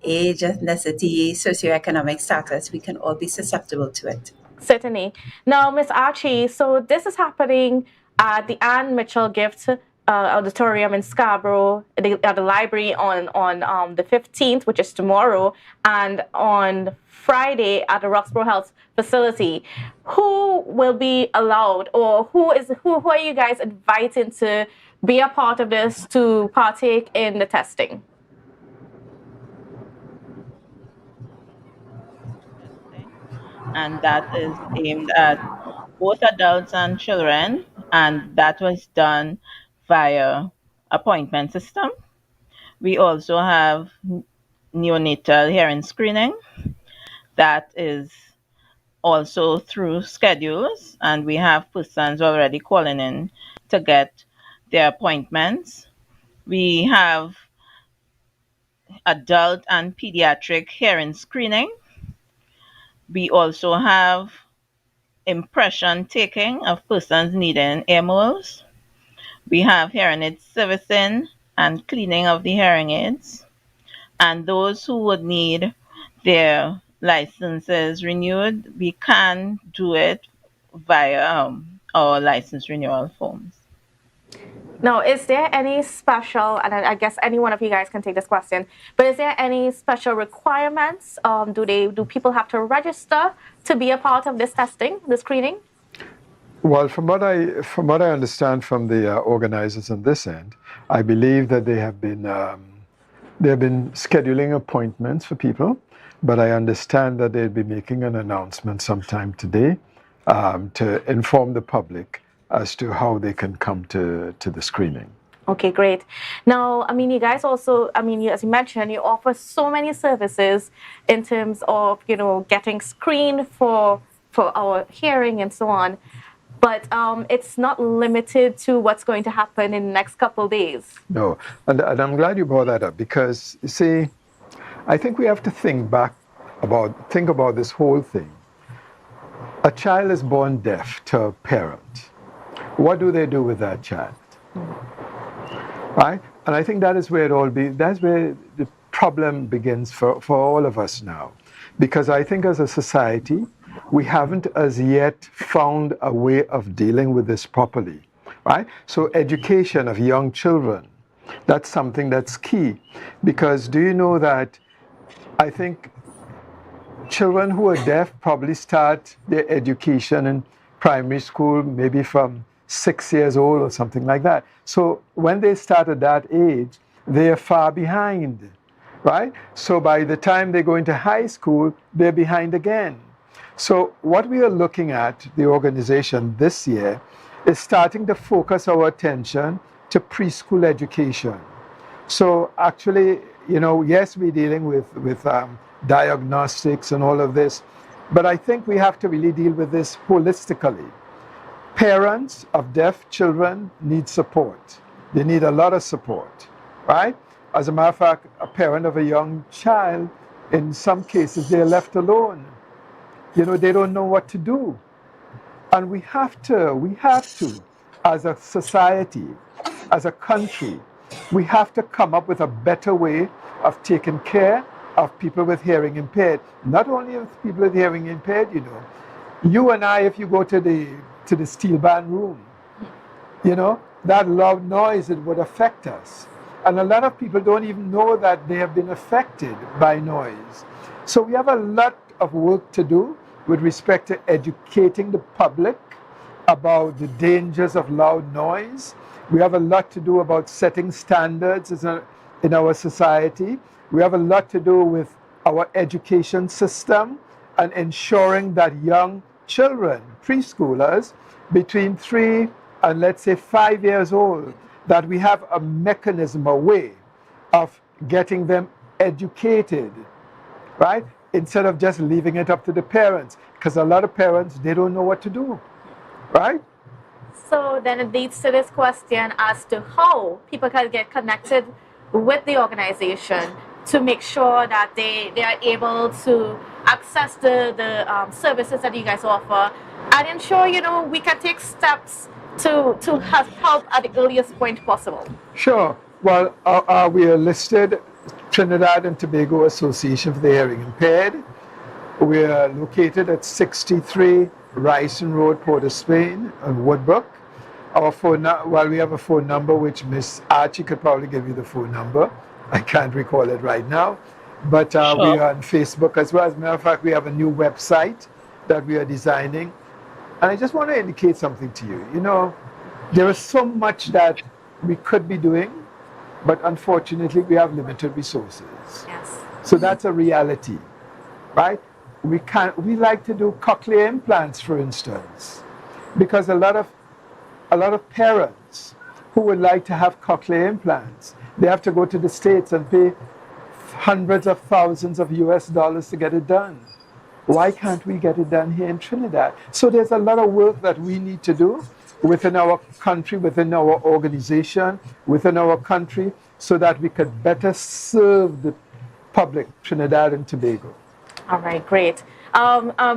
age, ethnicity, socioeconomic status. We can all be susceptible to it. Certainly. Now, Miss Archie, so this is happening at the Anne Mitchell Gift Auditorium in Scarborough, at the library on the 15th, which is tomorrow, and on Friday at the Roxborough Health Facility. Who will be allowed, or who are you guys inviting to be a part of this, to partake in the testing? And that is aimed at both adults and children, and that was done via appointment system. We also have neonatal hearing screening that is also through schedules, and we have persons already calling in to get their appointments. We have adult and pediatric hearing screening. We also have impression taking of persons needing ear molds. We have hearing aid servicing and cleaning of the hearing aids. And those who would need their licenses renewed, we can do it via our license renewal forms. Now, is there any special, and I guess any one of you guys can take this question, but is there any special requirements? Do people have to register to be a part of this testing, the screening? Well, from what I understand from the organizers on this end, I believe that they have been scheduling appointments for people, but I understand that they'll be making an announcement sometime today to inform the public as to how they can come to the screening. Okay, great. Now, I mean, you guys also, as you mentioned, you offer so many services in terms of, getting screened for our hearing and so on. But it's not limited to what's going to happen in the next couple of days. No, and I'm glad you brought that up, because, you see, I think we have to think about this whole thing. A child is born deaf to a parent. What do they do with that child? Right? And I think that's where the problem begins for all of us now. Because I think as a society, we haven't as yet found a way of dealing with this properly. Right? So education of young children, that's something that's key. Because do you know that I think children who are deaf probably start their education in primary school maybe from 6 years old or something like that. So when they start at that age, they are far behind, right? So by the time they go into high school, they're behind again. So what we are looking at, the organization this year, is starting to focus our attention to preschool education. So actually, yes, we're dealing with diagnostics and all of this, but I think we have to really deal with this holistically. Parents of deaf children need support. They need a lot of support, right? As a matter of fact, a parent of a young child, in some cases, they're left alone. They don't know what to do. And we have to, as a society, as a country, we have to come up with a better way of taking care of people with hearing impaired. Not only of people with hearing impaired, You and I, if you go to the steel band room, that loud noise, it would affect us. And a lot of people don't even know that they have been affected by noise. So we have a lot of work to do with respect to educating the public about the dangers of loud noise. We have a lot to do about setting standards in our society. We have a lot to do with our education system and ensuring that young children, preschoolers, between 3 and let's say 5 years old, that we have a mechanism, a way of getting them educated, right? Instead of just leaving it up to the parents, because a lot of parents, they don't know what to do, right? So then it leads to this question as to how people can get connected with the organization to make sure that they are able to access the services that you guys offer and ensure, we can take steps to help at the earliest point possible? Sure. Well, we are listed Trinidad and Tobago Association for the Hearing Impaired. We are located at 63 Ryson Road, Port of Spain, and Woodbrook. Our phone, we have a phone number which Miss Archie could probably give you the phone number. I can't recall it right now, but Sure. we are on Facebook as well. As a matter of fact, we have a new website that we are designing. And I just want to indicate something to you. There is so much that we could be doing, but unfortunately we have limited resources. Yes. So that's a reality, right? We like to do cochlear implants, for instance, because a lot of parents who would like to have cochlear implants, they have to go to the States and pay hundreds of thousands of US dollars to get it done. Why can't we get it done here in Trinidad? So there's a lot of work that we need to do within our country, within our organization, within our country, so that we could better serve the public, Trinidad and Tobago. All right, great.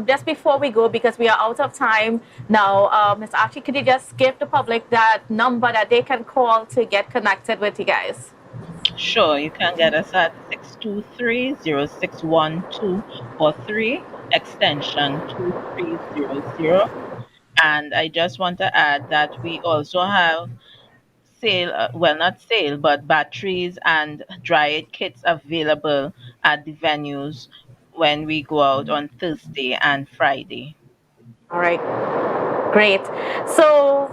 Just before we go, because we are out of time now, Mr. Archie, could you just give the public that number that they can call to get connected with you guys? Sure, you can get us at 623-061243, extension 2300. And I just want to add that we also have but batteries and dry aid kits available at the venues when we go out on Thursday and Friday. All right, great. So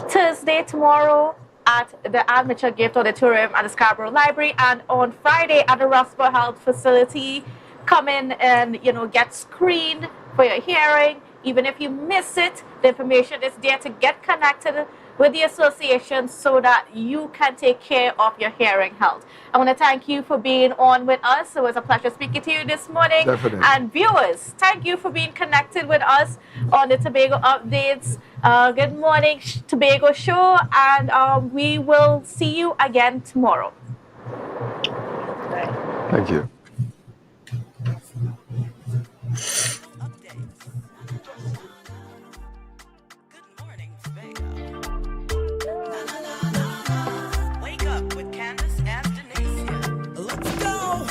Thursday, tomorrow, at the Ann Mitchell Gift Auditorium at the Scarborough Library, and on Friday at the Roswell Health Facility. Come in and get screened for your hearing. Even if you miss it, the information is there to get connected with the association so that you can take care of your hearing health. I want to thank you for being on with us. It was a pleasure speaking to you this morning. Definitely. And viewers, thank you for being connected with us on the Tobago Updates. Good morning, Tobago Show, and we will see you again tomorrow. Thank you. Wake up with Candace and Denasia. Let's go.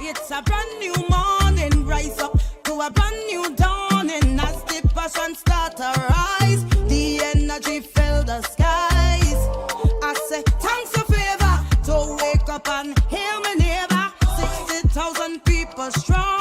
It's a brand new morning. Rise up to a brand new dawning. As the passion start to rise, the energy fill the skies. I say thanks for favor to wake up and hear me neighbor. 60,000 people strong.